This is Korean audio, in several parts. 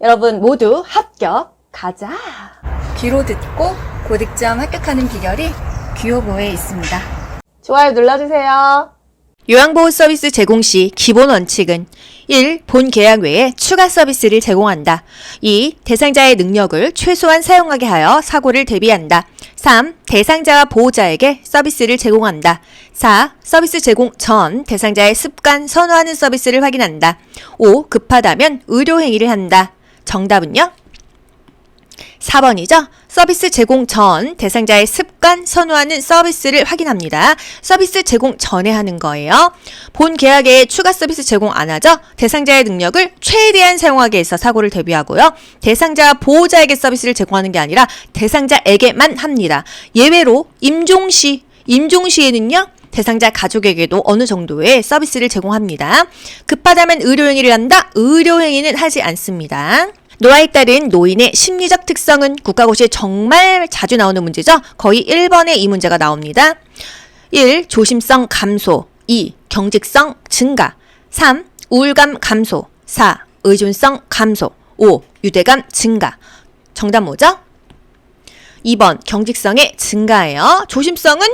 여러분 모두 합격 가자. 귀로 듣고 고득점 합격하는 비결이 귀요보에 있습니다. 좋아요 눌러주세요. 요양보호 서비스 제공 시 기본 원칙은 1. 본 계약 외에 추가 서비스를 제공한다. 2. 대상자의 능력을 최소한 사용하게 하여 사고를 대비한다. 3. 대상자와 보호자에게 서비스를 제공한다. 4. 서비스 제공 전 대상자의 습관 선호하는 서비스를 확인한다. 5. 급하다면 의료행위를 한다. 정답은요? 4번이죠. 서비스 제공 전 대상자의 습관 선호하는 서비스를 확인합니다. 서비스 제공 전에 하는 거예요. 본 계약에 추가 서비스 제공 안 하죠. 대상자의 능력을 최대한 사용하게 해서 사고를 대비하고요. 대상자와 보호자에게 서비스를 제공하는 게 아니라 대상자에게만 합니다. 예외로 임종시에는요. 대상자 가족에게도 어느 정도의 서비스를 제공합니다. 급하다면 의료행위를 한다. 의료행위는 하지 않습니다. 노화에 따른 노인의 심리적 특성은 국가고시에 정말 자주 나오는 문제죠. 거의 1번에 이 문제가 나옵니다. 1. 조심성 감소. 2. 경직성 증가. 3. 우울감 감소. 4. 의존성 감소. 5. 유대감 증가. 정답 뭐죠? 2번 경직성의 증가예요. 조심성은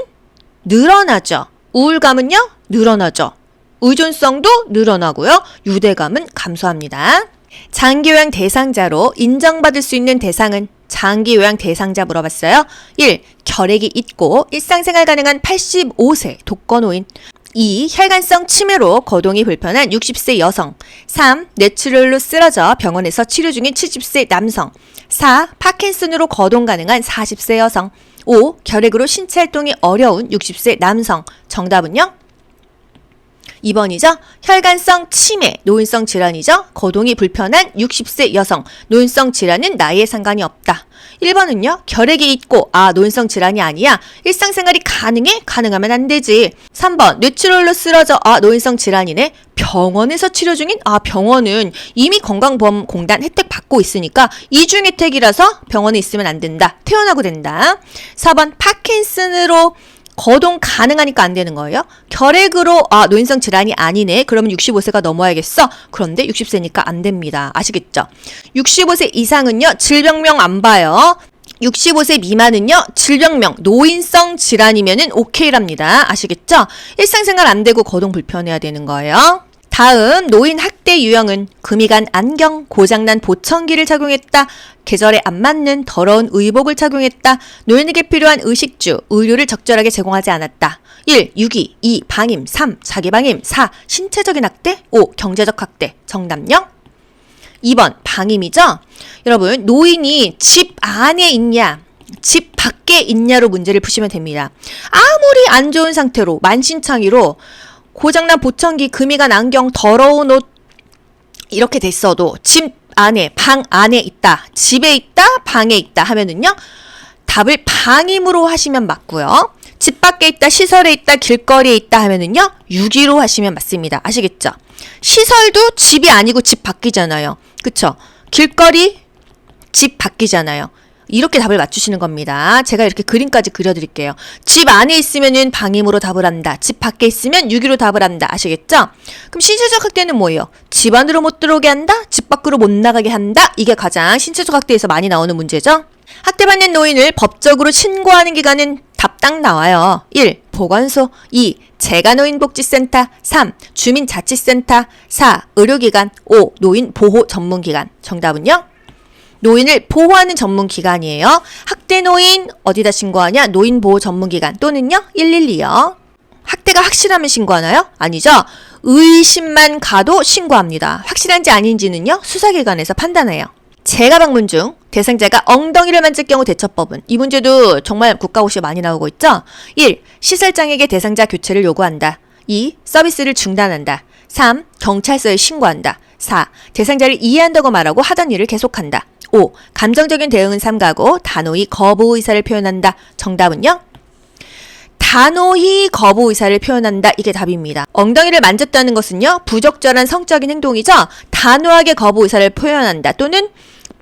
늘어나죠. 우울감은요? 늘어나죠. 의존성도 늘어나고요. 유대감은 감소합니다. 장기요양 대상자로 인정받을 수 있는 대상은 장기요양 대상자 물어봤어요. 1. 결핵이 있고 일상생활 가능한 85세 독거노인. 2. 혈관성 치매로 거동이 불편한 60세 여성. 3. 뇌출혈로 쓰러져 병원에서 치료 중인 70세 남성. 4. 파킨슨으로 거동 가능한 40세 여성. 5. 결핵으로 신체 활동이 어려운 60세 남성. 정답은요? 2번이죠. 혈관성 치매, 노인성 질환이죠. 거동이 불편한 60세 여성, 노인성 질환은 나이에 상관이 없다. 1번은요. 결핵이 있고 노인성 질환이 아니야. 일상생활이 가능해? 가능하면 안 되지. 3번 뇌출혈로 쓰러져 노인성 질환이네. 병원에서 치료 중인? 병원은 이미 건강보험공단 혜택 받고 있으니까 이중 혜택이라서 병원에 있으면 안 된다. 퇴원하고 된다. 4번 파킨슨으로 거동 가능하니까 안 되는 거예요. 결핵으로 노인성 질환이 아니네. 그러면 65세가 넘어야겠어. 그런데 60세니까 안 됩니다. 아시겠죠? 65세 이상은요. 질병명 안 봐요. 65세 미만은요. 질병명 노인성 질환이면은 오케이랍니다. 아시겠죠? 일상생활 안 되고 거동 불편해야 되는 거예요. 다음 노인 학대 유형은 금이 간 안경, 고장난 보청기를 착용했다, 계절에 안 맞는 더러운 의복을 착용했다, 노인에게 필요한 의식주, 의료를 적절하게 제공하지 않았다. 1. 유기. 2. 방임. 3. 자기방임. 4. 신체적인 학대. 5. 경제적 학대. 정답요? 2번 방임이죠? 여러분 노인이 집 안에 있냐 집 밖에 있냐로 문제를 푸시면 됩니다. 아무리 안 좋은 상태로 만신창이로 고장난 보청기, 금이 간 안경, 더러운 옷 이렇게 됐어도 집 안에, 방 안에 있다, 집에 있다, 방에 있다 하면은요. 답을 방임으로 하시면 맞고요. 집 밖에 있다, 시설에 있다, 길거리에 있다 하면은요. 유기로 하시면 맞습니다. 아시겠죠? 시설도 집이 아니고 집 밖이잖아요. 그쵸? 길거리, 집 밖이잖아요. 이렇게 답을 맞추시는 겁니다. 제가 이렇게 그림까지 그려드릴게요. 집 안에 있으면은 방임으로 답을 한다. 집 밖에 있으면 유기로 답을 한다. 아시겠죠? 그럼 신체적 학대는 뭐예요? 집 안으로 못 들어오게 한다? 집 밖으로 못 나가게 한다? 이게 가장 신체적 학대에서 많이 나오는 문제죠. 학대받는 노인을 법적으로 신고하는 기관은 답 딱 나와요. 1. 보건소. 2. 재가노인복지센터. 3. 주민자치센터. 4. 의료기관. 5. 노인보호 전문기관. 정답은요? 노인을 보호하는 전문기관이에요. 학대 노인 어디다 신고하냐? 노인보호 전문기관 또는요? 112요. 학대가 확실하면 신고하나요? 아니죠. 의심만 가도 신고합니다. 확실한지 아닌지는요? 수사기관에서 판단해요. 재가 방문 중 대상자가 엉덩이를 만질 경우 대처법은 이 문제도 정말 국가고시에 많이 나오고 있죠. 1. 시설장에게 대상자 교체를 요구한다. 2. 서비스를 중단한다. 3. 경찰서에 신고한다. 4. 대상자를 이해한다고 말하고 하던 일을 계속한다. 5. 감정적인 대응은 삼가고 단호히 거부 의사를 표현한다. 정답은요? 단호히 거부 의사를 표현한다. 이게 답입니다. 엉덩이를 만졌다는 것은요. 부적절한 성적인 행동이죠. 단호하게 거부 의사를 표현한다. 또는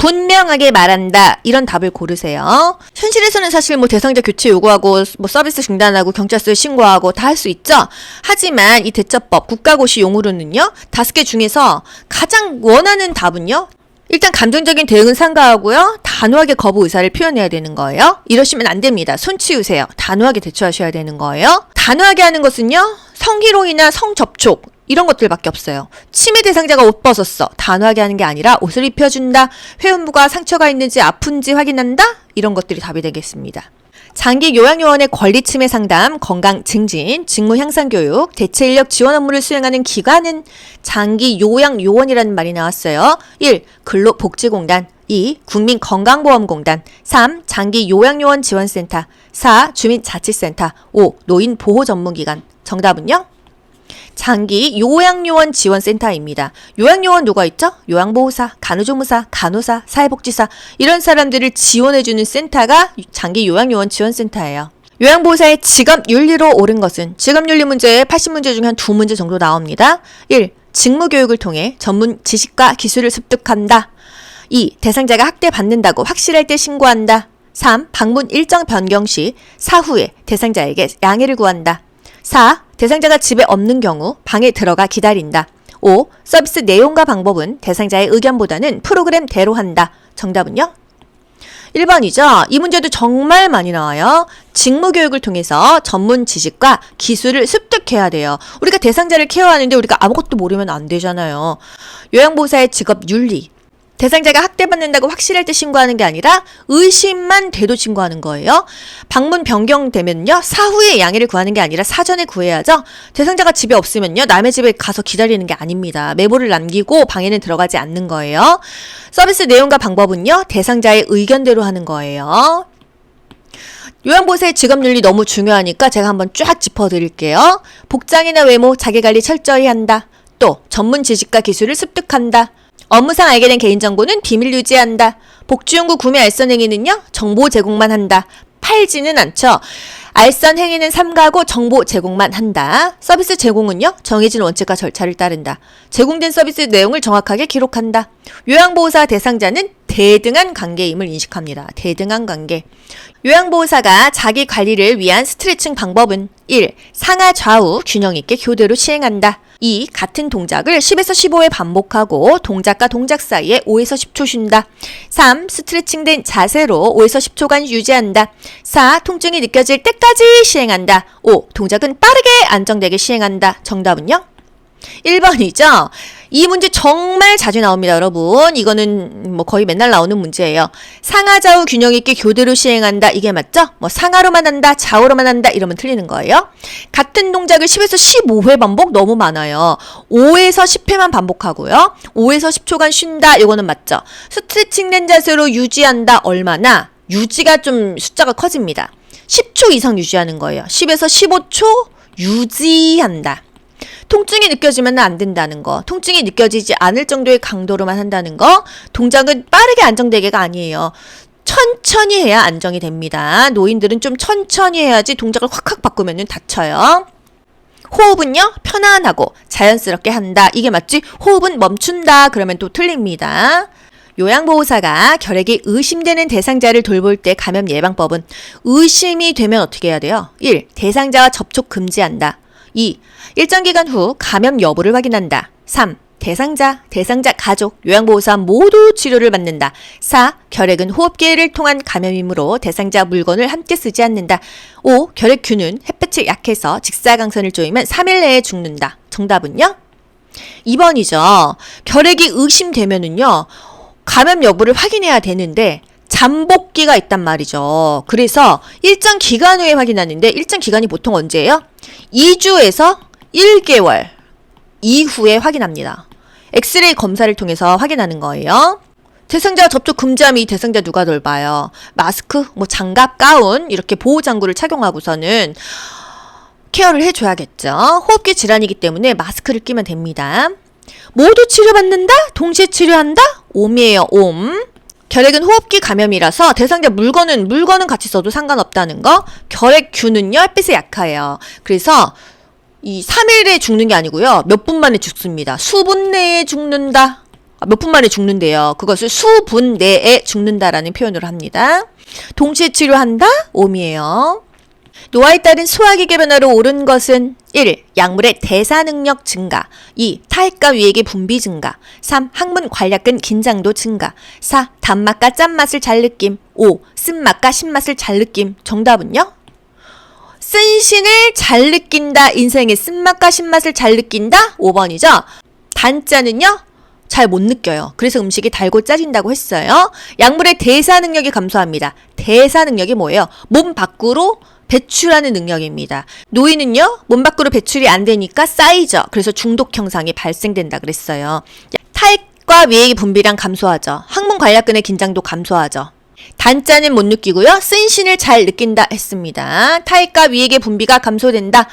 분명하게 말한다. 이런 답을 고르세요. 현실에서는 사실 뭐 대상자 교체 요구하고 뭐 서비스 중단하고 경찰서에 신고하고 다 할 수 있죠. 하지만 이 대처법 국가고시 용어로는요. 5개 중에서 가장 원하는 답은요. 일단 감정적인 대응은 삼가하고요. 단호하게 거부 의사를 표현해야 되는 거예요. 이러시면 안 됩니다. 손 치우세요. 단호하게 대처하셔야 되는 거예요. 단호하게 하는 것은요. 성희롱이나 성접촉 이런 것들밖에 없어요. 침해 대상자가 옷 벗었어. 단호하게 하는 게 아니라 옷을 입혀준다. 회원부가 상처가 있는지 아픈지 확인한다. 이런 것들이 답이 되겠습니다. 장기 요양요원의 권리 침해 상담, 건강 증진, 직무 향상 교육, 대체 인력 지원 업무를 수행하는 기관은 장기 요양요원이라는 말이 나왔어요. 1. 근로복지공단 2. 국민건강보험공단 3. 장기 요양요원 지원센터 4. 주민자치센터 5. 노인보호전문기관 정답은요? 장기 요양요원 지원센터입니다. 요양요원 누가 있죠? 요양보호사, 간호조무사, 간호사, 사회복지사 이런 사람들을 지원해주는 센터가 장기 요양요원 지원센터예요. 요양보호사의 직업윤리로 옳은 것은 직업윤리 문제에 80문제 중에 한 2문제 정도 나옵니다. 1. 직무교육을 통해 전문 지식과 기술을 습득한다. 2. 대상자가 학대받는다고 확실할 때 신고한다. 3. 방문 일정 변경 시 사후에 대상자에게 양해를 구한다. 4. 대상자가 집에 없는 경우 방에 들어가 기다린다. 5. 서비스 내용과 방법은 대상자의 의견보다는 프로그램대로 한다. 정답은요? 1번이죠. 이 문제도 정말 많이 나와요. 직무교육을 통해서 전문 지식과 기술을 습득해야 돼요. 우리가 대상자를 케어하는데 우리가 아무것도 모르면 안 되잖아요. 요양보호사의 직업윤리. 대상자가 학대받는다고 확실할 때 신고하는 게 아니라 의심만 돼도 신고하는 거예요. 방문 변경되면요. 사후에 양해를 구하는 게 아니라 사전에 구해야죠. 대상자가 집에 없으면요. 남의 집에 가서 기다리는 게 아닙니다. 메모를 남기고 방에는 들어가지 않는 거예요. 서비스 내용과 방법은요. 대상자의 의견대로 하는 거예요. 요양보호사의 직업윤리 너무 중요하니까 제가 한번 쫙 짚어드릴게요. 복장이나 외모, 자기관리 철저히 한다. 또 전문 지식과 기술을 습득한다. 업무상 알게 된 개인정보는 비밀 유지한다. 복지용구 구매 알선 행위는요. 정보 제공만 한다. 팔지는 않죠. 알선 행위는 삼가고 정보 제공만 한다. 서비스 제공은요. 정해진 원칙과 절차를 따른다. 제공된 서비스 내용을 정확하게 기록한다. 요양보호사 대상자는 대등한 관계임을 인식합니다. 대등한 관계. 요양보호사가 자기 관리를 위한 스트레칭 방법은 1. 상하 좌우 균형 있게 교대로 시행한다. 2. 같은 동작을 10에서 15회 반복하고 동작과 동작 사이에 5에서 10초 쉰다. 3. 스트레칭된 자세로 5에서 10초간 유지한다. 4. 통증이 느껴질 때까지 시행한다. 5. 동작은 빠르게 안정되게 시행한다. 정답은요? 1번이죠. 이 문제 정말 자주 나옵니다, 여러분. 이거는 뭐 거의 맨날 나오는 문제예요. 상하 좌우 균형 있게 교대로 시행한다. 이게 맞죠? 뭐 상하로만 한다, 좌우로만 한다 이러면 틀리는 거예요. 같은 동작을 10에서 15회 반복 너무 많아요. 5에서 10회만 반복하고요. 5에서 10초간 쉰다. 이거는 맞죠? 스트레칭된 자세로 유지한다. 얼마나? 유지가 좀 숫자가 커집니다. 10초 이상 유지하는 거예요. 10에서 15초 유지한다. 통증이 느껴지면 안 된다는 거. 통증이 느껴지지 않을 정도의 강도로만 한다는 거. 동작은 빠르게 안정되게가 아니에요. 천천히 해야 안정이 됩니다. 노인들은 좀 천천히 해야지 동작을 확확 바꾸면 다쳐요. 호흡은요. 편안하고 자연스럽게 한다. 이게 맞지? 호흡은 멈춘다. 그러면 또 틀립니다. 요양보호사가 결핵이 의심되는 대상자를 돌볼 때 감염 예방법은 의심이 되면 어떻게 해야 돼요? 1. 대상자와 접촉 금지한다. 2. 일정 기간 후 감염 여부를 확인한다. 3. 대상자 가족, 요양보호사 모두 치료를 받는다. 4. 결핵은 호흡기를 통한 감염이므로 대상자 물건을 함께 쓰지 않는다. 5. 결핵균은 햇볕에 약해서 직사광선을 쪼이면 3일 내에 죽는다. 정답은요? 2번이죠. 결핵이 의심되면은요. 감염 여부를 확인해야 되는데 잠복기가 있단 말이죠. 그래서 일정 기간 후에 확인하는데 일정 기간이 보통 언제예요? 2주에서 1개월 이후에 확인합니다. 엑스레이 검사를 통해서 확인하는 거예요. 대상자와 접촉 금지하면 이 대상자 누가 돌봐요? 마스크, 뭐 장갑, 가운 이렇게 보호장구를 착용하고서는 케어를 해줘야겠죠. 호흡기 질환이기 때문에 마스크를 끼면 됩니다. 모두 치료받는다? 동시에 치료한다? 옴이에요, 옴. 결핵은 호흡기 감염이라서 대상자 물건은 같이 써도 상관없다는 거. 결핵균은요, 햇빛에 약해요. 그래서 이 3일에 죽는 게 아니고요. 몇 분 만에 죽습니다. 수분 내에 죽는다. 몇 분 만에 죽는데요. 그것을 수분 내에 죽는다라는 표현으로 합니다. 동시에 치료한다? 옴이에요. 노화에 따른 소화기계 변화로 오른 것은 1. 약물의 대사 능력 증가 2. 타액과 위액의 분비 증가 3. 항문 관략근 긴장도 증가 4. 단맛과 짠맛을 잘 느낌 5. 쓴맛과 신맛을 잘 느낌. 정답은요? 쓴신을 잘 느낀다. 인생의 쓴맛과 신맛을 잘 느낀다. 5번이죠. 단짠은요? 잘 못 느껴요. 그래서 음식이 달고 짜진다고 했어요. 약물의 대사 능력이 감소합니다. 대사 능력이 뭐예요? 몸 밖으로 배출하는 능력입니다. 노인은요, 몸 밖으로 배출이 안 되니까 쌓이죠. 그래서 중독 현상이 발생된다 그랬어요. 타액과 위액의 분비량 감소하죠. 항문 관략근의 긴장도 감소하죠. 단짠은 못 느끼고요. 쓴신을 잘 느낀다 했습니다. 타액과 위액의 분비가 감소된다.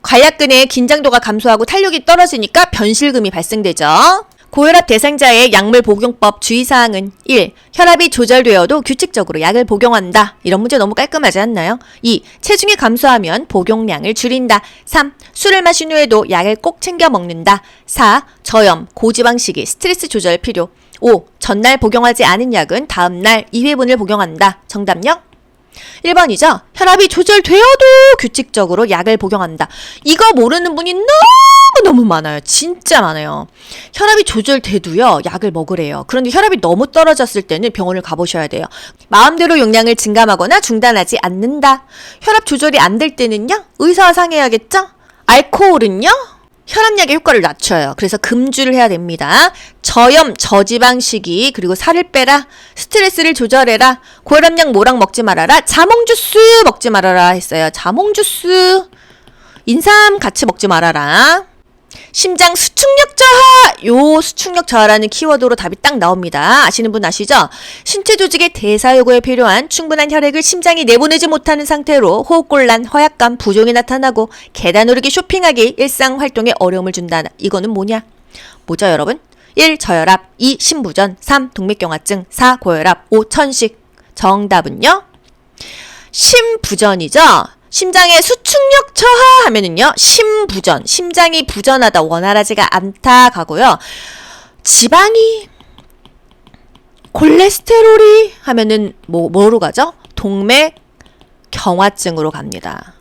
관략근의 긴장도가 감소하고 탄력이 떨어지니까 변실금이 발생되죠. 고혈압 대상자의 약물 복용법 주의사항은 1. 혈압이 조절되어도 규칙적으로 약을 복용한다. 이런 문제 너무 깔끔하지 않나요? 2. 체중이 감소하면 복용량을 줄인다. 3. 술을 마신 후에도 약을 꼭 챙겨 먹는다. 4. 저염, 고지방식이 스트레스 조절 필요. 5. 전날 복용하지 않은 약은 다음날 2회분을 복용한다. 정답요? 1번이죠. 혈압이 조절되어도 규칙적으로 약을 복용한다. 이거 모르는 분이 너무 많아요. 진짜 많아요. 혈압이 조절돼도요, 약을 먹으래요. 그런데 혈압이 너무 떨어졌을 때는 병원을 가보셔야 돼요. 마음대로 용량을 증감하거나 중단하지 않는다. 혈압 조절이 안 될 때는요, 의사와 상의해야겠죠? 알코올은요, 혈압약의 효과를 낮춰요. 그래서 금주를 해야 됩니다. 저염, 저지방식이, 그리고 살을 빼라, 스트레스를 조절해라, 고혈압약 모랑 먹지 말아라, 자몽주스 먹지 말아라 했어요. 자몽주스, 인삼 같이 먹지 말아라. 심장 수축력 저하! 요 수축력 저하라는 키워드로 답이 딱 나옵니다. 아시는 분 아시죠? 신체 조직의 대사 요구에 필요한 충분한 혈액을 심장이 내보내지 못하는 상태로 호흡곤란, 허약감, 부종이 나타나고 계단 오르기, 쇼핑하기, 일상 활동에 어려움을 준다. 이거는 뭐냐? 뭐죠, 여러분? 1. 저혈압 2. 심부전 3. 동맥경화증 4. 고혈압 5. 천식. 정답은요? 심부전이죠? 심장의 수축력 저하 하면은요, 심부전, 심장이 부전하다, 원활하지가 않다 가고요. 지방이, 콜레스테롤이 하면은 뭐로 가죠? 동맥 경화증으로 갑니다.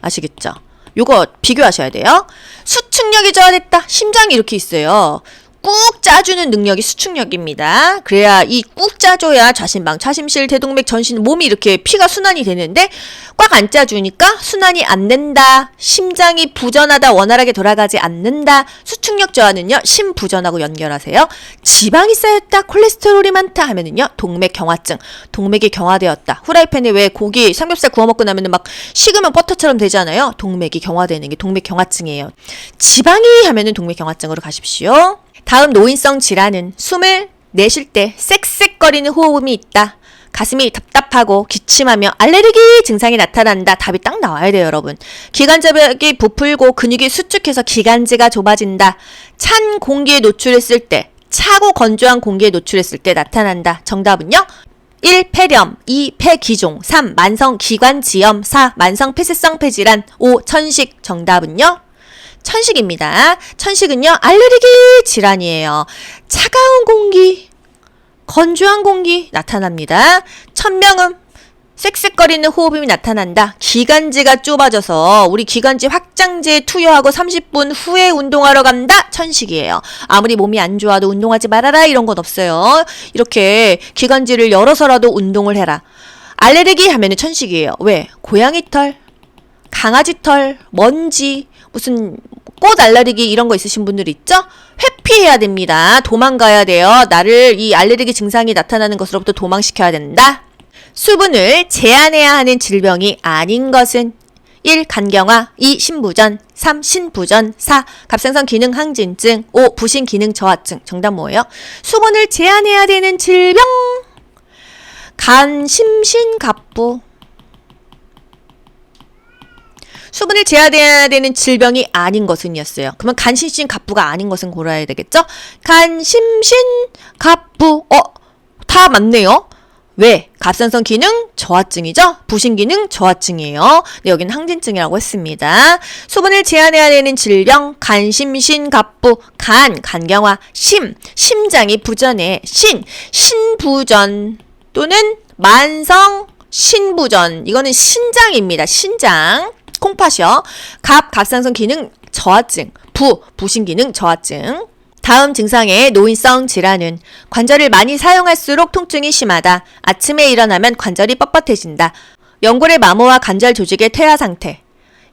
아시겠죠? 요거 비교하셔야 돼요. 수축력이 저하됐다. 심장이 이렇게 있어요. 꾹 짜주는 능력이 수축력입니다. 그래야 이 꾹 짜줘야 좌심방, 차심실, 대동맥, 전신, 몸이 이렇게 피가 순환이 되는데 꽉 안 짜주니까 순환이 안 된다. 심장이 부전하다, 원활하게 돌아가지 않는다. 수축력 저하는요, 심부전하고 연결하세요. 지방이 쌓였다, 콜레스테롤이 많다 하면은요, 동맥 경화증, 동맥이 경화되었다. 후라이팬에 왜 고기, 삼겹살 구워 먹고 나면은 막 식으면 버터처럼 되잖아요. 동맥이 경화되는 게 동맥 경화증이에요. 지방이 하면은 동맥 경화증으로 가십시오. 다음 노인성 질환은 숨을 내쉴 때 쌕쌕거리는 호흡음이 있다. 가슴이 답답하고 기침하며 알레르기 증상이 나타난다. 답이 딱 나와야 돼요, 여러분. 기관지벽이 부풀고 근육이 수축해서 기관지가 좁아진다. 찬 공기에 노출했을 때, 차고 건조한 공기에 노출했을 때 나타난다. 정답은요? 1. 폐렴 2. 폐기종 3. 만성 기관지염 4. 만성 폐쇄성 폐질환 5. 천식. 정답은요? 천식입니다. 천식은요, 알레르기 질환이에요. 차가운 공기, 건조한 공기 나타납니다. 천명음, 쌕쌕거리는 호흡음이 나타난다. 기관지가 좁아져서 우리 기관지 확장제에 투여하고 30분 후에 운동하러 간다. 천식이에요. 아무리 몸이 안 좋아도 운동하지 말아라 이런 건 없어요. 이렇게 기관지를 열어서라도 운동을 해라. 알레르기 하면은 천식이에요. 왜? 고양이 털, 강아지 털, 먼지, 무슨 꽃 알레르기 이런 거 있으신 분들 있죠? 회피해야 됩니다. 도망가야 돼요. 나를 이 알레르기 증상이 나타나는 것으로부터 도망시켜야 된다. 수분을 제한해야 하는 질병이 아닌 것은 1. 간경화 2. 신부전 3. 신부전 4. 갑상선 기능 항진증 5. 부신 기능 저하증. 정답 뭐예요? 수분을 제한해야 되는 질병 간, 심신, 갑부. 수분을 제한해야 되는 질병이 아닌 것은이었어요. 그러면 간심신 갑부가 아닌 것은 고려해야 되겠죠? 간심신 갑부. 다 맞네요. 왜? 갑상선 기능 저하증이죠? 부신 기능 저하증이에요. 네, 여기는 항진증이라고 했습니다. 소변을 제한해야 되는 질병, 간, 심신, 갑부, 간경화, 심장이 부전해, 신부전 또는 만성 신부전. 이거는 신장입니다. 신장. 콩팥이요. 갑상선 기능 저하증, 부신 기능 저하증. 다음 증상의 노인성 질환은 관절을 많이 사용할수록 통증이 심하다. 아침에 일어나면 관절이 뻣뻣해진다. 연골의 마모와 관절 조직의 퇴화 상태.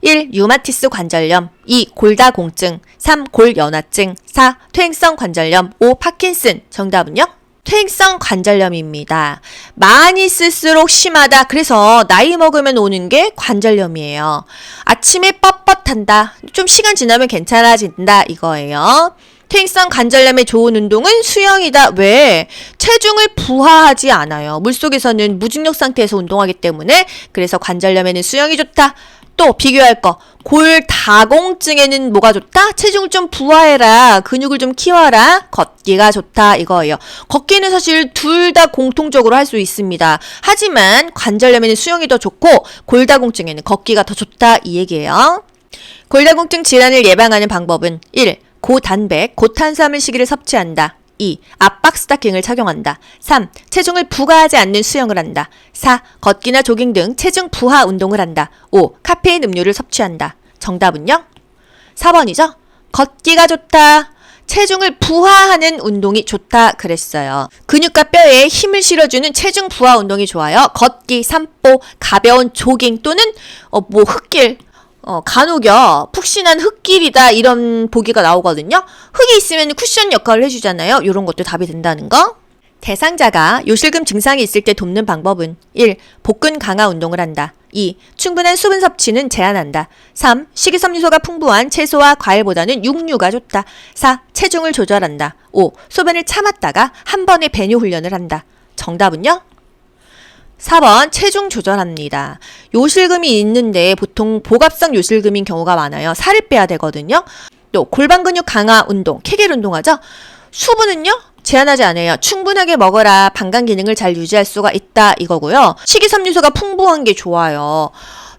1. 류마티스 관절염. 2. 골다공증. 3. 골연화증. 4. 퇴행성 관절염. 5. 파킨슨. 정답은요? 퇴행성 관절염입니다. 많이 쓸수록 심하다. 그래서 나이 먹으면 오는 게 관절염이에요. 아침에 뻣뻣한다. 좀 시간 지나면 괜찮아진다. 이거예요. 퇴행성 관절염에 좋은 운동은 수영이다. 왜? 체중을 부하하지 않아요. 물속에서는 무중력 상태에서 운동하기 때문에. 그래서 관절염에는 수영이 좋다. 또 비교할 거. 골다공증에는 뭐가 좋다? 체중을 좀 부하해라. 근육을 좀 키워라. 걷기가 좋다. 이거예요. 걷기는 사실 둘 다 공통적으로 할 수 있습니다. 하지만 관절염에는 수영이 더 좋고 골다공증에는 걷기가 더 좋다. 이 얘기예요. 골다공증 질환을 예방하는 방법은 1. 고단백, 고탄수화물 식이를 섭취한다. 2. 압박 스타킹을 착용한다. 3. 체중을 부과하지 않는 수영을 한다. 4. 걷기나 조깅 등 체중 부하 운동을 한다. 5. 카페인 음료를 섭취한다. 정답은요? 4번이죠? 걷기가 좋다. 체중을 부하하는 운동이 좋다 그랬어요. 근육과 뼈에 힘을 실어주는 체중 부하 운동이 좋아요. 걷기, 산보, 가벼운 조깅 또는 흙길. 간혹요, 푹신한 흙길이다, 이런 보기가 나오거든요. 흙이 있으면 쿠션 역할을 해주잖아요. 이런 것도 답이 된다는 거. 대상자가 요실금 증상이 있을 때 돕는 방법은 1. 복근 강화 운동을 한다. 2. 충분한 수분 섭취는 제한한다. 3. 식이섬유소가 풍부한 채소와 과일보다는 육류가 좋다. 4. 체중을 조절한다. 5. 소변을 참았다가 한 번에 배뇨 훈련을 한다. 정답은요? 4번 체중 조절합니다. 요실금이 있는데 보통 복압성 요실금인 경우가 많아요. 살을 빼야 되거든요. 또 골반 근육 강화 운동, 케겔 운동하죠. 수분은요? 제한하지 않아요. 충분하게 먹어라. 방광 기능을 잘 유지할 수가 있다 이거고요. 식이섬유소가 풍부한 게 좋아요.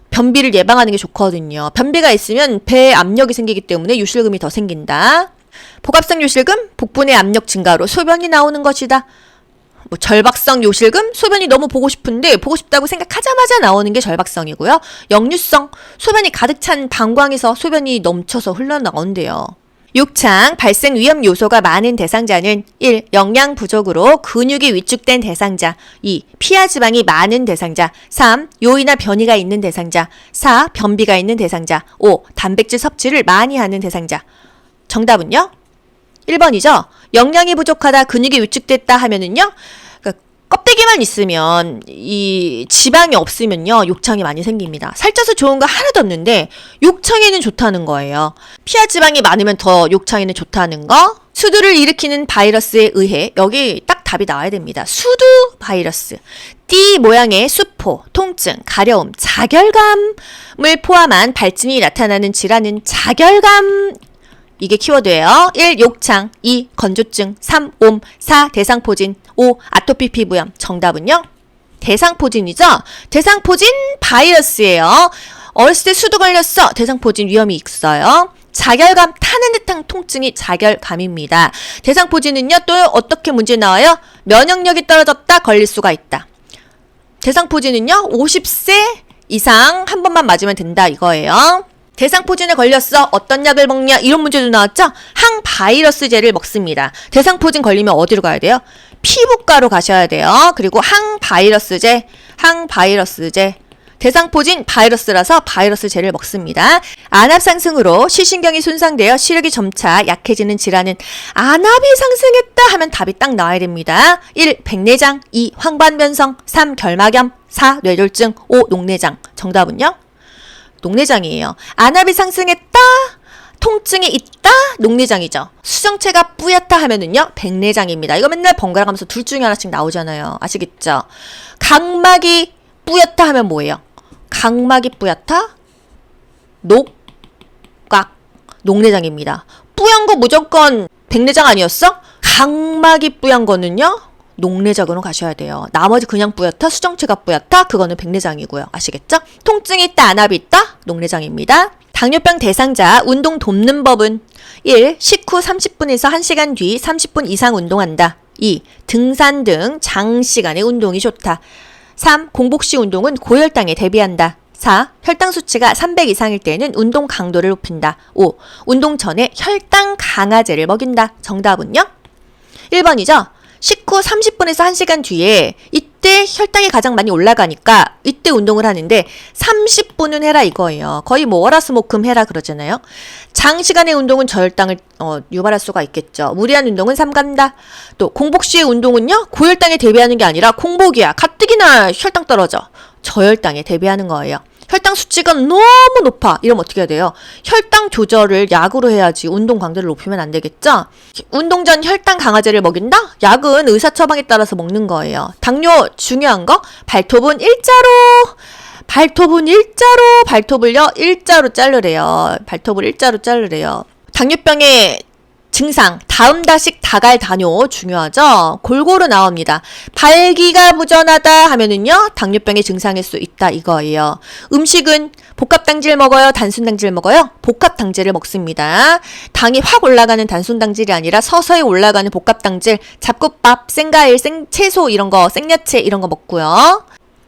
변비를 예방하는 게 좋거든요. 변비가 있으면 배에 압력이 생기기 때문에 요실금이 더 생긴다. 복압성 요실금, 복분의 압력 증가로 소변이 나오는 것이다. 절박성 요실금, 소변이 너무 보고 싶은데 보고 싶다고 생각하자마자 나오는 게 절박성이고요. 역류성, 소변이 가득 찬 방광에서 소변이 넘쳐서 흘러나온대요. 욕창 발생 위험 요소가 많은 대상자는 1. 영양 부족으로 근육이 위축된 대상자. 2. 피하 지방이 많은 대상자. 3. 요이나 변이가 있는 대상자. 4. 변비가 있는 대상자. 5. 단백질 섭취를 많이 하는 대상자. 정답은요? 1번이죠. 영양이 부족하다, 근육이 위축됐다 하면은요, 껍데기만 있으면 이 지방이 없으면요 욕창이 많이 생깁니다. 살쪄서 좋은 거 하나도 없는데 욕창에는 좋다는 거예요. 피하 지방이 많으면 더 욕창에는 좋다는 거. 수두를 일으키는 바이러스에 의해 여기 딱 답이 나와야 됩니다. 수두 바이러스. 띠 모양의 수포, 통증, 가려움, 자결감을 포함한 발진이 나타나는 질환은 자결감. 이게 키워드예요. 1. 욕창, 2. 건조증, 3. 옴, 4. 대상포진, 5. 아토피 피부염. 정답은요? 대상포진이죠? 대상포진 바이러스예요. 어렸을 때 수두 걸렸어. 대상포진 위험이 있어요. 자결감, 타는 듯한 통증이 자결감입니다. 대상포진은요, 또 어떻게 문제 나와요? 면역력이 떨어졌다, 걸릴 수가 있다. 대상포진은요, 50세 이상 한 번만 맞으면 된다, 이거예요. 대상포진에 걸렸어. 어떤 약을 먹냐? 이런 문제도 나왔죠? 항바이러스제를 먹습니다. 대상포진 걸리면 어디로 가야 돼요? 피부과로 가셔야 돼요. 그리고 항바이러스제. 대상포진 바이러스라서 바이러스제를 먹습니다. 안압 상승으로 시신경이 손상되어 시력이 점차 약해지는 질환은 안압이 상승했다 하면 답이 딱 나와야 됩니다. 1. 백내장, 2. 황반변성, 3. 결막염, 4. 뇌졸중, 5. 녹내장. 정답은요? 녹내장이에요. 안압이 상승했다, 통증이 있다, 녹내장이죠. 수정체가 뿌옇다 하면은요, 백내장입니다. 이거 맨날 번갈아 가면서 둘 중에 하나씩 나오잖아요. 아시겠죠? 각막이 뿌옇다 하면 뭐예요? 각막이 뿌옇다? 녹내장입니다. 뿌연 거 무조건 백내장 아니었어? 각막이 뿌연 거는요, 녹내장으로 가셔야 돼요. 나머지 그냥 뿌옇다, 수정체가 뿌옇다, 그거는 백내장이고요. 아시겠죠? 통증이 있다, 안압이 있다, 녹내장입니다. 당뇨병 대상자 운동 돕는 법은 1. 식후 30분에서 1시간 뒤 30분 이상 운동한다. 2. 등산 등 장시간의 운동이 좋다. 3. 공복 시 운동은 고혈당에 대비한다. 4. 혈당 수치가 300 이상일 때는 운동 강도를 높인다. 5. 운동 전에 혈당 강화제를 먹인다. 정답은요? 1번이죠. 식후 30분에서 1시간 뒤에 이때 혈당이 가장 많이 올라가니까 이때 운동을 하는데 30분은 해라 이거예요. 거의 뭐 월화수목금 해라 그러잖아요. 장시간의 운동은 저혈당을 유발할 수가 있겠죠. 무리한 운동은 삼간다. 또 공복 시의 운동은요. 고혈당에 대비하는 게 아니라 공복이야. 가뜩이나 혈당 떨어져. 저혈당에 대비하는 거예요. 혈당 수치가 너무 높아. 이러면 어떻게 해야 돼요? 혈당 조절을 약으로 해야지 운동 강도를 높이면 안 되겠죠? 운동 전 혈당 강화제를 먹인다? 약은 의사 처방에 따라서 먹는 거예요. 당뇨 중요한 거? 발톱은 일자로 발톱을요 일자로 자르래요. 발톱을 일자로 자르래요. 당뇨병의 증상, 다음다식 다갈 단요 중요하죠? 골고루 나옵니다. 발기가 부전하다 하면은요, 당뇨병의 증상일 수 있다 이거예요. 음식은 복합당질 먹어요? 단순당질 먹어요? 복합당질을 먹습니다. 당이 확 올라가는 단순당질이 아니라 서서히 올라가는 복합당질, 잡곡밥, 생과일, 생채소 이런 거, 생야채 이런 거 먹고요.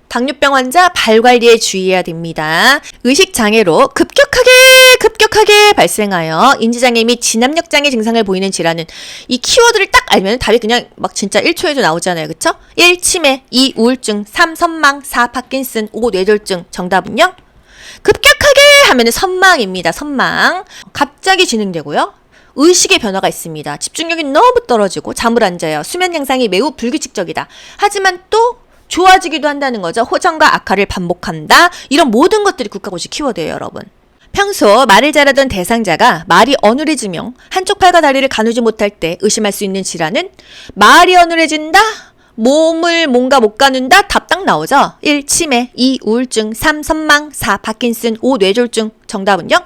당뇨병 환자 발 관리에 주의해야 됩니다. 의식장애로 급격하게 발생하여 인지장애 및 진압력장애 증상을 보이는 질환은 이 키워드를 딱 알면 답이 그냥 막 진짜 1초에도 나오잖아요. 그쵸? 1. 치매, 2. 우울증, 3. 선망, 4. 파킨슨, 5. 뇌졸중. 정답은요? 급격하게 하면은 선망입니다. 선망. 갑자기 진행되고요. 의식의 변화가 있습니다. 집중력이 너무 떨어지고 잠을 안 자요. 수면 양상이 매우 불규칙적이다. 하지만 또 좋아지기도 한다는 거죠. 호전과 악화를 반복한다. 이런 모든 것들이 국가고시 키워드예요, 여러분. 평소 말을 잘하던 대상자가 말이 어눌해지며 한쪽 팔과 다리를 가누지 못할 때 의심할 수 있는 질환은 말이 어눌해진다. 몸을 뭔가 못 가눈다. 답 딱 나오죠. 1. 치매, 2. 우울증, 3. 선망, 4. 파킨슨, 5. 뇌졸중. 정답은요?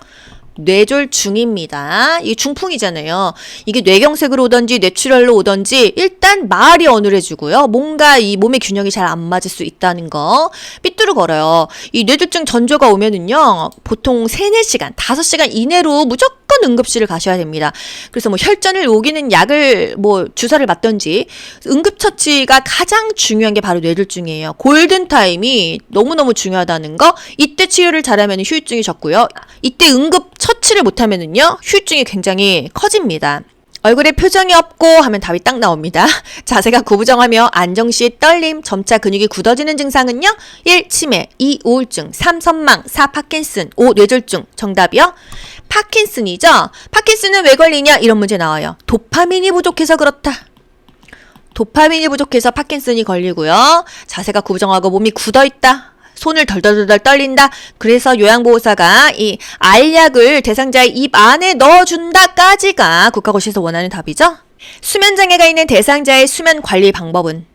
뇌졸중입니다. 이게 중풍이잖아요. 이게 뇌경색으로 오던지 뇌출혈로 오던지 일단 말이 어눌해지고요. 뭔가 이 몸의 균형이 잘 안 맞을 수 있다는 거 삐뚤어 걸어요. 이 뇌졸중 전조가 오면은요. 보통 3-4시간, 5시간 이내로 무조건 응급실을 가셔야 됩니다. 그래서 뭐 혈전을 녹이는 약을 뭐 주사를 맞던지 응급처치가 가장 중요한 게 바로 뇌졸중이에요. 골든타임이 너무너무 중요하다는 거. 이때 치료를 잘하면 후유증이 적고요. 이때 응급 처치를 못하면은요 후유증이 굉장히 커집니다. 얼굴에 표정이 없고 하면 답이 딱 나옵니다. 자세가 구부정하며 안정시에 떨림, 점차 근육이 굳어지는 증상은요. 1. 치매, 2. 우울증, 3. 선망, 4. 파킨슨, 5. 뇌졸중. 정답이요? 파킨슨이죠? 파킨슨은 왜 걸리냐? 이런 문제 나와요. 도파민이 부족해서 그렇다. 도파민이 부족해서 파킨슨이 걸리고요. 자세가 구부정하고 몸이 굳어있다. 손을 덜덜덜 떨린다. 그래서 요양보호사가 이 알약을 대상자의 입 안에 넣어준다까지가 국가고시에서 원하는 답이죠. 수면장애가 있는 대상자의 수면 관리 방법은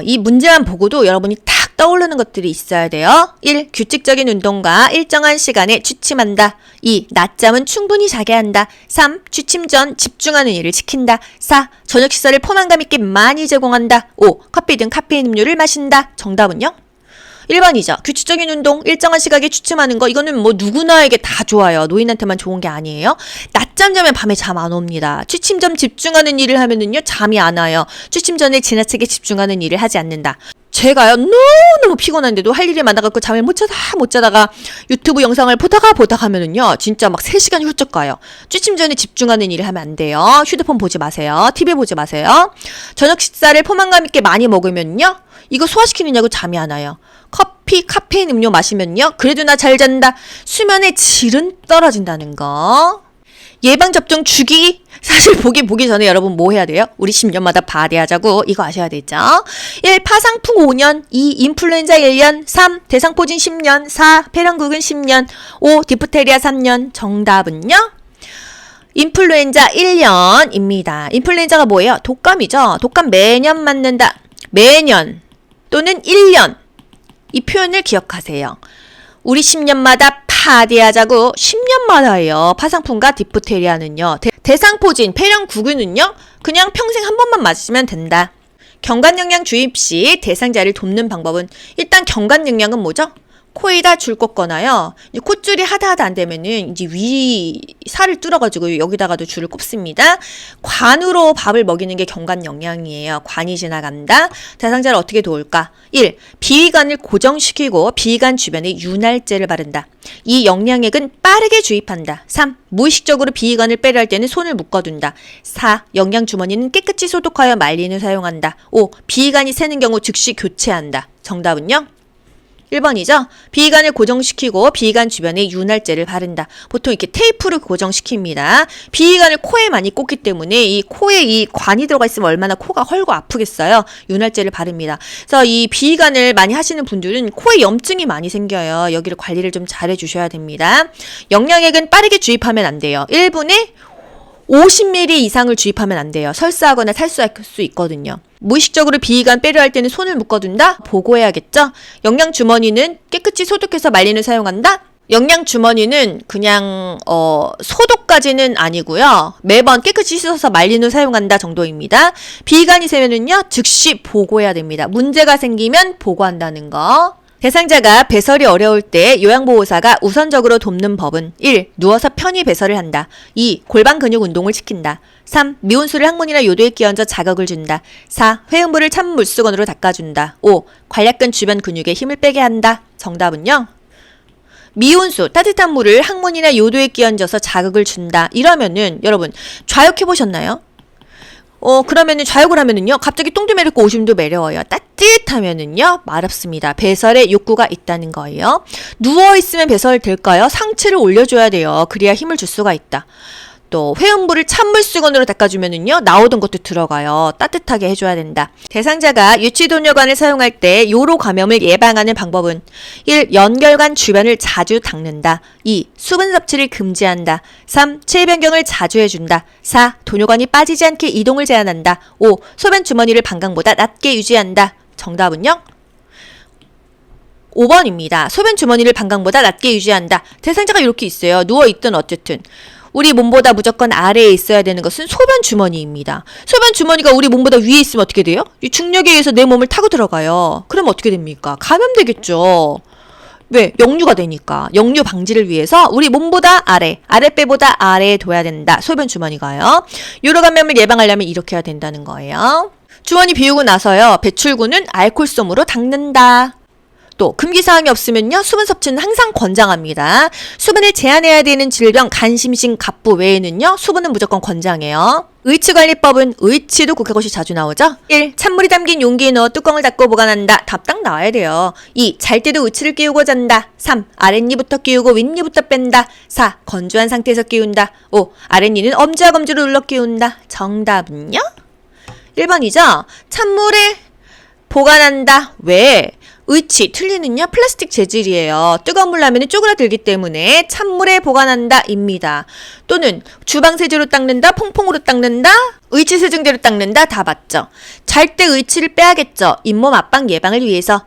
이 문제만 보고도 여러분이 딱 떠오르는 것들이 있어야 돼요. 1. 규칙적인 운동과 일정한 시간에 취침한다. 2. 낮잠은 충분히 자게 한다. 3. 취침 전 집중하는 일을 지킨다. 4. 저녁 식사를 포만감 있게 많이 제공한다. 5. 커피 등 카페인 음료를 마신다. 정답은요? 1번이죠. 규칙적인 운동, 일정한 시각에 취침하는 거 이거는 뭐 누구나에게 다 좋아요. 노인한테만 좋은 게 아니에요. 낮잠 자면 밤에 잠 안 옵니다. 취침 전 집중하는 일을 하면은요 잠이 안 와요. 취침 전에 지나치게 집중하는 일을 하지 않는다. 제가요 너무 피곤한데도 할 일이 많아갖고 잠을 못 자다가 유튜브 영상을 보다가 하면은요 진짜 막 3시간이 훌쩍 가요. 취침 전에 집중하는 일을 하면 안 돼요. 휴대폰 보지 마세요. TV 보지 마세요. 저녁 식사를 포만감 있게 많이 먹으면요 이거 소화시키느냐고 잠이 안 와요. 커피, 카페인 음료 마시면요 그래도 나 잘 잔다. 수면의 질은 떨어진다는 거. 예방접종 주기. 사실 보기 전에 여러분 뭐 해야 돼요? 우리 10년마다 바대하자고 이거 아셔야 되죠. 1. 파상풍 5년, 2. 인플루엔자 1년, 3. 대상포진 10년, 4. 폐렴구근 10년, 5. 디프테리아 3년. 정답은요? 인플루엔자 1년입니다. 인플루엔자가 뭐예요? 독감이죠. 독감 매년 맞는다. 매년 또는 1년. 이 표현을 기억하세요. 우리 10년마다 파대하자고 10년마다예요. 파상풍과 디프테리아는요. 대상포진, 폐렴구균은요. 그냥 평생 한 번만 맞으시면 된다. 경관영양 주입 시 대상자를 돕는 방법은 일단 경관영양은 뭐죠? 코에다 줄 꽂거나요. 이제 콧줄이 하다 안 되면은 이제 위 살을 뚫어가지고 여기다가도 줄을 꼽습니다. 관으로 밥을 먹이는 게 경관영양이에요. 관이 지나간다. 대상자를 어떻게 도울까? 1. 비위관을 고정시키고 비위관 주변에 윤활제를 바른다. 2. 영양액은 빠르게 주입한다. 3. 무의식적으로 비위관을 빼려 할 때는 손을 묶어둔다. 4. 영양주머니는 깨끗이 소독하여 말린 후 사용한다. 5. 비위관이 새는 경우 즉시 교체한다. 정답은요? 1번이죠. 비위관을 고정시키고 비위관 주변에 윤활제를 바른다. 보통 이렇게 테이프를 고정시킵니다. 비위관을 코에 많이 꽂기 때문에 이 코에 이 관이 들어가 있으면 얼마나 코가 헐고 아프겠어요. 윤활제를 바릅니다. 그래서 이 비위관을 많이 하시는 분들은 코에 염증이 많이 생겨요. 여기를 관리를 좀 잘 해주셔야 됩니다. 영양액은 빠르게 주입하면 안 돼요. 1분에 50ml 이상을 주입하면 안 돼요. 설사하거나 탈수할 수 있거든요. 무의식적으로 비위관 빼려 할 때는 손을 묶어둔다? 보고해야겠죠? 영양주머니는 깨끗이 소독해서 말리는 사용한다? 영양주머니는 그냥 소독까지는 아니고요. 매번 깨끗이 씻어서 말린 후 사용한다 정도입니다. 비위관이 새면은요 즉시 보고해야 됩니다. 문제가 생기면 보고한다는 거. 대상자가 배설이 어려울 때 요양보호사가 우선적으로 돕는 법은 1. 누워서 편히 배설을 한다. 2. 골반 근육 운동을 시킨다. 3. 미온수를 항문이나 요도에 끼얹어 자극을 준다. 4. 회음부를 찬 물수건으로 닦아준다. 5. 관략근 주변 근육에 힘을 빼게 한다. 정답은요? 미온수, 따뜻한 물을 항문이나 요도에 끼얹어서 자극을 준다. 이러면은 여러분 좌욕해보셨나요? 그러면은 좌욕을 하면은요, 갑자기 똥도 매렵고 오줌도 매려워요. 따뜻하면은요, 마렵습니다. 배설에 욕구가 있다는 거예요. 누워있으면 배설 될까요? 상체를 올려줘야 돼요. 그래야 힘을 줄 수가 있다. 또 회음부를 찬물 수건으로 닦아주면은요 나오던 것도 들어가요. 따뜻하게 해줘야 된다. 대상자가 유치도뇨관을 사용할 때 요로 감염을 예방하는 방법은 1. 연결관 주변을 자주 닦는다. 2. 수분 섭취를 금지한다. 3. 체위 변경을 자주 해준다. 4. 도뇨관이 빠지지 않게 이동을 제한한다. 5. 소변 주머니를 방광보다 낮게 유지한다. 정답은요? 5번입니다. 소변 주머니를 방광보다 낮게 유지한다. 대상자가 이렇게 있어요. 누워있든 어쨌든. 우리 몸보다 무조건 아래에 있어야 되는 것은 소변 주머니입니다. 소변 주머니가 우리 몸보다 위에 있으면 어떻게 돼요? 이 중력에 의해서 내 몸을 타고 들어가요. 그럼 어떻게 됩니까? 감염되겠죠. 왜? 역류가 되니까. 역류 방지를 위해서 우리 몸보다 아래, 아랫배보다 아래에 둬야 된다. 소변 주머니가요. 요로 감염을 예방하려면 이렇게 해야 된다는 거예요. 주머니 비우고 나서요. 배출구는 알코올솜으로 닦는다. 또 금기사항이 없으면요 수분 섭취는 항상 권장합니다. 수분을 제한해야 되는 질병 간심신 갑부 외에는요 수분은 무조건 권장해요. 의치관리법은 의치도 국화고시 자주 나오죠. 1. 찬물이 담긴 용기에 넣어 뚜껑을 닫고 보관한다. 답딱 나와야 돼요. 2. 잘 때도 의치를 끼우고 잔다. 3. 아랫니부터 끼우고 윗니부터 뺀다. 4. 건조한 상태에서 끼운다. 5. 아랫니는 엄지와 검지로 눌러 끼운다. 정답은요? 1번이죠. 찬물에 보관한다. 왜? 의치, 틀리는요 플라스틱 재질이에요. 뜨거운 물 나면 쪼그라들기 때문에 찬물에 보관한다 입니다. 또는 주방 세제로 닦는다, 퐁퐁으로 닦는다, 의치 세정제로 닦는다. 다 맞죠? 잘 때 의치를 빼야겠죠. 잇몸 압박 예방을 위해서.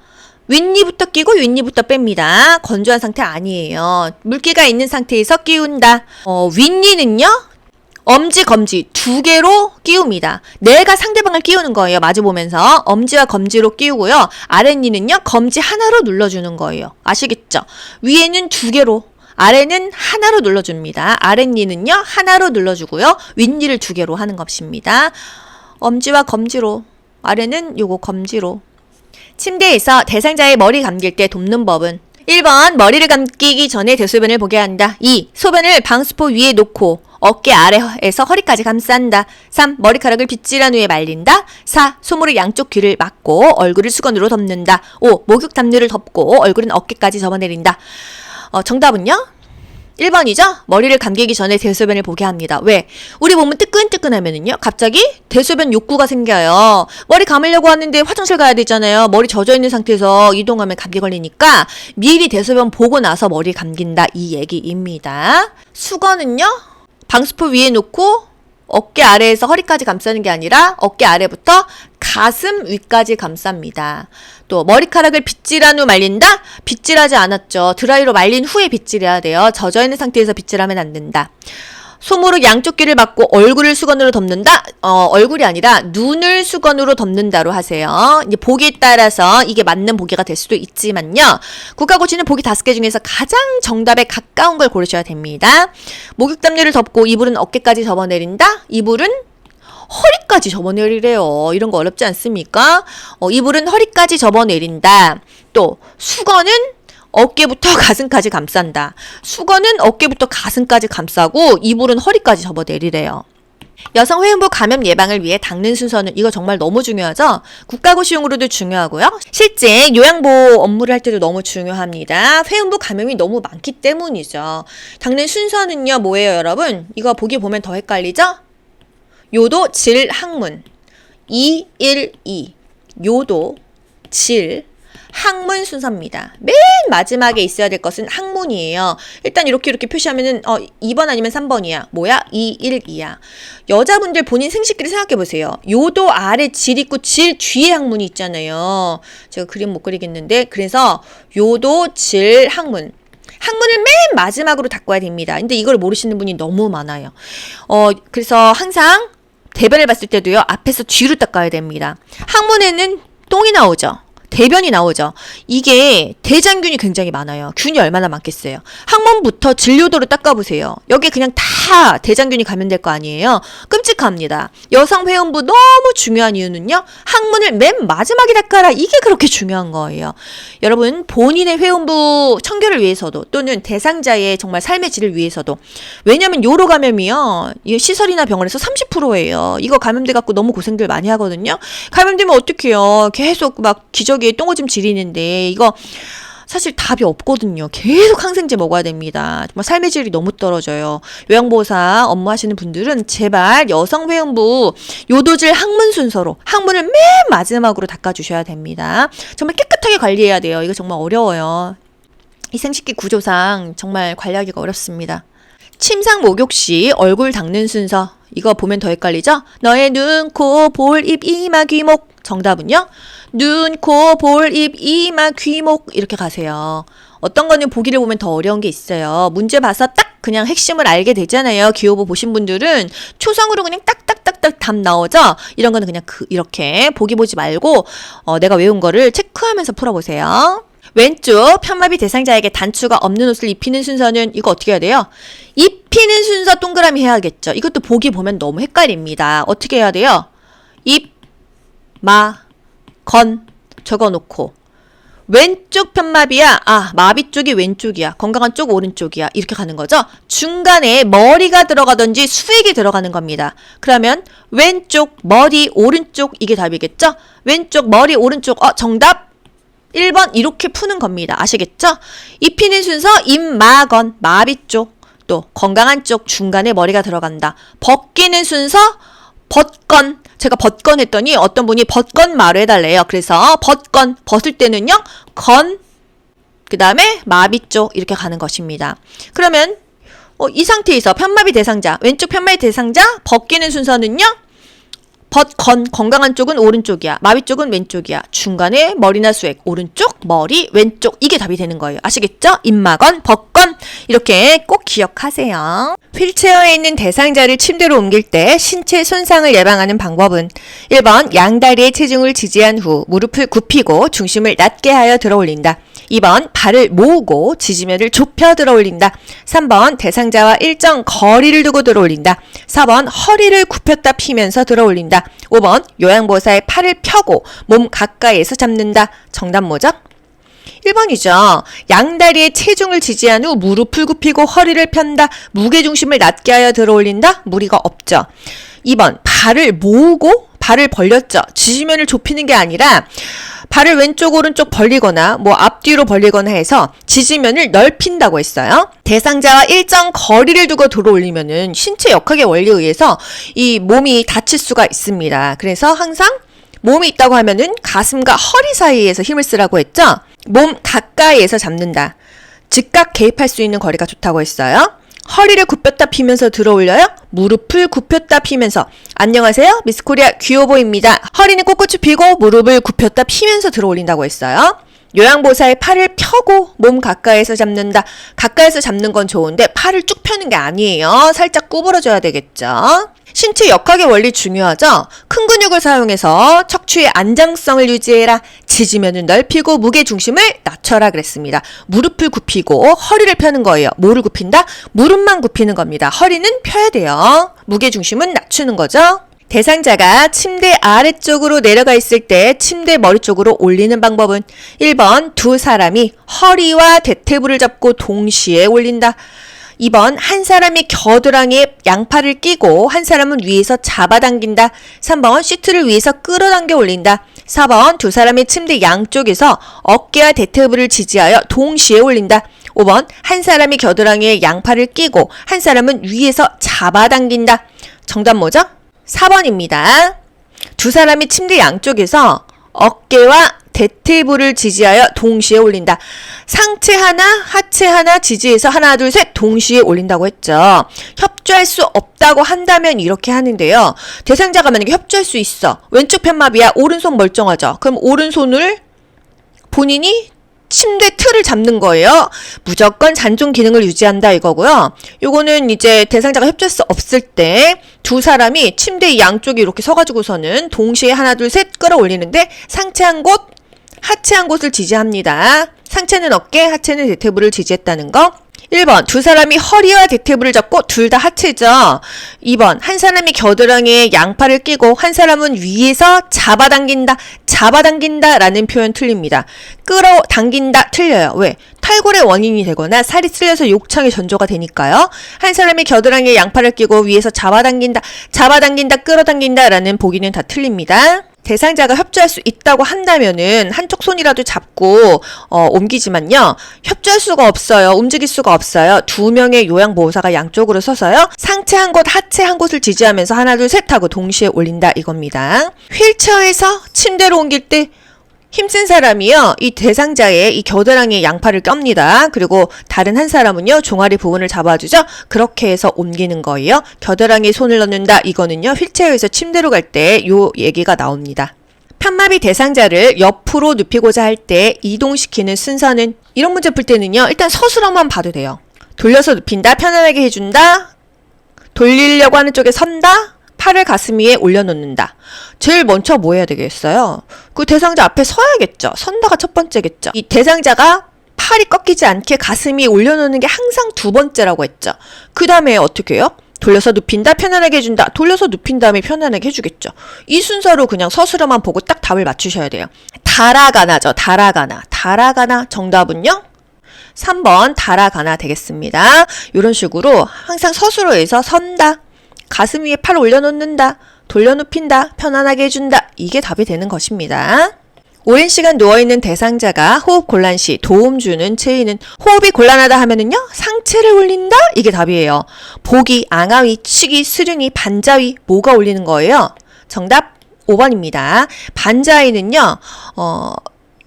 윗니부터 끼고 윗니부터 뺍니다. 건조한 상태 아니에요. 물기가 있는 상태에서 끼운다. 윗니는요 엄지, 검지 두 개로 끼웁니다. 내가 상대방을 끼우는 거예요. 마주보면서 엄지와 검지로 끼우고요. 아랫니는요 검지 하나로 눌러주는 거예요. 아시겠죠? 위에는 두 개로, 아래는 하나로 눌러줍니다. 아랫니는요 하나로 눌러주고요. 윗니를 두 개로 하는 것입니다. 엄지와 검지로, 아래는 요거 검지로. 침대에서 대상자의 머리 감길 때 돕는 법은 1번 머리를 감기기 전에 대소변을 보게 한다. 2. 소변을 방수포 위에 놓고 어깨 아래에서 허리까지 감싼다. 3. 머리카락을 빗질한 후에 말린다. 4. 솜으로 양쪽 귀를 막고 얼굴을 수건으로 덮는다. 5. 목욕 담요를 덮고 얼굴은 어깨까지 접어내린다. 정답은요? 1번이죠? 머리를 감기기 전에 대소변을 보게 합니다. 왜? 우리 몸은 뜨끈뜨끈하면은요, 갑자기 대소변 욕구가 생겨요. 머리 감으려고 하는데 화장실 가야 되잖아요. 머리 젖어있는 상태에서 이동하면 감기 걸리니까 미리 대소변 보고 나서 머리 감긴다. 이 얘기입니다. 수건은요, 방수포 위에 놓고 어깨 아래에서 허리까지 감싸는 게 아니라 어깨 아래부터 가슴 위까지 감쌉니다. 또 머리카락을 빗질한 후 말린다? 빗질하지 않았죠. 드라이로 말린 후에 빗질해야 돼요. 젖어있는 상태에서 빗질하면 안 된다. 솜으로 양쪽 귀를 막고 얼굴을 수건으로 덮는다. 얼굴이 아니라 눈을 수건으로 덮는다로 하세요. 이제 보기에 따라서 이게 맞는 보기가 될 수도 있지만요. 국가고시는 보기 5개 중에서 가장 정답에 가까운 걸 고르셔야 됩니다. 목욕담요를 덮고 이불은 어깨까지 접어내린다. 이불은 허리까지 접어내리래요. 이런 거 어렵지 않습니까? 이불은 허리까지 접어내린다. 또 수건은 어깨부터 가슴까지 감싼다. 수건은 어깨부터 가슴까지 감싸고 이불은 허리까지 접어내리래요. 여성 회음부 감염 예방을 위해 닦는 순서는 이거 정말 너무 중요하죠? 국가고시용으로도 중요하고요. 실제 요양보호 업무를 할 때도 너무 중요합니다. 회음부 감염이 너무 많기 때문이죠. 닦는 순서는요, 뭐예요, 여러분? 이거 보기 보면 더 헷갈리죠? 요도, 질, 항문 2, 1, 2 요도, 질, 항문 순서입니다. 맨 마지막에 있어야 될 것은 항문이에요. 일단 이렇게 표시하면은 2번 아니면 3번이야. 뭐야? 2, 1, 2야. 여자분들 본인 생식기를 생각해 보세요. 요도 아래 질 있고 질 뒤에 항문이 있잖아요. 제가 그림 못 그리겠는데 그래서 요도, 질, 항문. 항문을 맨 마지막으로 닦아야 됩니다. 근데 이걸 모르시는 분이 너무 많아요. 그래서 항상 대변을 봤을 때도요. 앞에서 뒤로 닦아야 됩니다. 항문에는 똥이 나오죠. 대변이 나오죠. 이게 대장균이 굉장히 많아요. 균이 얼마나 많겠어요. 항문부터 진료도로 닦아보세요. 여기에 그냥 다 대장균이 감염될 거 아니에요. 끔찍합니다. 여성 회음부 너무 중요한 이유는요. 항문을 맨 마지막에 닦아라. 이게 그렇게 중요한 거예요. 여러분 본인의 회음부 청결을 위해서도 또는 대상자의 정말 삶의 질을 위해서도 왜냐하면 요로 감염이요. 시설이나 병원에서 30%예요. 이거 감염돼 갖고 너무 고생들 많이 하거든요. 감염되면 어떡해요. 계속 막 기저귀에 똥오줌 지리는데 이거 사실 답이 없거든요. 계속 항생제 먹어야 됩니다. 정말 삶의 질이 너무 떨어져요. 요양보호사 업무하시는 분들은 제발 여성 회음부 요도질 항문 순서로 항문을 맨 마지막으로 닦아주셔야 됩니다. 정말 깨끗하게 관리해야 돼요. 이거 정말 어려워요. 이 생식기 구조상 정말 관리하기가 어렵습니다. 침상 목욕 시 얼굴 닦는 순서 이거 보면 더 헷갈리죠? 너의 눈, 코, 볼, 입, 이마, 귀목 정답은요? 눈, 코, 볼, 입, 이마, 귀목 이렇게 가세요. 어떤 거는 보기를 보면 더 어려운 게 있어요. 문제 봐서 딱 그냥 핵심을 알게 되잖아요. 기호보 보신 분들은 초성으로 그냥 딱딱딱딱 답 나오죠? 이런 거는 그냥 이렇게 보기 보지 말고 내가 외운 거를 체크하면서 풀어보세요. 왼쪽 편마비 대상자에게 단추가 없는 옷을 입히는 순서는 이거 어떻게 해야 돼요? 입히는 순서 동그라미 해야겠죠. 이것도 보기 보면 너무 헷갈립니다. 어떻게 해야 돼요? 입, 마, 건 적어놓고 왼쪽 편마비야. 마비 쪽이 왼쪽이야. 건강한 쪽 오른쪽이야. 이렇게 가는 거죠. 중간에 머리가 들어가든지 수액이 들어가는 겁니다. 그러면 왼쪽, 머리, 오른쪽 이게 답이겠죠? 왼쪽, 머리, 오른쪽 정답 1번 이렇게 푸는 겁니다. 아시겠죠? 입히는 순서 입마건 마비 쪽 또 건강한 쪽 중간에 머리가 들어간다. 벗기는 순서 벗건 제가 벗건 했더니 어떤 분이 벗건 마루 해달래요. 그래서 벗건 벗을 때는요. 건 그 다음에 마비 쪽 이렇게 가는 것입니다. 그러면 이 상태에서 편마비 대상자 왼쪽 편마비 대상자 벗기는 순서는요. 건 건강한 쪽은 오른쪽이야. 마비 쪽은 왼쪽이야. 중간에 머리나 수액 오른쪽 머리 왼쪽 이게 답이 되는 거예요. 아시겠죠? 입마건 벗건 이렇게 꼭 기억하세요. 휠체어에 있는 대상자를 침대로 옮길 때 신체 손상을 예방하는 방법은 1번 양다리의 체중을 지지한 후 무릎을 굽히고 중심을 낮게 하여 들어올린다. 2번 발을 모으고 지지면을 좁혀 들어올린다. 3번 대상자와 일정 거리를 두고 들어올린다. 4번 허리를 굽혔다 피면서 들어올린다. 5번 요양보호사의 팔을 펴고 몸 가까이에서 잡는다. 정답 뭐죠? 1번이죠. 양다리의 체중을 지지한 후 무릎을 굽히고 허리를 편다. 무게중심을 낮게 하여 들어올린다. 무리가 없죠. 2번 발을 모으고 발을 벌렸죠. 지지면을 좁히는 게 아니라 발을 왼쪽 오른쪽 벌리거나 앞뒤로 벌리거나 해서 지지면을 넓힌다고 했어요. 대상자와 일정 거리를 두고 들어올리면은 신체 역학의 원리에 의해서 이 몸이 다칠 수가 있습니다. 그래서 항상 몸이 있다고 하면은 가슴과 허리 사이에서 힘을 쓰라고 했죠. 몸 가까이에서 잡는다. 즉각 개입할 수 있는 거리가 좋다고 했어요. 허리를 굽혔다 피면서 들어올려요. 무릎을 굽혔다 피면서. 안녕하세요. 미스코리아 귀요보입니다. 허리는 꼿꼿이 펴고 무릎을 굽혔다 피면서 들어올린다고 했어요. 요양보사의 팔을 펴고 몸 가까이에서 잡는다. 가까이서 잡는 건 좋은데 팔을 쭉 펴는 게 아니에요. 살짝 구부러져야 되겠죠. 신체 역학의 원리 중요하죠? 큰 근육을 사용해서 척추의 안정성을 유지해라. 지지면을 넓히고 무게 중심을 낮춰라 그랬습니다. 무릎을 굽히고 허리를 펴는 거예요. 뭐를 굽힌다? 무릎만 굽히는 겁니다. 허리는 펴야 돼요. 무게 중심은 낮추는 거죠. 대상자가 침대 아래쪽으로 내려가 있을 때 침대 머리 쪽으로 올리는 방법은 1번 두 사람이 허리와 대퇴부를 잡고 동시에 올린다. 2번 한 사람이 겨드랑이에 양팔을 끼고 한 사람은 위에서 잡아당긴다. 3번 시트를 위에서 끌어당겨 올린다. 4번 두 사람이 침대 양쪽에서 어깨와 대퇴부를 지지하여 동시에 올린다. 5번 한 사람이 겨드랑이에 양팔을 끼고 한 사람은 위에서 잡아당긴다. 정답 뭐죠? 4번입니다. 두 사람이 침대 양쪽에서 어깨와 대퇴부를 지지하여 동시에 올린다. 상체 하나, 하체 하나 지지해서 하나, 둘, 셋 동시에 올린다고 했죠. 협조할 수 없다고 한다면 이렇게 하는데요. 대상자가 만약에 협조할 수 있어. 왼쪽 편마비야. 오른손 멀쩡하죠. 그럼 오른손을 본인이 침대 틀을 잡는 거예요. 무조건 잔존 기능을 유지한다 이거고요. 요거는 이제 대상자가 협조할 수 없을 때 두 사람이 침대 양쪽에 이렇게 서가지고서는 동시에 하나 둘 셋 끌어올리는데 상체 한 곳, 하체 한 곳을 지지합니다. 상체는 어깨, 하체는 대퇴부를 지지했다는 거. 1번 두 사람이 허리와 대퇴부를 잡고 둘 다 하체죠. 2번 한 사람이 겨드랑이에 양팔을 끼고 한 사람은 위에서 잡아당긴다. 잡아당긴다 라는 표현 틀립니다. 끌어당긴다 틀려요. 왜? 탈골의 원인이 되거나 살이 쓸려서 욕창이 전조가 되니까요. 한 사람이 겨드랑이에 양팔을 끼고 위에서 잡아당긴다. 잡아당긴다. 끌어당긴다 라는 보기는 다 틀립니다. 대상자가 협조할 수 있다고 한다면은 한쪽 손이라도 잡고 옮기지만요. 협조할 수가 없어요. 움직일 수가 없어요. 두 명의 요양보호사가 양쪽으로 서서요. 상체 한 곳, 하체 한 곳을 지지하면서 하나 둘 셋 하고 동시에 올린다 이겁니다. 휠체어에서 침대로 옮길 때 힘센 사람이요. 이 대상자의 이 겨드랑이에 양팔을 낍니다. 그리고 다른 한 사람은요. 종아리 부분을 잡아주죠. 그렇게 해서 옮기는 거예요. 겨드랑이에 손을 넣는다. 이거는요. 휠체어에서 침대로 갈 때 요 얘기가 나옵니다. 편마비 대상자를 옆으로 눕히고자 할 때 이동시키는 순서는 이런 문제 풀 때는요. 일단 서술어만 봐도 돼요. 돌려서 눕힌다. 편안하게 해준다. 돌리려고 하는 쪽에 선다. 팔을 가슴 위에 올려놓는다. 제일 먼저 뭐 해야 되겠어요? 그 대상자 앞에 서야겠죠. 선다가 첫 번째겠죠. 이 대상자가 팔이 꺾이지 않게 가슴 위에 올려놓는 게 항상 두 번째라고 했죠. 그 다음에 어떻게 해요? 돌려서 눕힌다, 편안하게 해준다. 돌려서 눕힌 다음에 편안하게 해주겠죠. 이 순서로 그냥 서술어만 보고 딱 답을 맞추셔야 돼요. 다라가나죠. 다라가나. 다라가나 정답은요? 3번 다라가나 되겠습니다. 이런 식으로 항상 서술어에서 선다. 가슴 위에 팔 올려놓는다. 돌려눕힌다. 편안하게 해준다. 이게 답이 되는 것입니다. 오랜 시간 누워있는 대상자가 호흡 곤란 시 도움 주는 체위는 호흡이 곤란하다 하면은요. 상체를 올린다? 이게 답이에요. 복위, 앙하위, 치기, 수륜위, 반자위 뭐가 올리는 거예요? 정답 5번입니다. 반자위는요.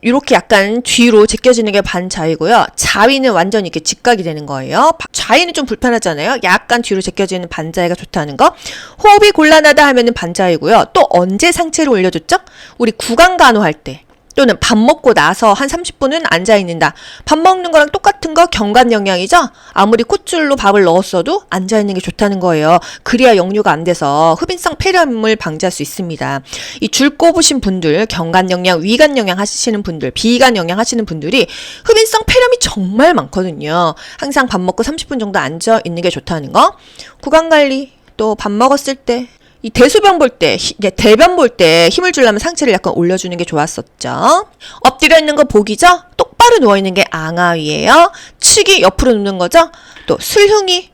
이렇게 약간 뒤로 제껴지는 게 반자위고요. 자위는 완전히 이렇게 직각이 되는 거예요. 좌위는 좀 불편하잖아요. 약간 뒤로 제껴지는 반자위가 좋다는 거. 호흡이 곤란하다 하면은 반자위고요. 또 언제 상체를 올려줬죠? 우리 구강간호할 때. 또는 밥 먹고 나서 한 30분은 앉아있는다. 밥 먹는 거랑 똑같은 거 경관영양이죠? 아무리 콧줄로 밥을 넣었어도 앉아있는 게 좋다는 거예요. 그래야 역류가 안 돼서 흡인성 폐렴을 방지할 수 있습니다. 이 줄 꼽으신 분들, 경관영양, 위관영양 하시는 분들, 비관영양 하시는 분들이 흡인성 폐렴이 정말 많거든요. 항상 밥 먹고 30분 정도 앉아있는 게 좋다는 거. 구강관리, 또 밥 먹었을 때 이 대소변 볼 때, 대변 볼 때 힘을 주려면 상체를 약간 올려주는 게 좋았었죠. 엎드려 있는 거 복이죠? 똑바로 누워있는 게 앙하위예요. 치기 옆으로 눕는 거죠? 또 슬흉이,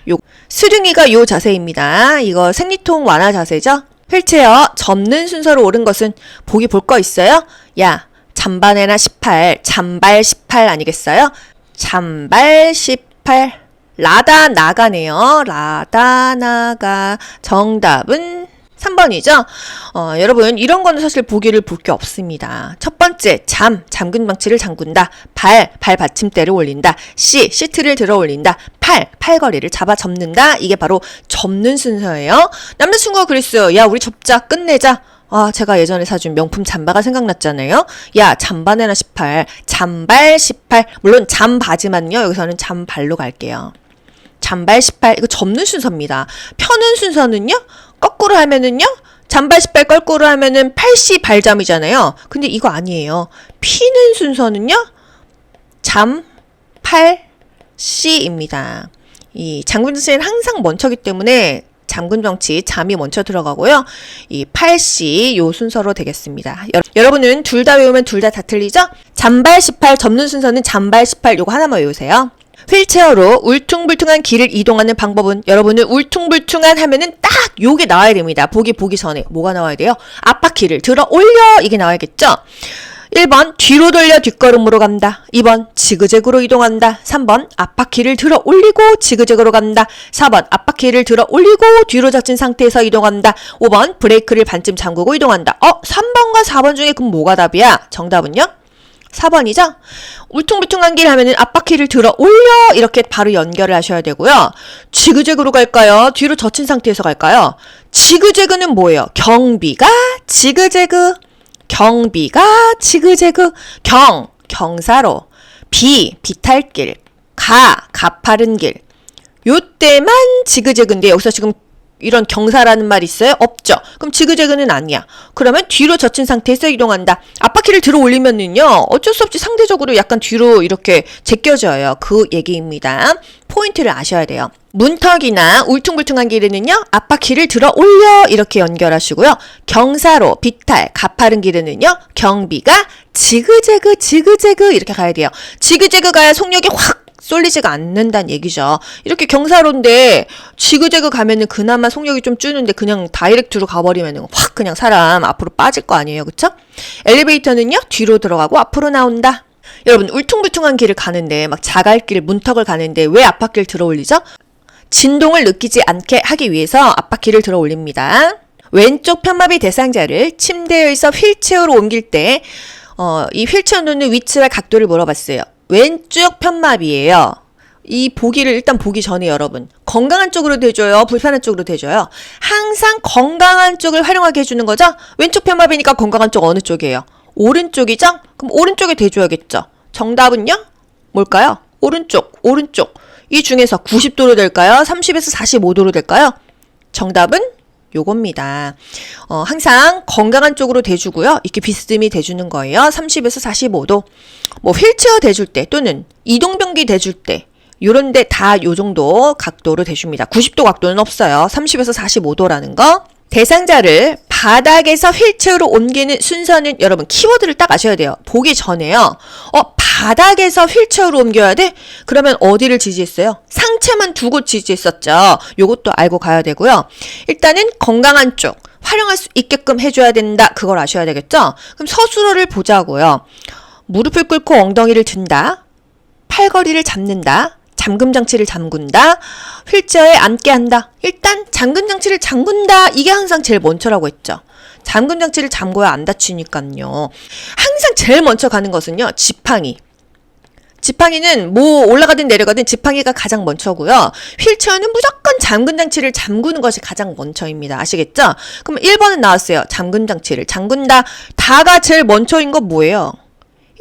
슬흉이가 요 자세입니다. 이거 생리통 완화 자세죠? 휠체어 접는 순서로 옳은 것은 보기 볼 거 있어요? 야, 잠바네나 18, 잠발 18 아니겠어요? 잠발 18. 라다 나가네요. 라다 나가. 정답은 3번이죠. 여러분 이런 거는 사실 보기를 볼 게 없습니다. 첫 번째 잠근 방치를 잠근다. 발 받침대를 올린다. 시트를 들어 올린다. 팔걸이를 잡아 접는다. 이게 바로 접는 순서예요. 남자친구가 그랬어요. 야 우리 접자 끝내자. 아, 제가 예전에 사준 명품 잠바가 생각났잖아요. 야, 잠바내나 18. 잠발 18. 물론 잠바지만요. 여기서는 잠발로 갈게요. 잠발 18. 이거 접는 순서입니다. 펴는 순서는요. 거꾸로 하면은요. 잠발 18 거꾸로 하면은 8시 발잠이잖아요. 근데 이거 아니에요. 피는 순서는요. 잠, 8, 시입니다. 이 잠금장치는 항상 먼저기 때문에 잠금장치 잠이 먼저 들어가고요. 이 8시 요 순서로 되겠습니다. 여러분은 둘 다 외우면 둘 다 틀리죠? 잠발 18 접는 순서는 잠발 18 요거 하나만 외우세요. 휠체어로 울퉁불퉁한 길을 이동하는 방법은 여러분은 울퉁불퉁한 하면은 딱 요게 나와야 됩니다. 보기 전에 뭐가 나와야 돼요? 앞바퀴를 들어 올려 이게 나와야겠죠? 1번 뒤로 돌려 뒷걸음으로 간다. 2번 지그재그로 이동한다. 3번 앞바퀴를 들어 올리고 지그재그로 간다. 4번 앞바퀴를 들어 올리고 뒤로 젖힌 상태에서 이동한다. 5번 브레이크를 반쯤 잠그고 이동한다. 3번과 4번 중에 그럼 뭐가 답이야? 정답은요? 4번이죠? 울퉁불퉁한 길 하면은 앞바퀴를 들어 올려 이렇게 바로 연결을 하셔야 되고요. 지그재그로 갈까요? 뒤로 젖힌 상태에서 갈까요? 지그재그는 뭐예요? 경비가 지그재그. 경비가 지그재그. 경사로. 비탈길. 가파른 길. 요때만 지그재그인데 여기서 지금 이런 경사라는 말이 있어요? 없죠. 그럼 지그재그는 아니야. 그러면 뒤로 젖힌 상태에서 이동한다. 앞바퀴를 들어 올리면은요. 어쩔 수 없이 상대적으로 약간 뒤로 이렇게 제껴져요. 그 얘기입니다. 포인트를 아셔야 돼요. 문턱이나 울퉁불퉁한 길에는요. 앞바퀴를 들어 올려 이렇게 연결하시고요. 경사로, 비탈, 가파른 길에는요. 경비가 지그재그 이렇게 가야 돼요. 지그재그 가야 속력이 확 쏠리지가 않는다는 얘기죠. 이렇게 경사로인데 지그재그 가면은 그나마 속력이 좀 주는데 그냥 다이렉트로 가버리면은 확 그냥 사람 앞으로 빠질 거 아니에요. 그쵸? 엘리베이터는요. 뒤로 들어가고 앞으로 나온다. 여러분 울퉁불퉁한 길을 가는데 막 자갈길 문턱을 가는데 왜 앞바퀴를 들어 올리죠? 진동을 느끼지 않게 하기 위해서 앞바퀴를 들어 올립니다. 왼쪽 편마비 대상자를 침대에서 휠체어로 옮길 때 이 휠체어 놓는 위치와 각도를 물어봤어요. 왼쪽 편마비예요. 이 보기를 일단 보기 전에 여러분 건강한 쪽으로 대줘요? 불편한 쪽으로 대줘요? 항상 건강한 쪽을 활용하게 해주는 거죠? 왼쪽 편마비니까 건강한 쪽 어느 쪽이에요? 오른쪽이죠? 그럼 오른쪽에 대줘야겠죠? 정답은요? 뭘까요? 오른쪽. 이 중에서 90도로 될까요? 30에서 45도로 될까요? 정답은 요겁니다. 항상 건강한 쪽으로 대주고요. 이렇게 비스듬히 대주는 거예요. 30에서 45도. 뭐 휠체어 대줄 때 또는 이동변기 대줄 때 요런데 다 요 정도 각도로 대줍니다. 90도 각도는 없어요. 30에서 45도라는 거. 대상자를 바닥에서 휠체어로 옮기는 순서는 여러분 키워드를 딱 아셔야 돼요. 보기 전에요. 바닥에서 휠체어로 옮겨야 돼? 그러면 어디를 지지했어요? 상체만 두고 지지했었죠. 요것도 알고 가야 되고요. 일단은 건강한 쪽 활용할 수 있게끔 해줘야 된다. 그걸 아셔야 되겠죠? 그럼 서술어를 보자고요. 무릎을 꿇고 엉덩이를 든다. 팔걸이를 잡는다. 잠금장치를 잠근다. 휠체어에 앉게 한다. 일단 잠금장치를 잠근다. 이게 항상 제일 먼저라고 했죠. 잠금장치를 잠궈야 안 다치니까요. 항상 제일 먼저 가는 것은요. 지팡이. 지팡이는 뭐 올라가든 내려가든 지팡이가 가장 먼저고요. 휠체어는 무조건 잠금장치를 잠그는 것이 가장 먼저입니다. 아시겠죠? 그럼 1번은 나왔어요. 잠금장치를 잠근다. 다가 제일 먼저인 거 뭐예요?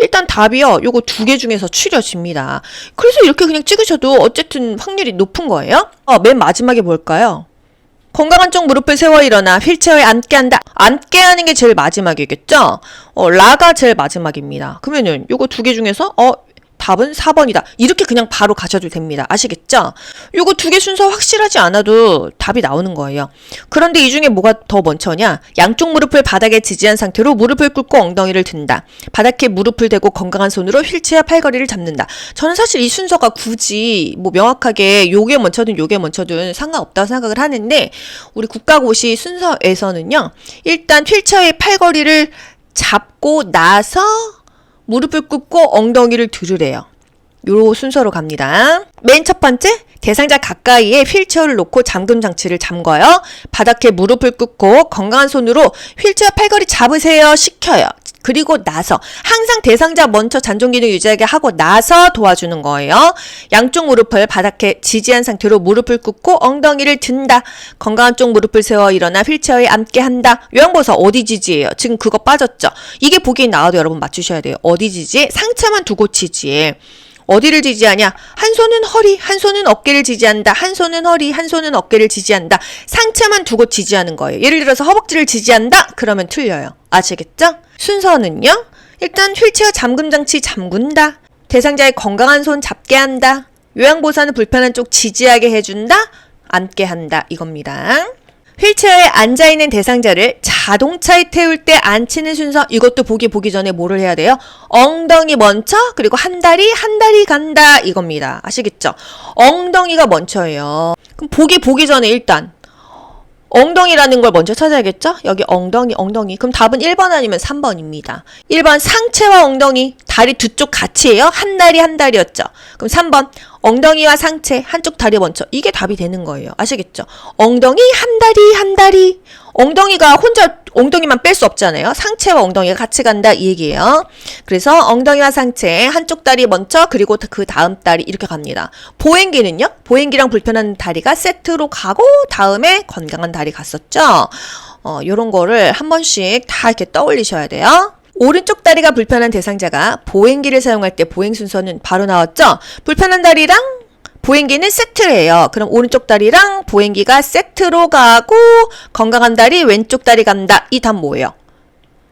일단 답이요. 요거 두 개 중에서 추려집니다. 그래서 이렇게 그냥 찍으셔도 어쨌든 확률이 높은 거예요. 맨 마지막에 뭘까요? 건강한 쪽 무릎을 세워 일어나 휠체어에 앉게 한다. 앉게 하는 게 제일 마지막이겠죠? 라가 제일 마지막입니다. 그러면은 요거 두 개 중에서 답은 4번이다. 이렇게 그냥 바로 가셔도 됩니다. 아시겠죠? 요거 두 개 순서 확실하지 않아도 답이 나오는 거예요. 그런데 이 중에 뭐가 더 먼저냐? 양쪽 무릎을 바닥에 지지한 상태로 무릎을 꿇고 엉덩이를 든다. 바닥에 무릎을 대고 건강한 손으로 휠체어 팔걸이를 잡는다. 저는 사실 이 순서가 굳이 뭐 명확하게 요게 먼저든 상관없다고 생각을 하는데 우리 국가고시 순서에서는요. 일단 휠체어의 팔걸이를 잡고 나서 무릎을 꿇고 엉덩이를 들으래요. 요 순서로 갑니다. 맨 첫 번째, 대상자 가까이에 휠체어를 놓고 잠금 장치를 잠궈요. 바닥에 무릎을 꿇고 건강한 손으로 휠체어 팔걸이 잡으세요. 시켜요. 그리고 나서 항상 대상자 먼저 잔존 기능 유지하게 하고 나서 도와주는 거예요. 양쪽 무릎을 바닥에 지지한 상태로 무릎을 꿇고 엉덩이를 든다. 건강한 쪽 무릎을 세워 일어나 휠체어에 앉게 한다. 요양보호사 어디 지지예요? 지금 그거 빠졌죠? 이게 보기에 나와도 여러분 맞추셔야 돼요. 어디 지지해? 상체만 두고 지지해. 어디를 지지하냐? 한 손은 허리, 한 손은 어깨를 지지한다. 한 손은 허리, 한 손은 어깨를 지지한다. 상체만 두고 지지하는 거예요. 예를 들어서 허벅지를 지지한다? 그러면 틀려요. 아시겠죠? 순서는요? 일단 휠체어 잠금 장치 잠근다. 대상자의 건강한 손 잡게 한다. 요양보호사는 불편한 쪽 지지하게 해준다. 앉게 한다. 이겁니다. 휠체어에 앉아있는 대상자를 자동차에 태울 때 앉히는 순서, 이것도 보기 전에 뭐를 해야 돼요? 엉덩이 먼저, 그리고 한 다리 간다. 이겁니다. 아시겠죠? 엉덩이가 먼저예요. 그럼 보기 전에 일단 엉덩이라는 걸 먼저 찾아야겠죠? 여기 엉덩이. 그럼 답은 1번 아니면 3번입니다. 1번 상체와 엉덩이, 다리 두 쪽 같이 해요. 한 다리였죠? 그럼 3번 엉덩이와 상체, 한쪽 다리 먼저. 이게 답이 되는 거예요. 아시겠죠? 엉덩이, 한 다리. 엉덩이가 혼자 엉덩이만 뺄 수 없잖아요. 상체와 엉덩이가 같이 간다 이 얘기예요. 그래서 엉덩이와 상체, 한쪽 다리 먼저, 그리고 그 다음 다리 이렇게 갑니다. 보행기는요? 보행기랑 불편한 다리가 세트로 가고 다음에 건강한 다리 갔었죠? 요런 거를 한 번씩 다 이렇게 떠올리셔야 돼요. 오른쪽 다리가 불편한 대상자가 보행기를 사용할 때 보행 순서는 바로 나왔죠? 불편한 다리랑 보행기는 세트예요. 그럼 오른쪽 다리랑 보행기가 세트로 가고 건강한 다리, 왼쪽 다리 간다. 이 답 뭐예요?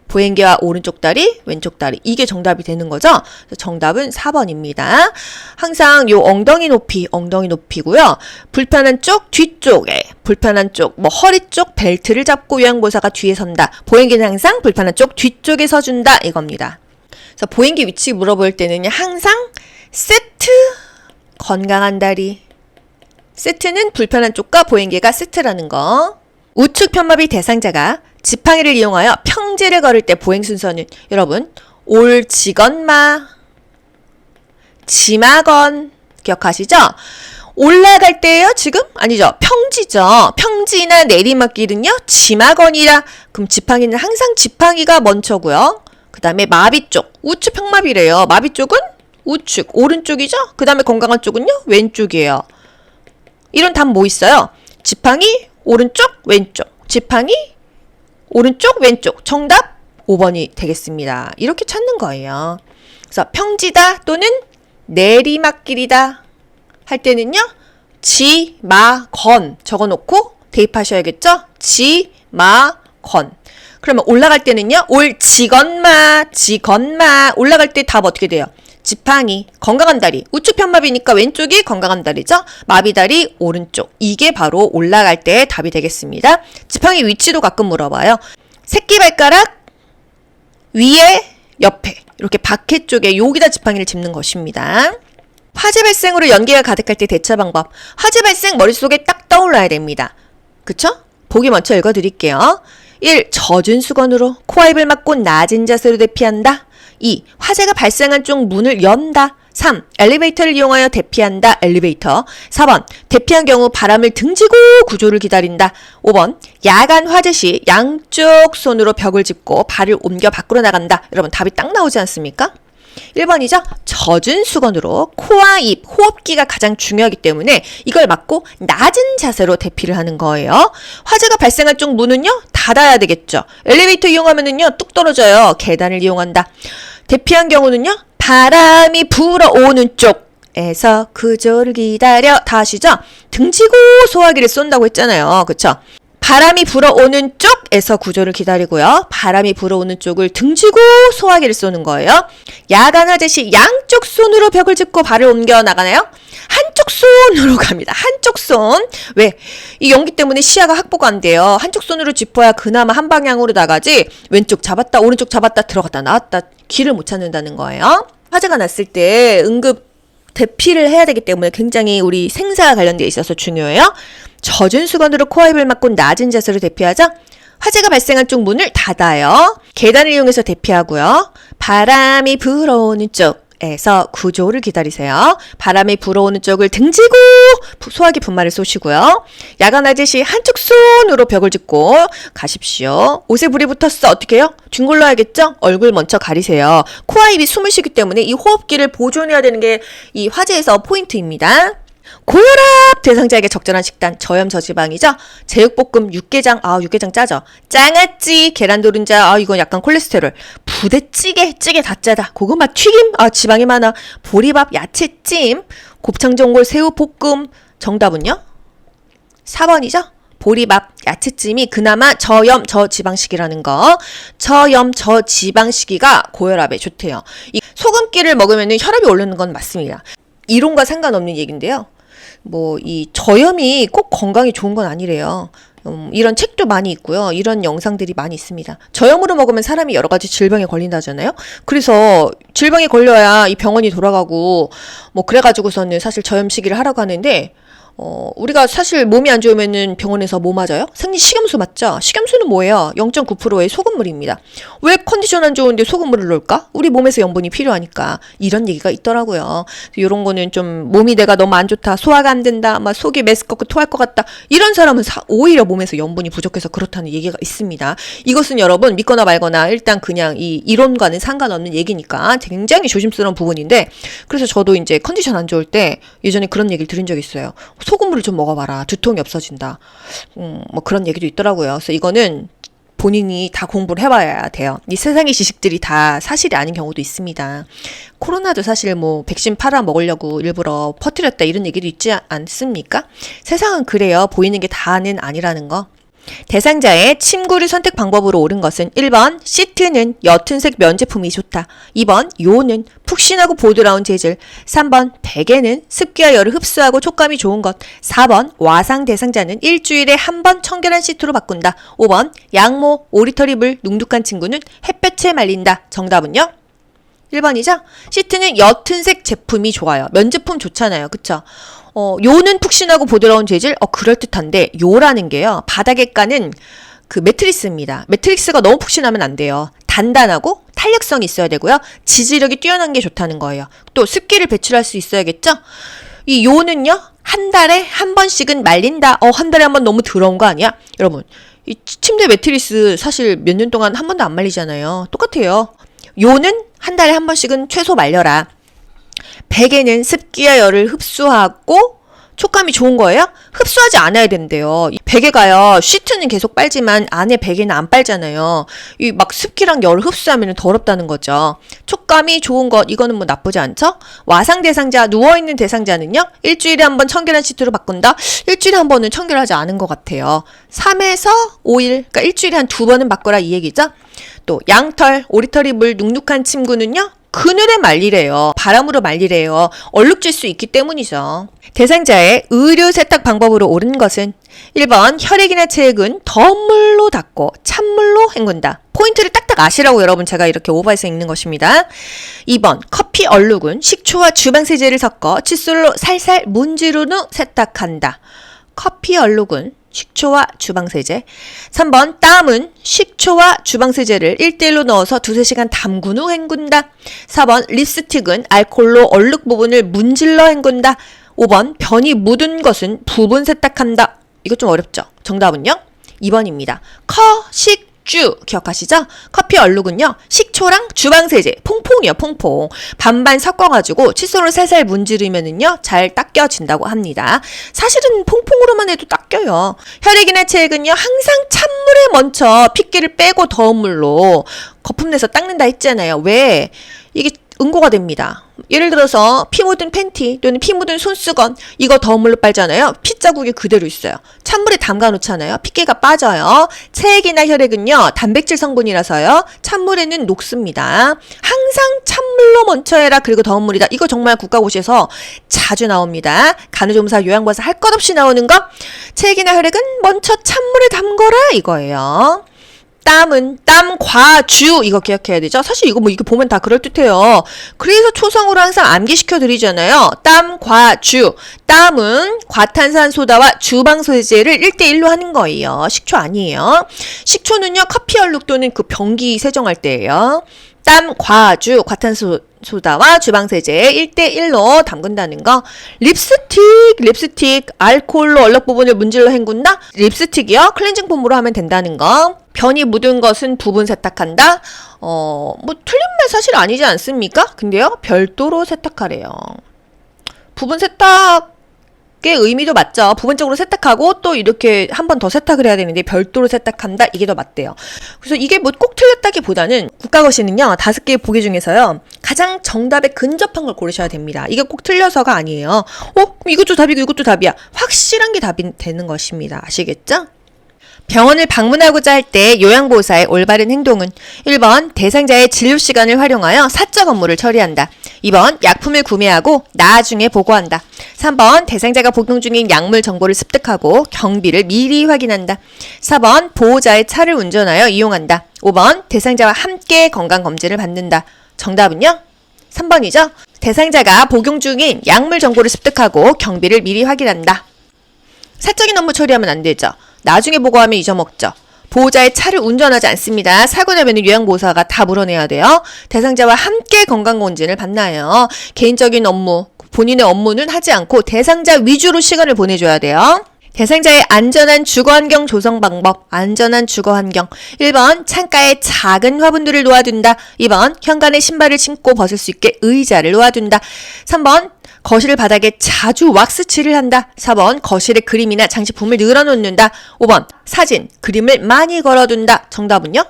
보행기와 오른쪽 다리, 왼쪽 다리. 이게 정답이 되는 거죠? 정답은 4번입니다. 항상 요 엉덩이 높이고요. 불편한 쪽 뒤쪽에, 불편한 쪽, 허리 쪽 벨트를 잡고 요양보호사가 뒤에 선다. 보행기는 항상 불편한 쪽 뒤쪽에 서준다. 이겁니다. 그래서 보행기 위치 물어볼 때는 항상 세트, 건강한 다리. 세트는 불편한 쪽과 보행기가 세트라는 거. 우측 편마비 대상자가 지팡이를 이용하여 평지를 걸을 때 보행 순서는 여러분 올지건마, 지마건 기억하시죠? 올라갈 때예요 지금? 아니죠. 평지죠. 평지나 내리막길은요 지마건이라. 그럼 지팡이는 항상 지팡이가 먼저고요. 그 다음에 마비 쪽, 우측 평마비래요. 마비 쪽은 우측, 오른쪽이죠? 그 다음에 건강한 쪽은요? 왼쪽이에요. 이런 답 뭐 있어요? 지팡이, 오른쪽, 왼쪽. 지팡이, 오른쪽, 왼쪽. 정답 5번이 되겠습니다. 이렇게 찾는 거예요. 그래서 평지다 또는 내리막길이다 할 때는요. 지마건 적어놓고 대입하셔야겠죠? 지마건. 그러면 올라갈 때는요. 올지건마. 올라갈 때 답 어떻게 돼요? 지팡이, 건강한 다리. 우측 편마비니까 왼쪽이 건강한 다리죠? 마비다리, 오른쪽. 이게 바로 올라갈 때 답이 되겠습니다. 지팡이 위치도 가끔 물어봐요. 새끼발가락 위에, 옆에. 이렇게 박해 쪽에 여기다 지팡이를 짚는 것입니다. 화재 발생으로 연기가 가득할 때 대처 방법. 화재 발생 머릿속에 딱 떠올라야 됩니다. 그쵸? 보기 먼저 읽어드릴게요. 1. 젖은 수건으로 코와 입을 막고 낮은 자세로 대피한다. 2. 화재가 발생한 쪽 문을 연다. 3. 엘리베이터를 이용하여 대피한다. 엘리베이터. 4번. 대피한 경우 바람을 등지고 구조를 기다린다. 5번. 야간 화재 시 양쪽 손으로 벽을 짚고 발을 옮겨 밖으로 나간다. 여러분 답이 딱 나오지 않습니까? 1번이죠. 젖은 수건으로 코와 입, 호흡기가 가장 중요하기 때문에 이걸 막고 낮은 자세로 대피를 하는 거예요. 화재가 발생할 쪽 문은요. 닫아야 되겠죠. 엘리베이터 이용하면은요. 뚝 떨어져요. 계단을 이용한다. 대피한 경우는요. 바람이 불어오는 쪽에서 구조를 기다려. 다 아시죠? 등지고 소화기를 쏜다고 했잖아요. 그쵸? 바람이 불어오는 쪽에서 구조를 기다리고요. 바람이 불어오는 쪽을 등지고 소화기를 쏘는 거예요. 야간 화재 시 양쪽 손으로 벽을 짚고 발을 옮겨 나가나요? 한쪽 손으로 갑니다. 한쪽 손. 왜? 이 연기 때문에 시야가 확보가 안 돼요. 한쪽 손으로 짚어야 그나마 한 방향으로 나가지 왼쪽 잡았다 오른쪽 잡았다 들어갔다 나왔다 길을 못 찾는다는 거예요. 화재가 났을 때 응급 대피를 해야 되기 때문에 굉장히 우리 생사와 관련되어 있어서 중요해요. 젖은 수건으로 코와 입을 막고 낮은 자세로 대피하자. 화재가 발생한 쪽 문을 닫아요. 계단을 이용해서 대피하고요. 바람이 불어오는 쪽 에서 구조를 기다리세요. 바람이 불어오는 쪽을 등지고 소화기 분말을 쏘시고요. 야간 하듯이 한쪽 손으로 벽을 짚고 가십시오. 옷에 불이 붙었어. 어떻게 해요? 뒹굴러야겠죠? 얼굴 먼저 가리세요. 코와 입이 숨을 쉬기 때문에 이 호흡기를 보존해야 되는 게 이 화제에서 포인트입니다. 고혈압 대상자에게 적절한 식단, 저염 저지방이죠. 제육볶음, 육개장, 육개장 짜죠. 장아찌, 계란 노른자, 이건 약간 콜레스테롤. 부대찌개, 찌개 다 짜다. 고구마 튀김, 지방이 많아. 보리밥, 야채찜, 곱창전골, 새우볶음. 정답은요? 4번이죠. 보리밥, 야채찜이 그나마 저염 저지방식이라는 거. 저염 저지방식이가 고혈압에 좋대요. 이 소금기를 먹으면 혈압이 오르는 건 맞습니다. 이론과 상관없는 얘기인데요. 이 저염이 꼭 건강에 좋은 건 아니래요. 이런 책도 많이 있고요. 이런 영상들이 많이 있습니다. 저염으로 먹으면 사람이 여러 가지 질병에 걸린다잖아요. 그래서 질병에 걸려야 이 병원이 돌아가고 그래가지고서는 사실 저염 시기를 하라고 하는데 우리가 사실 몸이 안 좋으면은 병원에서 뭐 맞아요? 생리 식염수 맞죠? 식염수는 뭐예요? 0.9%의 소금물입니다. 왜 컨디션 안 좋은데 소금물을 넣을까? 우리 몸에서 염분이 필요하니까. 이런 얘기가 있더라고요. 이런 거는 좀 몸이 내가 너무 안 좋다, 소화가 안 된다, 속이 메스껍고 토할 것 같다. 이런 사람은 오히려 몸에서 염분이 부족해서 그렇다는 얘기가 있습니다. 이것은 여러분 믿거나 말거나 일단 그냥 이 이론과는 상관없는 얘기니까 굉장히 조심스러운 부분인데, 그래서 저도 이제 컨디션 안 좋을 때 예전에 그런 얘기를 들은 적이 있어요. 소금물을 좀 먹어봐라. 두통이 없어진다. 그런 얘기도 있더라고요. 그래서 이거는 본인이 다 공부를 해봐야 돼요. 이 세상의 지식들이 다 사실이 아닌 경우도 있습니다. 코로나도 사실 백신 팔아 먹으려고 일부러 퍼뜨렸다 이런 얘기도 있지 않습니까? 세상은 그래요. 보이는 게 다는 아니라는 거. 대상자의 침구류 선택 방법으로 옳은 것은 1번 시트는 옅은 색 면 제품이 좋다. 2번 요는 푹신하고 보드라운 재질. 3번 베개는 습기와 열을 흡수하고 촉감이 좋은 것. 4번 와상 대상자는 일주일에 한 번 청결한 시트로 바꾼다. 5번 양모, 오리털이불, 눅눅한 친구는 햇볕에 말린다. 정답은요? 1번이죠? 시트는 옅은 색 제품이 좋아요. 면 제품 좋잖아요. 그쵸? 요는 푹신하고 보드라운 재질? 그럴듯한데, 요라는 게요, 바닥에 까는 그 매트리스입니다. 매트리스가 너무 푹신하면 안 돼요. 단단하고 탄력성이 있어야 되고요. 지지력이 뛰어난 게 좋다는 거예요. 또 습기를 배출할 수 있어야겠죠? 이 요는요, 한 달에 한 번씩은 말린다. 한 달에 한 번 너무 더러운 거 아니야? 여러분, 이 침대 매트리스 사실 몇 년 동안 한 번도 안 말리잖아요. 똑같아요. 요는 한 달에 한 번씩은 최소 말려라. 베개는 습기와 열을 흡수하고 촉감이 좋은 거예요? 흡수하지 않아야 된대요. 베개가요, 시트는 계속 빨지만 안에 베개는 안 빨잖아요. 이 습기랑 열을 흡수하면 더럽다는 거죠. 촉감이 좋은 것, 이거는 나쁘지 않죠? 와상 대상자, 누워있는 대상자는요, 일주일에 한 번 청결한 시트로 바꾼다? 일주일에 한 번은 청결하지 않은 것 같아요. 3에서 5일, 그러니까 일주일에 한 2번은 바꿔라 이 얘기죠? 또 양털, 오리털이불, 눅눅한 침구는요, 그늘에 말리래요. 바람으로 말리래요. 얼룩질 수 있기 때문이죠. 대상자의 의료 세탁 방법으로 옳은 것은 1번 혈액이나 체액은 더운 물로 닦고 찬물로 헹군다. 포인트를 딱딱 아시라고 여러분 제가 이렇게 오버해서 읽는 것입니다. 2번 커피 얼룩은 식초와 주방세제를 섞어 칫솔로 살살 문지른 후 세탁한다. 커피 얼룩은 식초와 주방세제. 3번 땀은 식초와 주방세제를 1대1로 넣어서 2-3시간 담근 후 헹군다. 4번 립스틱은 알코올로 얼룩 부분을 문질러 헹군다. 5번 변이 묻은 것은 부분 세탁한다. 이거 좀 어렵죠? 정답은요? 2번입니다. 식주 기억하시죠? 커피 얼룩은요, 식초랑 주방세제, 퐁퐁이요, 퐁퐁. 반반 섞어가지고 칫솔로 살살 문지르면은요, 잘 닦여진다고 합니다. 사실은 퐁퐁으로만 해도 닦여요. 혈액이나 체액은요, 항상 찬물에 먼저 핏기를 빼고 더운 물로 거품 내서 닦는다 했잖아요. 왜? 이게 응고가 됩니다. 예를 들어서 피 묻은 팬티 또는 피 묻은 손수건, 이거 더운 물로 빨잖아요. 핏자국이 그대로 있어요. 찬물에 담가 놓잖아요. 핏기가 빠져요. 체액이나 혈액은요, 단백질 성분이라서요, 찬물에는 녹습니다. 항상 찬물로 먼저 해라. 그리고 더운 물이다. 이거 정말 국가고시에서 자주 나옵니다. 간호조무사, 요양보사 할 것 없이 나오는 거. 체액이나 혈액은 먼저 찬물에 담거라 이거예요. 땀은 땀과주, 이거 기억해야 되죠? 사실 이거 이거 보면 다 그럴듯해요. 그래서 초성으로 항상 암기시켜 드리잖아요. 땀과주. 땀은 과탄산소다와 주방세제를 1대1로 하는 거예요. 식초 아니에요. 식초는요, 커피 얼룩 또는 그 변기 세정할 때예요. 땀, 과주, 과탄소다와 주방세제 1대1로 담근다는 거. 립스틱, 알코올로 얼룩 부분을 문질러 헹군다? 립스틱이요? 클렌징 폼으로 하면 된다는 거. 변이 묻은 것은 부분 세탁한다? 틀린 말 사실 아니지 않습니까? 근데요, 별도로 세탁하래요. 부분 세탁의 의미도 맞죠. 부분적으로 세탁하고 또 이렇게 한 번 더 세탁을 해야 되는데 별도로 세탁한다? 이게 더 맞대요. 그래서 이게 뭐 꼭 틀렸다기보다는 국가고시는요, 5개의 보기 중에서요, 가장 정답에 근접한 걸 고르셔야 됩니다. 이게 꼭 틀려서가 아니에요. 그럼 이것도 답이고 이것도 답이야. 확실한 게 답이 되는 것입니다. 아시겠죠? 병원을 방문하고자 할 때 요양보호사의 올바른 행동은 1번 대상자의 진료시간을 활용하여 사적 업무를 처리한다. 2번 약품을 구매하고 나중에 보고한다. 3번 대상자가 복용 중인 약물 정보를 습득하고 경비를 미리 확인한다. 4번 보호자의 차를 운전하여 이용한다. 5번 대상자와 함께 건강검진을 받는다. 정답은요? 3번이죠? 대상자가 복용 중인 약물 정보를 습득하고 경비를 미리 확인한다. 사적인 업무 처리하면 안 되죠. 나중에 보고하면 잊어먹죠. 보호자의 차를 운전하지 않습니다. 사고 나면 요양보호사가 다 물어내야 돼요. 대상자와 함께 건강검진을 받나요. 개인적인 업무, 본인의 업무는 하지 않고 대상자 위주로 시간을 보내줘야 돼요. 대상자의 안전한 주거환경 조성 방법, 안전한 주거환경. 1번 창가에 작은 화분들을 놓아둔다. 2번 현관에 신발을 신고 벗을 수 있게 의자를 놓아둔다. 3번 거실 바닥에 자주 왁스칠을 한다. 4번 거실에 그림이나 장식품을 늘어놓는다. 5번 사진, 그림을 많이 걸어둔다. 정답은요?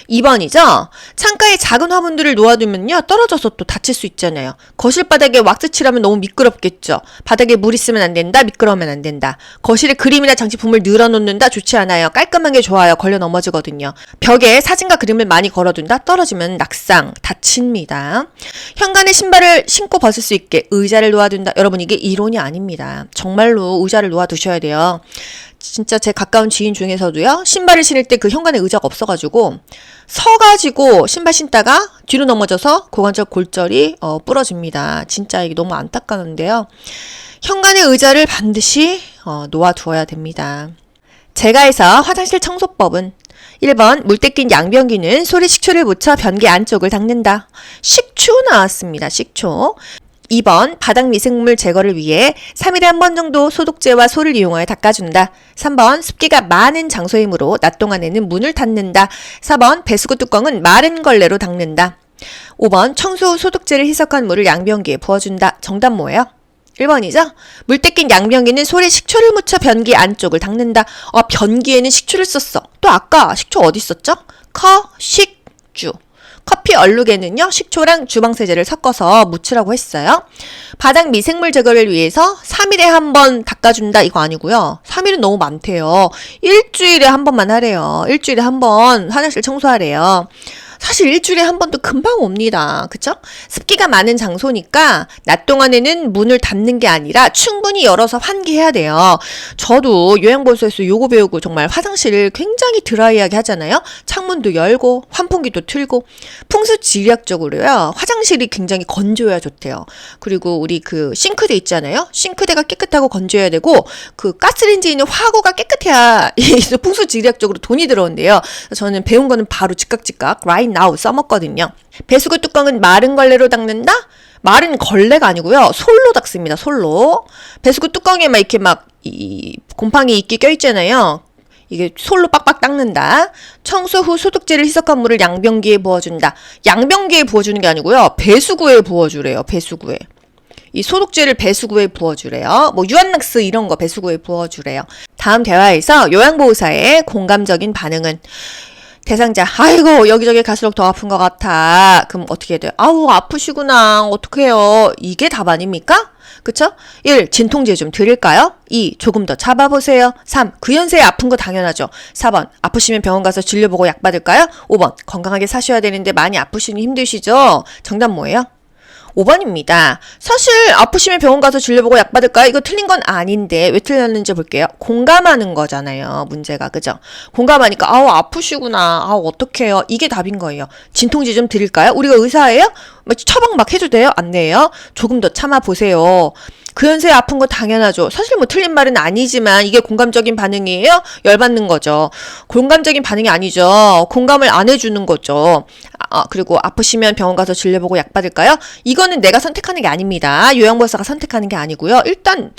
2번이죠? 창가에 작은 화분들을 놓아두면요, 떨어져서 또 다칠 수 있잖아요. 거실 바닥에 왁스칠하면 너무 미끄럽겠죠. 바닥에 물 있으면 안 된다, 미끄러우면 안 된다. 거실에 그림이나 장식품을 늘어놓는다, 좋지 않아요. 깔끔한 게 좋아요. 걸려 넘어지거든요. 벽에 사진과 그림을 많이 걸어둔다, 떨어지면 낙상, 다칩니다. 현관에 신발을 신고 벗을 수 있게 의자를 놓아둔다. 여러분, 이게 이론이 아닙니다. 정말로 의자를 놓아두셔야 돼요. 진짜 제 가까운 지인 중에서도요, 신발을 신을 때 그 현관에 의자가 없어가지고 서가지고 신발 신다가 뒤로 넘어져서 고관절 골절이 부러집니다. 진짜 이게 너무 안타까운데요. 현관에 의자를 반드시 놓아두어야 됩니다. 제가 해서 화장실 청소법은 1번 물때 낀 양변기는 솔에 식초를 묻혀 변기 안쪽을 닦는다. 식초 나왔습니다. 식초. 2번 바닥 미생물 제거를 위해 3일에 한 번 정도 소독제와 솔을 이용하여 닦아준다. 3번 습기가 많은 장소이므로 낮 동안에는 문을 닫는다. 4번 배수구 뚜껑은 마른 걸레로 닦는다. 5번 청소 후 소독제를 희석한 물을 양변기에 부어준다. 정답 뭐예요? 1번이죠? 물때 낀 양변기는 솔에 식초를 묻혀 변기 안쪽을 닦는다. 변기에는 식초를 썼어. 또 아까 식초 어디 있었죠? 식주. 커피 얼룩에는요, 식초랑 주방세제를 섞어서 묻히라고 했어요. 바닥 미생물 제거를 위해서 3일에 한 번 닦아준다, 이거 아니고요. 3일은 너무 많대요. 일주일에 한 번만 하래요. 일주일에 한 번 화장실 청소하래요. 사실 일주일에 한 번도 금방 옵니다. 그쵸? 습기가 많은 장소니까 낮 동안에는 문을 닫는 게 아니라 충분히 열어서 환기해야 돼요. 저도 요양보호소에서 요거 배우고 정말 화장실을 굉장히 드라이하게 하잖아요. 창문도 열고 환풍기도 틀고 풍수지리학적으로요, 화장실이 굉장히 건조해야 좋대요. 그리고 우리 그 싱크대 있잖아요. 싱크대가 깨끗하고 건조해야 되고 그 가스레인지에 있는 화구가 깨끗해야 풍수지리학적으로 돈이 들어온대요. 저는 배운 거는 바로 즉각 right now 써먹거든요. 배수구 뚜껑은 마른 걸레로 닦는다? 마른 걸레가 아니고요, 솔로 닦습니다. 솔로. 배수구 뚜껑에 막 이렇게 막 이 곰팡이 이끼 껴있잖아요. 이게 솔로 빡빡 닦는다. 청소 후 소독제를 희석한 물을 양변기에 부어준다. 양변기에 부어주는 게 아니고요, 배수구에 부어주래요. 배수구에. 이 소독제를 배수구에 부어주래요. 뭐 유한낙스 이런 거 배수구에 부어주래요. 다음 대화에서 요양보호사의 공감적인 반응은 대상자, 아이고 여기저기 갈수록 더 아픈 것 같아. 그럼 어떻게 해야 돼요? 아우 아프시구나. 어떡해요. 이게 답 아닙니까? 그쵸? 1. 진통제 좀 드릴까요? 2. 조금 더 잡아보세요. 3. 그 연세에 아픈 거 당연하죠. 4번 아프시면 병원 가서 진료보고 약 받을까요? 5번 건강하게 사셔야 되는데 많이 아프시니 힘드시죠? 정답 뭐예요? 5번입니다. 사실 아프시면 병원 가서 진료보고 약 받을까요? 이거 틀린 건 아닌데 왜 틀렸는지 볼게요. 공감하는 거잖아요. 문제가. 그죠? 공감하니까 아우 아프시구나. 아우 어떡해요. 이게 답인 거예요. 진통제 좀 드릴까요? 우리가 의사예요? 처방 막 해도 돼요? 안 돼요? 조금 더 참아보세요. 그 연세에 아픈 거 당연하죠. 사실 뭐 틀린 말은 아니지만 이게 공감적인 반응이에요? 열받는 거죠. 공감적인 반응이 아니죠. 공감을 안 해주는 거죠. 그리고 아프시면 병원 가서 진료보고 약 받을까요? 이거는 내가 선택하는 게 아닙니다. 요양보호사가 선택하는 게 아니고요. 일단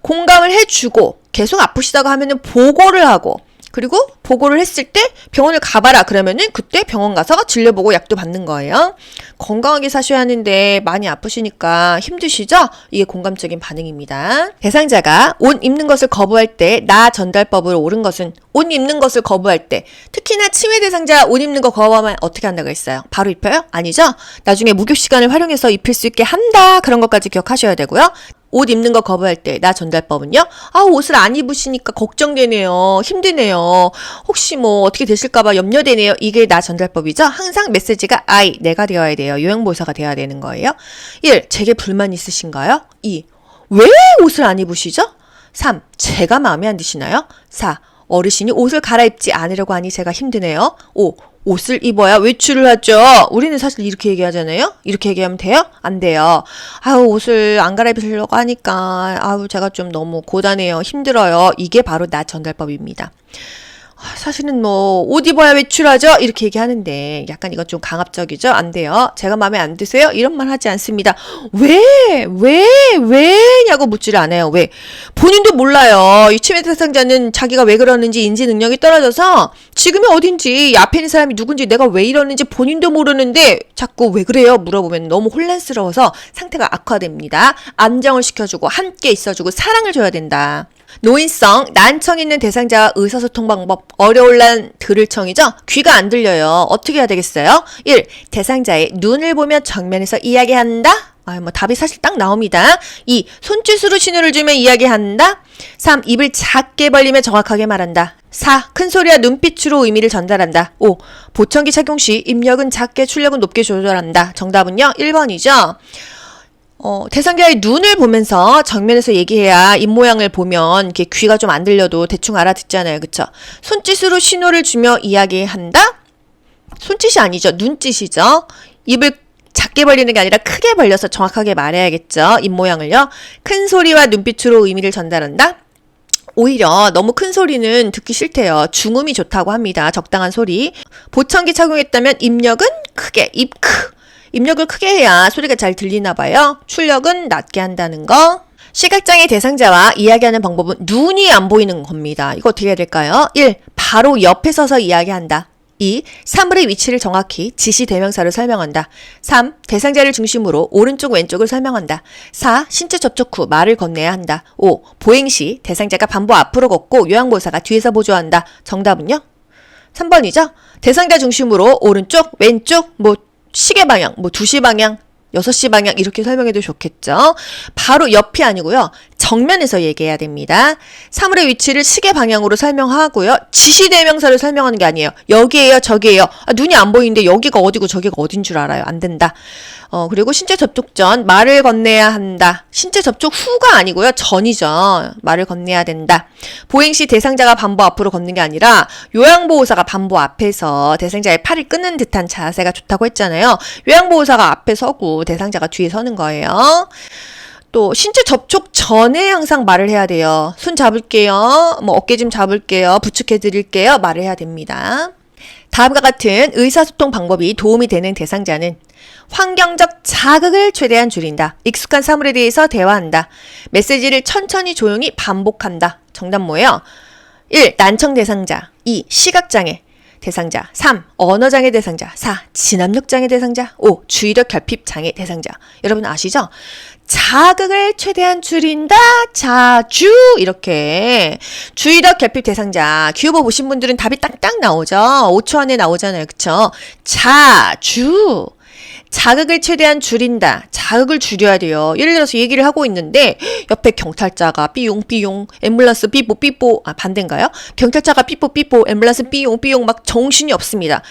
공감을 해주고 계속 아프시다고 하면은 보고를 하고 그리고 보고를 했을 때 병원을 가봐라 그러면은 그때 병원 가서 진료보고 약도 받는 거예요. 건강하게 사셔야 하는데 많이 아프시니까 힘드시죠? 이게 공감적인 반응입니다. 대상자가 옷 입는 것을 거부할 때 나 전달법으로 옳은 것은 옷 입는 것을 거부할 때 특히나 치매 대상자 옷 입는 거 거부하면 어떻게 한다고 했어요? 바로 입혀요? 아니죠? 나중에 무교 시간을 활용해서 입힐 수 있게 한다 그런 것까지 기억하셔야 되고요. 옷 입는 거 거부할 때 나 전달법은요? 옷을 안 입으시니까 걱정되네요. 힘드네요. 혹시 뭐 어떻게 되실까봐 염려되네요. 이게 나 전달법이죠? 항상 메시지가 내가 되어야 돼요. 요양보호사가 되어야 되는 거예요. 1. 제게 불만 있으신가요? 2. 왜 옷을 안 입으시죠? 3. 제가 마음에 안 드시나요? 4. 어르신이 옷을 갈아입지 않으려고 하니 제가 힘드네요. 5. 옷을 입어야 외출을 하죠. 우리는 사실 이렇게 얘기하잖아요. 이렇게 얘기하면 돼요? 안 돼요. 옷을 안 갈아입으려고 하니까 제가 좀 너무 고단해요. 힘들어요. 이게 바로 나 전달법입니다. 사실은 뭐 옷 입어야 외출하죠? 이렇게 얘기하는데 약간 이건 좀 강압적이죠? 안 돼요. 제가 마음에 안 드세요? 이런 말 하지 않습니다. 왜냐고 묻지를 않아요. 왜? 본인도 몰라요. 이 치매 대상자는 자기가 왜 그러는지 인지 능력이 떨어져서 지금이 어딘지 앞에 있는 사람이 누군지 내가 왜 이러는지 본인도 모르는데 자꾸 왜 그래요? 물어보면 너무 혼란스러워서 상태가 악화됩니다. 안정을 시켜주고 함께 있어주고 사랑을 줘야 된다. 노인성, 난청 있는 대상자와 의사소통 방법, 어려울 난 들을 청이죠? 귀가 안 들려요. 어떻게 해야 되겠어요? 1. 대상자의 눈을 보며 정면에서 이야기한다? 답이 사실 딱 나옵니다. 2. 손짓으로 신호를 주며 이야기한다? 3. 입을 작게 벌리며 정확하게 말한다. 4. 큰 소리와 눈빛으로 의미를 전달한다. 5. 보청기 착용 시 입력은 작게 출력은 높게 조절한다. 정답은요? 1번이죠? 대상자의 눈을 보면서 정면에서 얘기해야 입모양을 보면 이렇게 귀가 좀 안 들려도 대충 알아듣잖아요. 그쵸? 손짓으로 신호를 주며 이야기한다? 손짓이 아니죠. 눈짓이죠. 입을 작게 벌리는 게 아니라 크게 벌려서 정확하게 말해야겠죠. 입모양을요. 큰 소리와 눈빛으로 의미를 전달한다? 오히려 너무 큰 소리는 듣기 싫대요. 중음이 좋다고 합니다. 적당한 소리. 보청기 착용했다면 입력은 크게, 입력을 크게 해야 소리가 잘 들리나 봐요. 출력은 낮게 한다는 거. 시각장애 대상자와 이야기하는 방법은 눈이 안 보이는 겁니다. 이거 어떻게 해야 될까요? 1. 바로 옆에 서서 이야기한다. 2. 사물의 위치를 정확히 지시 대명사를 설명한다. 3. 대상자를 중심으로 오른쪽 왼쪽을 설명한다. 4. 신체 접촉 후 말을 건네야 한다. 5. 보행 시 대상자가 반보 앞으로 걷고 요양보호사가 뒤에서 보조한다. 정답은요? 3번이죠? 대상자 중심으로 오른쪽, 왼쪽, 시계 방향, 2시 방향, 6시 방향 이렇게 설명해도 좋겠죠. 바로 옆이 아니고요. 정면에서 얘기해야 됩니다. 사물의 위치를 시계 방향으로 설명하고요. 지시대명사를 설명하는 게 아니에요. 여기에요, 저기에요. 눈이 안 보이는데 여기가 어디고 저기가 어딘 줄 알아요. 안 된다. 그리고 신체 접촉 전 말을 건네야 한다. 신체 접촉 후가 아니고요. 전이죠. 말을 건네야 된다. 보행 시 대상자가 반보 앞으로 걷는 게 아니라 요양보호사가 반보 앞에서 대상자의 팔을 끊는 듯한 자세가 좋다고 했잖아요. 요양보호사가 앞에 서고 대상자가 뒤에 서는 거예요. 또 신체 접촉 전에 항상 말을 해야 돼요. 손 잡을게요. 어깨 좀 잡을게요. 부축해 드릴게요. 말을 해야 됩니다. 다음과 같은 의사소통 방법이 도움이 되는 대상자는 환경적 자극을 최대한 줄인다. 익숙한 사물에 대해서 대화한다. 메시지를 천천히 조용히 반복한다. 정답 뭐예요? 1. 난청 대상자. 2. 시각장애 대상자. 3. 언어장애 대상자. 4. 진압력장애 대상자. 5. 주의력 결핍 장애 대상자. 여러분 아시죠? 자극을 최대한 줄인다. 자주 이렇게 주의력 결핍 대상자. 기호보 보신 분들은 답이 딱딱 나오죠. 5초 안에 나오잖아요. 그쵸? 자주 자극을 최대한 줄인다. 자극을 줄여야 돼요. 예를 들어서 얘기를 하고 있는데 옆에 경찰차가 삐용삐용, 앰뷸런스 삐뽀삐뽀, 반대인가요? 경찰차가 삐뽀삐뽀, 앰뷸런스 삐용삐용 막 정신이 없습니다.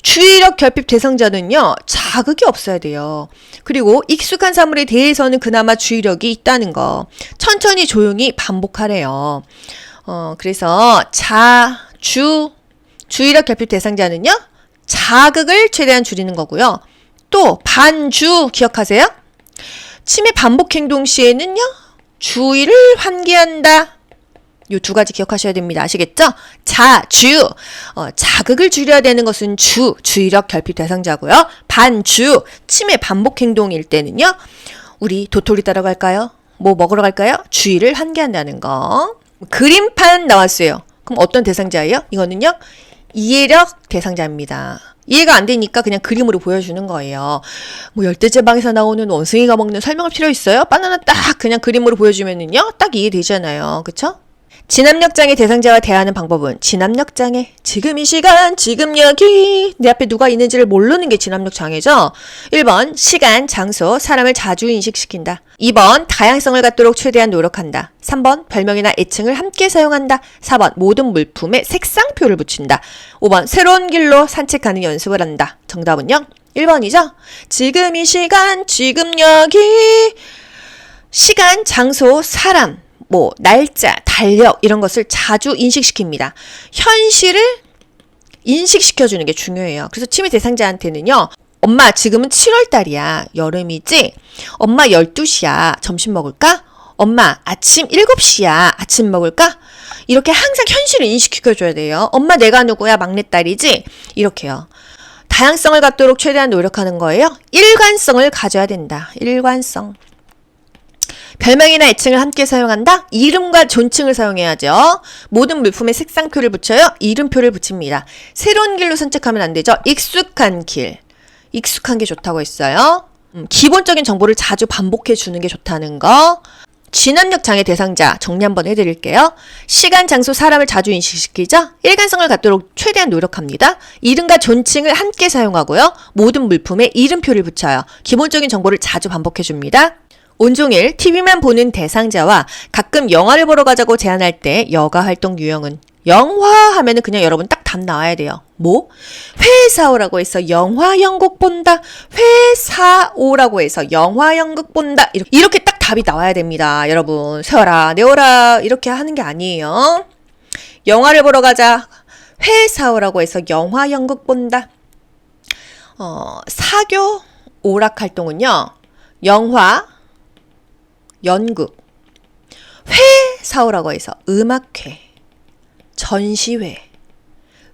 주의력 결핍 대상자는요. 자극이 없어야 돼요. 그리고 익숙한 사물에 대해서는 그나마 주의력이 있다는 거. 천천히 조용히 반복하래요. 그래서 주의력 결핍 대상자는요. 자극을 최대한 줄이는 거고요. 또 반주 기억하세요? 치매 반복 행동 시에는요. 주의를 환기한다. 요 두 가지 기억하셔야 됩니다. 아시겠죠? 자, 주. 자극을 줄여야 되는 것은 주의력 결핍 대상자고요. 반주, 치매 반복 행동일 때는요. 우리 도토리 따러 갈까요? 뭐 먹으러 갈까요? 주의를 환기한다는 거. 그림판 나왔어요. 그럼 어떤 대상자예요? 이거는요. 이해력 대상자입니다. 이해가 안 되니까 그냥 그림으로 보여주는 거예요. 뭐 열대제방에서 나오는 원숭이가 먹는 설명할 필요 있어요? 바나나 딱 그냥 그림으로 보여주면은요. 딱 이해되잖아요. 그쵸? 진압력장애 대상자와 대화하는 방법은 진압력장애. 지금 이 시간, 지금 여기 내 앞에 누가 있는지를 모르는 게 진압력장애죠. 1번 시간, 장소, 사람을 자주 인식시킨다. 2번 다양성을 갖도록 최대한 노력한다. 3번 별명이나 애칭을 함께 사용한다. 4번 모든 물품에 색상표를 붙인다. 5번 새로운 길로 산책하는 연습을 한다. 정답은요? 1번이죠. 지금 이 시간, 지금 여기 시간, 장소, 사람 뭐 날짜, 달력 이런 것을 자주 인식시킵니다. 현실을 인식시켜주는 게 중요해요. 그래서 치매 대상자한테는요. 엄마 지금은 7월달이야. 여름이지? 엄마 12시야. 점심 먹을까? 엄마 아침 7시야. 아침 먹을까? 이렇게 항상 현실을 인식시켜줘야 돼요. 엄마 내가 누구야? 막내딸이지? 이렇게요. 다양성을 갖도록 최대한 노력하는 거예요. 일관성을 가져야 된다. 일관성. 별명이나 애칭을 함께 사용한다? 이름과 존칭을 사용해야죠. 모든 물품에 색상표를 붙여요. 이름표를 붙입니다. 새로운 길로 산책하면 안 되죠. 익숙한 길. 익숙한 게 좋다고 했어요. 기본적인 정보를 자주 반복해 주는 게 좋다는 거. 진압력 장애 대상자 정리 한번 해드릴게요. 시간, 장소, 사람을 자주 인식시키죠. 일관성을 갖도록 최대한 노력합니다. 이름과 존칭을 함께 사용하고요. 모든 물품에 이름표를 붙여요. 기본적인 정보를 자주 반복해 줍니다. 온종일 TV만 보는 대상자와 가끔 영화를 보러 가자고 제안할 때 여가 활동 유형은 영화 하면은 그냥 여러분 딱 답 나와야 돼요. 뭐? 회사 오라고 해서 영화 연극 본다. 회사 오라고 해서 영화 연극 본다. 이렇게 딱 답이 나와야 됩니다. 여러분 세워라 내워라 이렇게 하는 게 아니에요. 영화를 보러 가자. 회사 오라고 해서 영화 연극 본다. 사교 오락 활동은요. 영화 연극, 회사 오라고 해서 음악회, 전시회,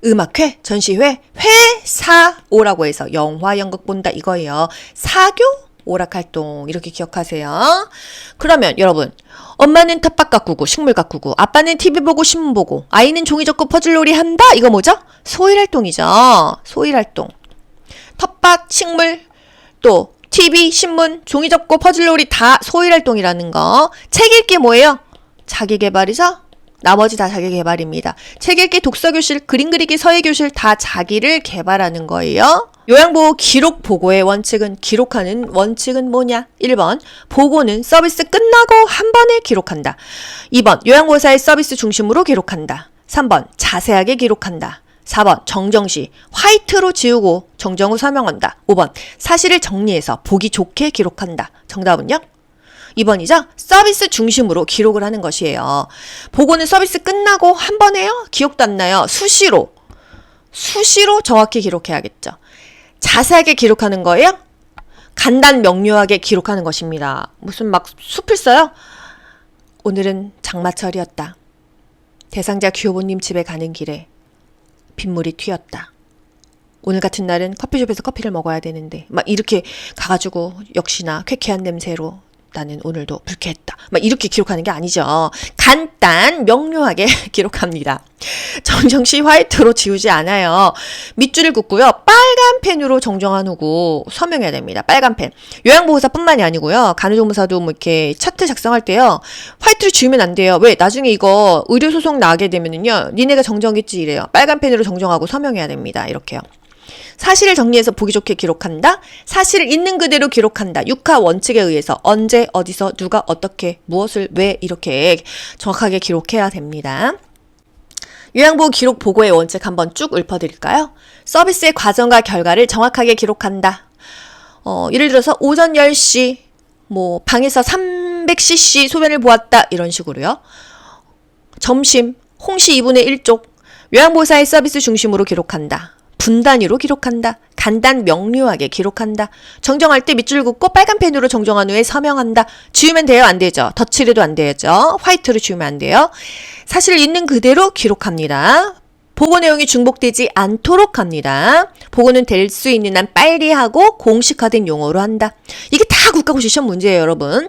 음악회, 전시회, 회사 오라고 해서 영화, 연극 본다 이거예요. 사교, 오락활동 이렇게 기억하세요. 그러면 여러분 엄마는 텃밭 가꾸고 식물 가꾸고 아빠는 TV 보고 신문 보고 아이는 종이 접고 퍼즐놀이 한다. 이거 뭐죠? 소일활동이죠. 소일활동. 텃밭, 식물, 또 TV, 신문, 종이 접고 퍼즐놀이 다 소일활동이라는 거. 책 읽기 뭐예요? 자기개발이죠? 나머지 다 자기개발입니다. 책 읽기, 독서교실, 그림 그리기, 서예교실 다 자기를 개발하는 거예요. 요양보호 기록 보고의 원칙은 기록하는 원칙은 뭐냐? 1번 보고는 서비스 끝나고 한 번에 기록한다. 2번 요양보호사의 서비스 중심으로 기록한다. 3번 자세하게 기록한다. 4번 정정시 화이트로 지우고 정정 후 설명한다. 5번 사실을 정리해서 보기 좋게 기록한다. 정답은요? 2번이죠? 서비스 중심으로 기록을 하는 것이에요. 보고는 서비스 끝나고 한 번 해요? 기억도 안 나요. 수시로 정확히 기록해야겠죠. 자세하게 기록하는 거예요? 간단 명료하게 기록하는 것입니다. 무슨 막 숲을 써요? 오늘은 장마철이었다. 대상자 규호보님 집에 가는 길에 빗물이 튀었다. 오늘 같은 날은 커피숍에서 커피를 먹어야 되는데 막 이렇게 가가지고 역시나 쾌쾌한 냄새로 나는 오늘도 불쾌했다. 막 이렇게 기록하는 게 아니죠. 간단 명료하게 기록합니다. 정정시 화이트로 지우지 않아요. 밑줄을 긋고요. 빨간 펜으로 정정한 후고 서명해야 됩니다. 빨간 펜. 요양보호사뿐만이 아니고요. 간호조무사도 뭐 이렇게 차트 작성할 때요. 화이트로 지우면 안 돼요. 왜? 나중에 이거 의료소송 나게 되면은요. 니네가 정정했지 이래요. 빨간 펜으로 정정하고 서명해야 됩니다. 이렇게요. 사실을 정리해서 보기 좋게 기록한다. 사실을 있는 그대로 기록한다. 6화 원칙에 의해서 언제, 어디서, 누가, 어떻게, 무엇을, 왜 이렇게 정확하게 기록해야 됩니다. 요양보호 기록 보고의 원칙 한번 쭉 읊어드릴까요? 서비스의 과정과 결과를 정확하게 기록한다. 예를 들어서 오전 10시 뭐 방에서 300cc 소변을 보았다. 이런 식으로요. 점심 홍시 2분의 1쪽 요양보호사의 서비스 중심으로 기록한다. 분 단위로 기록한다. 간단 명료하게 기록한다. 정정할 때 밑줄 긋고 빨간 펜으로 정정한 후에 서명한다. 지우면 돼요? 안 되죠? 덧칠해도 안 되죠? 화이트로 지우면 안 돼요? 사실 있는 그대로 기록합니다. 보고 내용이 중복되지 않도록 합니다. 보고는 될 수 있는 한 빨리 하고 공식화된 용어로 한다. 이게 다 국가고시 시험 문제예요, 여러분.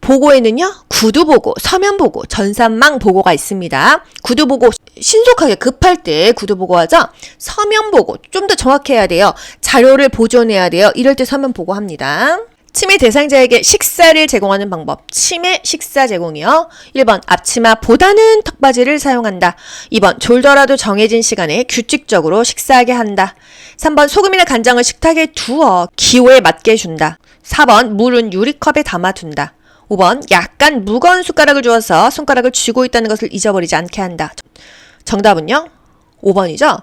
보고에는요, 구두보고, 서면보고, 전산망 보고가 있습니다. 구두보고 신속하게 급할 때 구두보고 하죠. 서면보고 좀 더 정확해야 돼요. 자료를 보존해야 돼요. 이럴 때 서면보고 합니다. 치매 대상자에게 식사를 제공하는 방법. 치매 식사 제공이요. 1번 앞치마보다는 턱받이를 사용한다. 2번 졸더라도 정해진 시간에 규칙적으로 식사하게 한다. 3번 소금이나 간장을 식탁에 두어 기호에 맞게 준다. 4번 물은 유리컵에 담아둔다. 5번 약간 무거운 숟가락을 주어서 손가락을 쥐고 있다는 것을 잊어버리지 않게 한다. 정답은요? 5번이죠?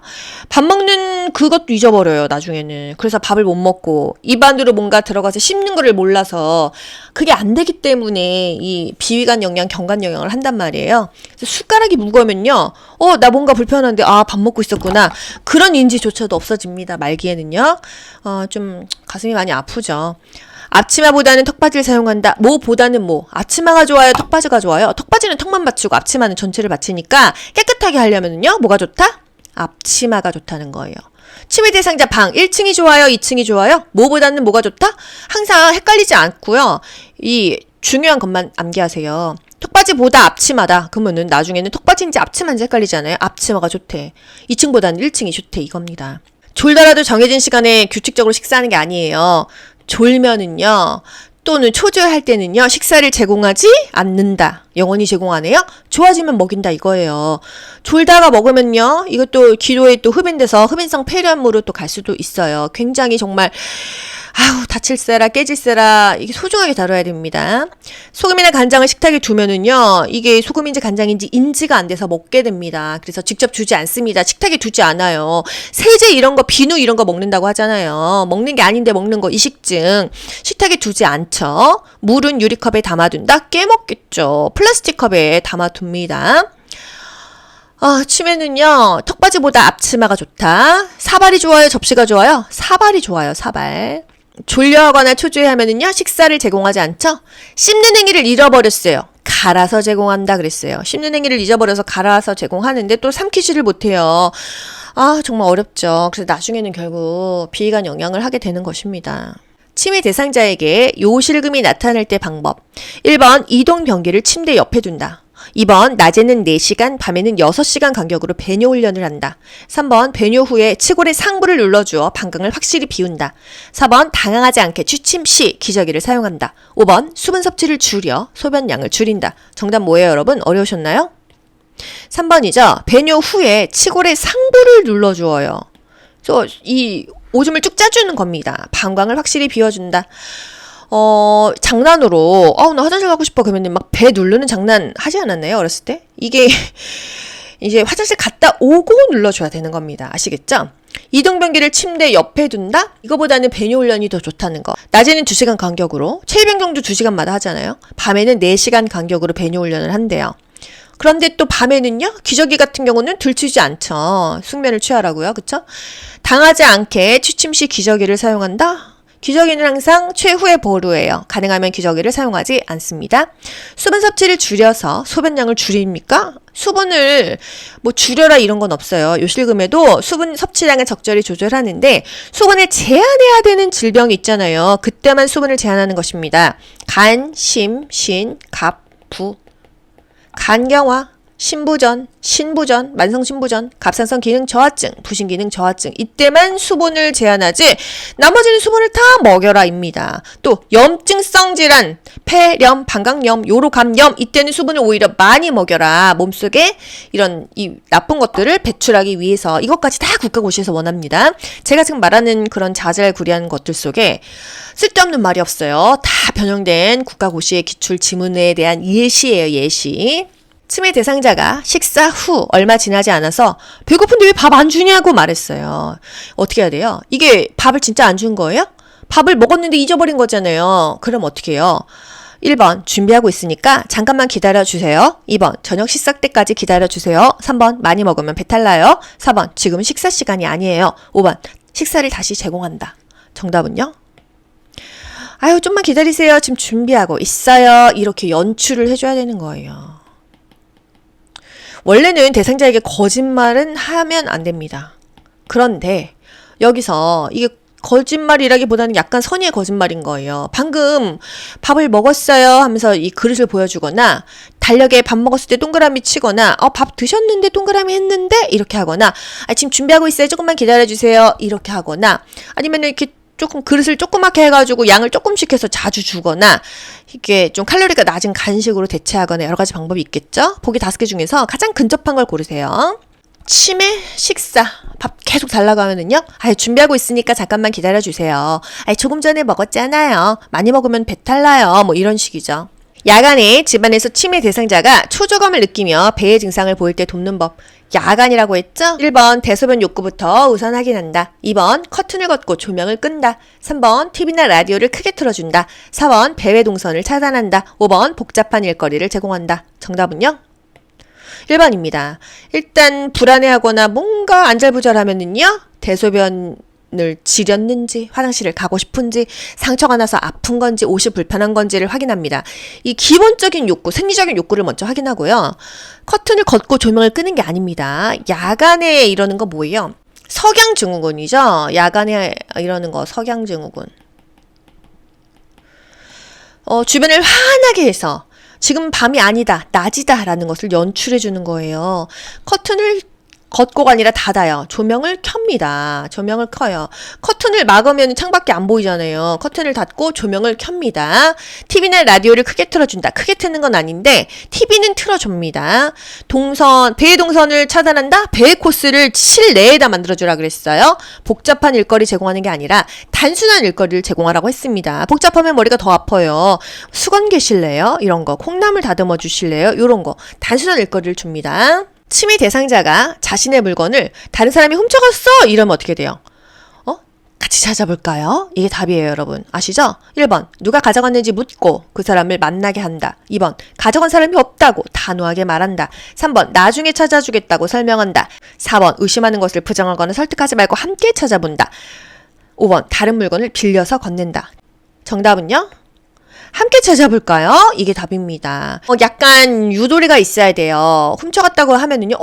밥 먹는 그것도 잊어버려요, 나중에는. 그래서 밥을 못 먹고 입안으로 뭔가 들어가서 씹는 거를 몰라서 그게 안 되기 때문에 이 비위관 영양, 경관 영양을 한단 말이에요. 그래서 숟가락이 무거우면요. 나 뭔가 불편한데 밥 먹고 있었구나. 그런 인지조차도 없어집니다, 말기에는요. 좀 가슴이 많이 아프죠. 앞치마보다는 턱받이를 사용한다. 뭐보다는 뭐. 앞치마가 좋아요? 턱받이가 좋아요? 턱받이는 턱만 받치고 앞치마는 전체를 받치니까 깨끗하게 하려면요. 뭐가 좋다? 앞치마가 좋다는 거예요. 치매 대상자 방 1층이 좋아요? 2층이 좋아요? 뭐보다는 뭐가 좋다? 항상 헷갈리지 않고요. 이 중요한 것만 암기하세요. 턱받이보다 앞치마다. 그러면은 나중에는 턱받이인지 앞치마인지 헷갈리잖아요. 앞치마가 좋대. 2층보다는 1층이 좋대. 이겁니다. 졸더라도 정해진 시간에 규칙적으로 식사하는 게 아니에요. 졸면은요, 또는 초조할 때는요, 식사를 제공하지 않는다. 영원히 제공하네요. 좋아지면 먹인다 이거예요. 졸다가 먹으면요, 이것도 기도에 또 흡인돼서 흡인성 폐렴으로 또 갈 수도 있어요. 굉장히 정말 다칠세라 깨질세라 이게 소중하게 다뤄야 됩니다. 소금이나 간장을 식탁에 두면은요, 이게 소금인지 간장인지 인지가 안 돼서 먹게 됩니다. 그래서 직접 주지 않습니다. 식탁에 두지 않아요. 세제 이런 거, 비누 이런 거 먹는다고 하잖아요. 먹는 게 아닌데 먹는 거 이식증. 식탁에 두지 않죠. 물은 유리컵에 담아둔다? 깨먹겠죠. 플라스틱 컵에 담아둡니다. 치매는요, 턱받이보다 앞치마가 좋다. 사발이 좋아요? 접시가 좋아요? 사발이 좋아요, 사발. 졸려하거나 초조해하면은요, 식사를 제공하지 않죠? 씹는 행위를 잃어버렸어요. 갈아서 제공한다 그랬어요. 씹는 행위를 잊어버려서 갈아서 제공하는데 또 삼키지를 못해요. 정말 어렵죠. 그래서 나중에는 결국 비위관 영양을 하게 되는 것입니다. 치매 대상자에게 요실금이 나타날 때 방법. 1번 이동 변기를 침대 옆에 둔다. 2번 낮에는 4시간, 밤에는 6시간 간격으로 배뇨 훈련을 한다. 3번 배뇨 후에 치골에 상부를 눌러주어 방광을 확실히 비운다. 4번 당황하지 않게 취침 시 기저귀를 사용한다. 5번 수분 섭취를 줄여 소변량을 줄인다. 정답 뭐예요, 여러분? 어려우셨나요? 3번이죠. 배뇨 후에 치골에 상부를 눌러주어요. 그래서 이 오줌을 쭉 짜주는 겁니다. 방광을 확실히 비워준다. 장난으로, 나 화장실 가고 싶어. 그러면 막 배 누르는 장난 하지 않았나요? 어렸을 때? 이게, 이제 화장실 갔다 오고 눌러줘야 되는 겁니다. 아시겠죠? 이동변기를 침대 옆에 둔다? 이거보다는 배뇨 훈련이 더 좋다는 거. 낮에는 2시간 간격으로, 체위변경도 2시간마다 하잖아요. 밤에는 4시간 간격으로 배뇨 훈련을 한대요. 그런데 또 밤에는요, 기저귀 같은 경우는 들추지 않죠. 숙면을 취하라고요. 그쵸? 당하지 않게 취침 시 기저귀를 사용한다? 기저귀는 항상 최후의 보루예요. 가능하면 기저귀를 사용하지 않습니다. 수분 섭취를 줄여서 소변량을 줄입니까? 수분을 줄여라 이런 건 없어요. 요실금에도 수분 섭취량을 적절히 조절하는데 수분을 제한해야 되는 질병이 있잖아요. 그때만 수분을 제한하는 것입니다. 간, 심, 신, 갑, 부. 간경화, 신부전, 만성신부전, 갑상선 기능 저하증, 부신 기능 저하증. 이때만 수분을 제한하지 나머지는 수분을 다 먹여라입니다. 또 염증성 질환, 폐렴, 방광염, 요로감염 이때는 수분을 오히려 많이 먹여라. 몸속에 이런 이 나쁜 것들을 배출하기 위해서 이것까지 다 국가고시에서 원합니다. 제가 지금 말하는 그런 자잘구리한 것들 속에 쓸데없는 말이 없어요. 다 변형된 국가고시의 기출 지문에 대한 예시예요. 예시. 치매 대상자가 식사 후 얼마 지나지 않아서 배고픈데 왜 밥 안 주냐고 말했어요. 어떻게 해야 돼요? 이게 밥을 진짜 안 준 거예요? 밥을 먹었는데 잊어버린 거잖아요. 그럼 어떻게 해요? 1번 준비하고 있으니까 잠깐만 기다려주세요. 2번 저녁 식사 때까지 기다려주세요. 3번 많이 먹으면 배탈 나요. 4번 지금은 식사 시간이 아니에요. 5번 식사를 다시 제공한다. 정답은요? 아유, 좀만 기다리세요. 지금 준비하고 있어요. 이렇게 연출을 해줘야 되는 거예요. 원래는 대상자에게 거짓말은 하면 안 됩니다. 그런데 여기서 이게 거짓말이라기보다는 약간 선의의 거짓말인 거예요. 방금 밥을 먹었어요 하면서 이 그릇을 보여주거나, 달력에 밥 먹었을 때 동그라미 치거나, 밥 드셨는데 동그라미 했는데 이렇게 하거나, 지금 준비하고 있어요. 조금만 기다려주세요. 이렇게 하거나, 아니면 이렇게 조금 그릇을 조그맣게 해가지고 양을 조금씩 해서 자주 주거나, 이게 좀 칼로리가 낮은 간식으로 대체하거나 여러 가지 방법이 있겠죠? 보기 5개 중에서 가장 근접한 걸 고르세요. 치매, 식사, 밥 계속 달라고 하면은요, 준비하고 있으니까 잠깐만 기다려주세요. 조금 전에 먹었잖아요. 많이 먹으면 배탈 나요. 뭐 이런 식이죠. 야간에 집안에서 치매 대상자가 초조감을 느끼며 배의 증상을 보일 때 돕는 법. 야간이라고 했죠? 1번 대소변 욕구부터 우선 확인한다. 2번 커튼을 걷고 조명을 끈다. 3번 TV나 라디오를 크게 틀어준다. 4번 배회 동선을 차단한다. 5번 복잡한 일거리를 제공한다. 정답은요? 1번입니다. 일단 불안해하거나 뭔가 안절부절하면은요, 대소변을 지렸는지, 화장실을 가고 싶은지, 상처가 나서 아픈 건지, 옷이 불편한 건지를 확인합니다. 이 기본적인 욕구, 생리적인 욕구를 먼저 확인하고요. 커튼을 걷고 조명을 끄는 게 아닙니다. 야간에 이러는 거 뭐예요? 석양증후군이죠. 야간에 이러는 거 석양증후군. 주변을 환하게 해서 지금 밤이 아니다, 낮이다 라는 것을 연출해 주는 거예요. 커튼을 걷고가 아니라 닫아요. 조명을 켭니다. 조명을 켜요. 커튼을 막으면 창밖이 안 보이잖아요. 커튼을 닫고 조명을 켭니다. TV나 라디오를 크게 틀어준다. 크게 트는 건 아닌데 TV는 틀어줍니다. 배의 동선을 차단한다. 배의 코스를 실내에다 만들어주라 그랬어요. 복잡한 일거리 제공하는 게 아니라 단순한 일거리를 제공하라고 했습니다. 복잡하면 머리가 더 아파요. 수건 계실래요? 이런 거. 콩나물 다듬어 주실래요? 이런 거. 단순한 일거리를 줍니다. 치매 대상자가 자신의 물건을 다른 사람이 훔쳐갔어! 이러면 어떻게 돼요? 같이 찾아볼까요? 이게 답이에요, 여러분. 아시죠? 1번, 누가 가져갔는지 묻고 그 사람을 만나게 한다. 2번, 가져간 사람이 없다고 단호하게 말한다. 3번, 나중에 찾아주겠다고 설명한다. 4번, 의심하는 것을 부정하거나 설득하지 말고 함께 찾아본다. 5번, 다른 물건을 빌려서 건넨다. 정답은요? 함께 찾아볼까요? 이게 답입니다. 약간 유도리가 있어야 돼요. 훔쳐갔다고 하면은요,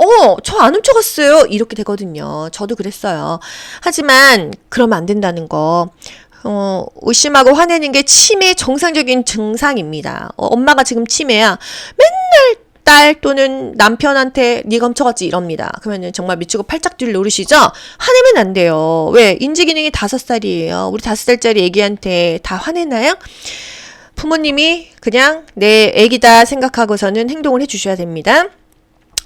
저 안 훔쳐갔어요. 이렇게 되거든요. 저도 그랬어요. 하지만 그러면 안 된다는 거. 의심하고 화내는 게 치매의 정상적인 증상입니다. 엄마가 지금 치매야. 맨날 딸 또는 남편한테 네가 훔쳐갔지 이럽니다. 그러면은 정말 미치고 팔짝뒤를 노리시죠? 화내면 안 돼요. 왜? 인지기능이 5살이에요. 우리 5살짜리 애기한테 다 화내나요? 부모님이 그냥 내 애기다 생각하고서는 행동을 해주셔야 됩니다.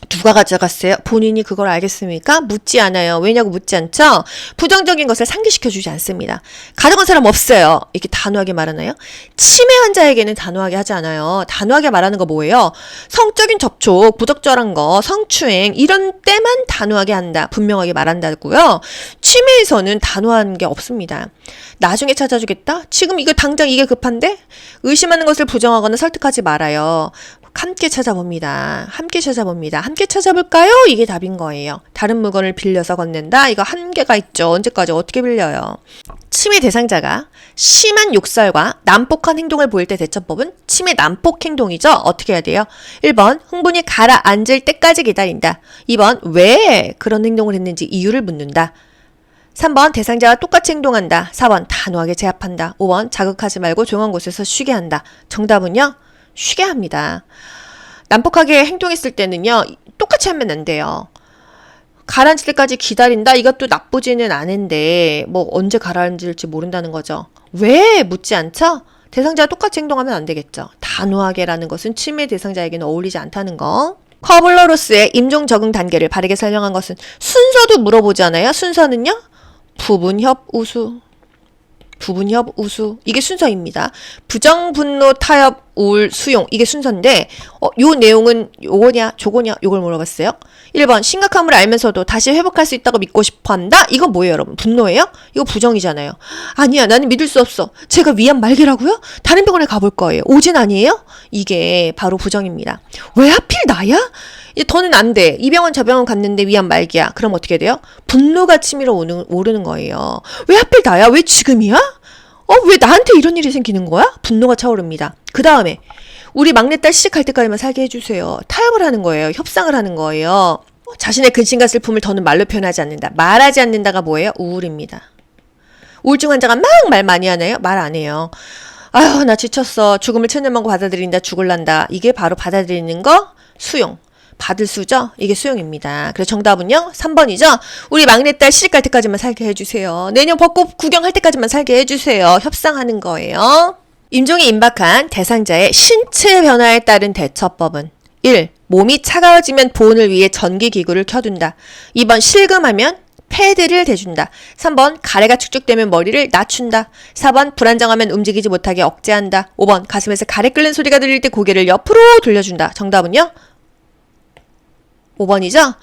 누가 가져갔어요? 본인이 그걸 알겠습니까? 묻지 않아요. 왜냐고 묻지 않죠? 부정적인 것을 상기시켜주지 않습니다. 가져간 사람 없어요. 이렇게 단호하게 말하나요? 치매 환자에게는 단호하게 하지 않아요. 단호하게 말하는 거 뭐예요? 성적인 접촉, 부적절한 거, 성추행 이런 때만 단호하게 한다. 분명하게 말한다고요. 치매에서는 단호한 게 없습니다. 나중에 찾아주겠다? 지금 이거 당장 이게 급한데? 의심하는 것을 부정하거나 설득하지 말아요. 함께 찾아봅니다. 함께 찾아봅니다. 함께 찾아볼까요? 이게 답인 거예요. 다른 물건을 빌려서 건넨다? 이거 한계가 있죠. 언제까지 어떻게 빌려요? 치매 대상자가 심한 욕설과 난폭한 행동을 보일 때 대처법은 치매 난폭 행동이죠. 어떻게 해야 돼요? 1번 흥분이 가라앉을 때까지 기다린다. 2번 왜 그런 행동을 했는지 이유를 묻는다. 3번 대상자와 똑같이 행동한다. 4번 단호하게 제압한다. 5번 자극하지 말고 조용한 곳에서 쉬게 한다. 정답은요? 쉬게 합니다. 난폭하게 행동했을 때는요, 똑같이 하면 안 돼요. 가라앉을 때까지 기다린다? 이것도 나쁘지는 않은데, 언제 가라앉을지 모른다는 거죠. 왜 묻지 않죠? 대상자와 똑같이 행동하면 안 되겠죠. 단호하게라는 것은 치매 대상자에게는 어울리지 않다는 거. 커블러로스의 임종 적응 단계를 바르게 설명한 것은 순서도 물어보잖아요. 순서는요? 부분협 우수. 이게 순서입니다. 부정, 분노, 타협, 우울, 수용 이게 순서인데 요 내용은 요거냐 저거냐 요걸 물어봤어요. 1번 심각함을 알면서도 다시 회복할 수 있다고 믿고 싶어한다. 이건 뭐예요 여러분? 분노예요? 이거 부정이잖아요. 아니야 나는 믿을 수 없어. 제가 위암 말기라고요? 다른 병원에 가볼 거예요. 오진 아니에요? 이게 바로 부정입니다. 왜 하필 나야? 이제 더는 안 돼. 이 병원 저 병원 갔는데 위안 말기야. 그럼 어떻게 돼요? 분노가 치밀어 오르는 거예요. 왜 하필 나야? 왜 지금이야? 왜 나한테 이런 일이 생기는 거야? 분노가 차오릅니다. 그 다음에 우리 막내딸 시집갈 때까지만 살게 해주세요. 타협을 하는 거예요. 협상을 하는 거예요. 자신의 근심과 슬픔을 더는 말로 표현하지 않는다. 말하지 않는다가 뭐예요? 우울입니다. 우울증 환자가 막 말 많이 하네요? 말 안 해요. 아휴, 나 지쳤어. 죽음을 체념하고 받아들인다. 죽을란다. 이게 바로 받아들이는 거? 수용. 받을 수죠? 이게 수용입니다. 그래서 정답은요? 3번이죠? 우리 막내딸 시집갈 때까지만 살게 해주세요. 내년 벚꽃 구경할 때까지만 살게 해주세요. 협상하는 거예요. 임종이 임박한 대상자의 신체 변화에 따른 대처법은 1. 몸이 차가워지면 보온을 위해 전기기구를 켜둔다. 2번 실금하면 패드를 대준다. 3번 가래가 축적되면 머리를 낮춘다. 4번 불안정하면 움직이지 못하게 억제한다. 5번 가슴에서 가래 끓는 소리가 들릴 때 고개를 옆으로 돌려준다. 정답은요? 5번이죠?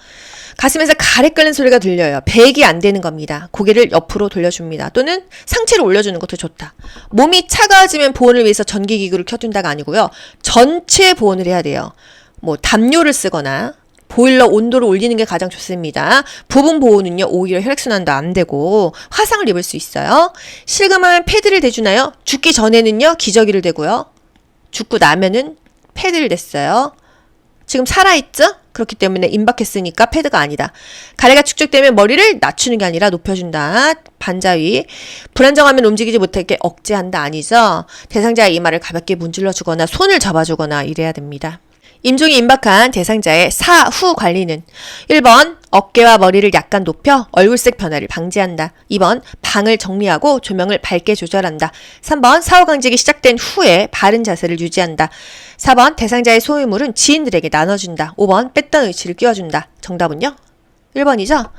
가슴에서 가래 끓는 소리가 들려요. 배액이 안 되는 겁니다. 고개를 옆으로 돌려줍니다. 또는 상체를 올려주는 것도 좋다. 몸이 차가워지면 보온을 위해서 전기기구를 켜둔다가 아니고요. 전체 보온을 해야 돼요. 뭐 담요를 쓰거나 보일러 온도를 올리는 게 가장 좋습니다. 부분 보온은요, 오히려 혈액순환도 안 되고 화상을 입을 수 있어요. 실금하면 패드를 대주나요? 죽기 전에는요, 기저귀를 대고요. 죽고 나면은 패드를 댔어요. 지금 살아있죠? 그렇기 때문에 임박했으니까 패드가 아니다. 가래가 축적되면 머리를 낮추는 게 아니라 높여준다. 반자위. 불안정하면 움직이지 못하게 억제한다. 아니죠? 대상자의 이마를 가볍게 문질러 주거나 손을 잡아주거나 이래야 됩니다. 임종이 임박한 대상자의 사후 관리는 1번 어깨와 머리를 약간 높여 얼굴색 변화를 방지한다. 2번 방을 정리하고 조명을 밝게 조절한다. 3번 사후강직이 시작된 후에 바른 자세를 유지한다. 4번 대상자의 소유물은 지인들에게 나눠준다. 5번 뺐던 의치를 끼워준다. 정답은요? 1번이죠?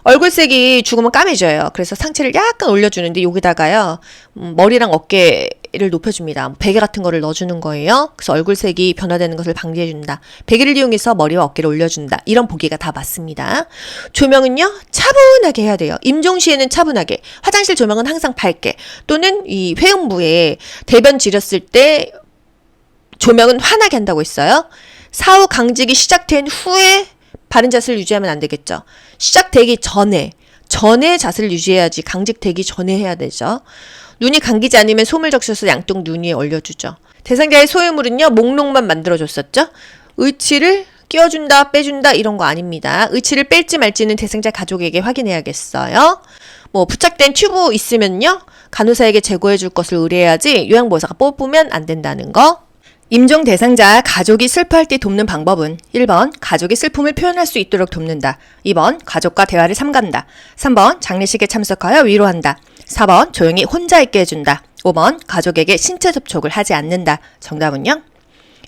얼굴색이 죽으면 까매져요. 그래서 상체를 약간 올려주는데 여기다가요. 머리랑 어깨를 높여줍니다. 베개 같은 거를 넣어주는 거예요. 그래서 얼굴색이 변화되는 것을 방지해준다. 베개를 이용해서 머리와 어깨를 올려준다. 이런 보기가 다 맞습니다. 조명은요. 차분하게 해야 돼요. 임종 시에는 차분하게. 화장실 조명은 항상 밝게. 또는 이 회음부에 대변 지렸을 때 조명은 환하게 한다고 했어요. 사후 강직이 시작된 후에 바른 자세를 유지하면 안 되겠죠. 시작되기 전에 자세를 유지해야지. 강직되기 전에 해야 되죠. 눈이 감기지 않으면 솜을 적셔서 양쪽 눈 위에 올려주죠. 대상자의 소유물은요. 목록만 만들어줬었죠. 의치를 끼워준다, 빼준다 이런 거 아닙니다. 의치를 뺄지 말지는 대상자 가족에게 확인해야겠어요. 뭐 부착된 튜브 있으면요. 간호사에게 제거해 줄 것을 의뢰해야지 요양보호사가 뽑으면 안 된다는 거. 임종 대상자 가족이 슬퍼할 때 돕는 방법은 1번 가족이 슬픔을 표현할 수 있도록 돕는다. 2번 가족과 대화를 삼간다. 3번 장례식에 참석하여 위로한다. 4번 조용히 혼자 있게 해준다. 5번 가족에게 신체 접촉을 하지 않는다. 정답은요?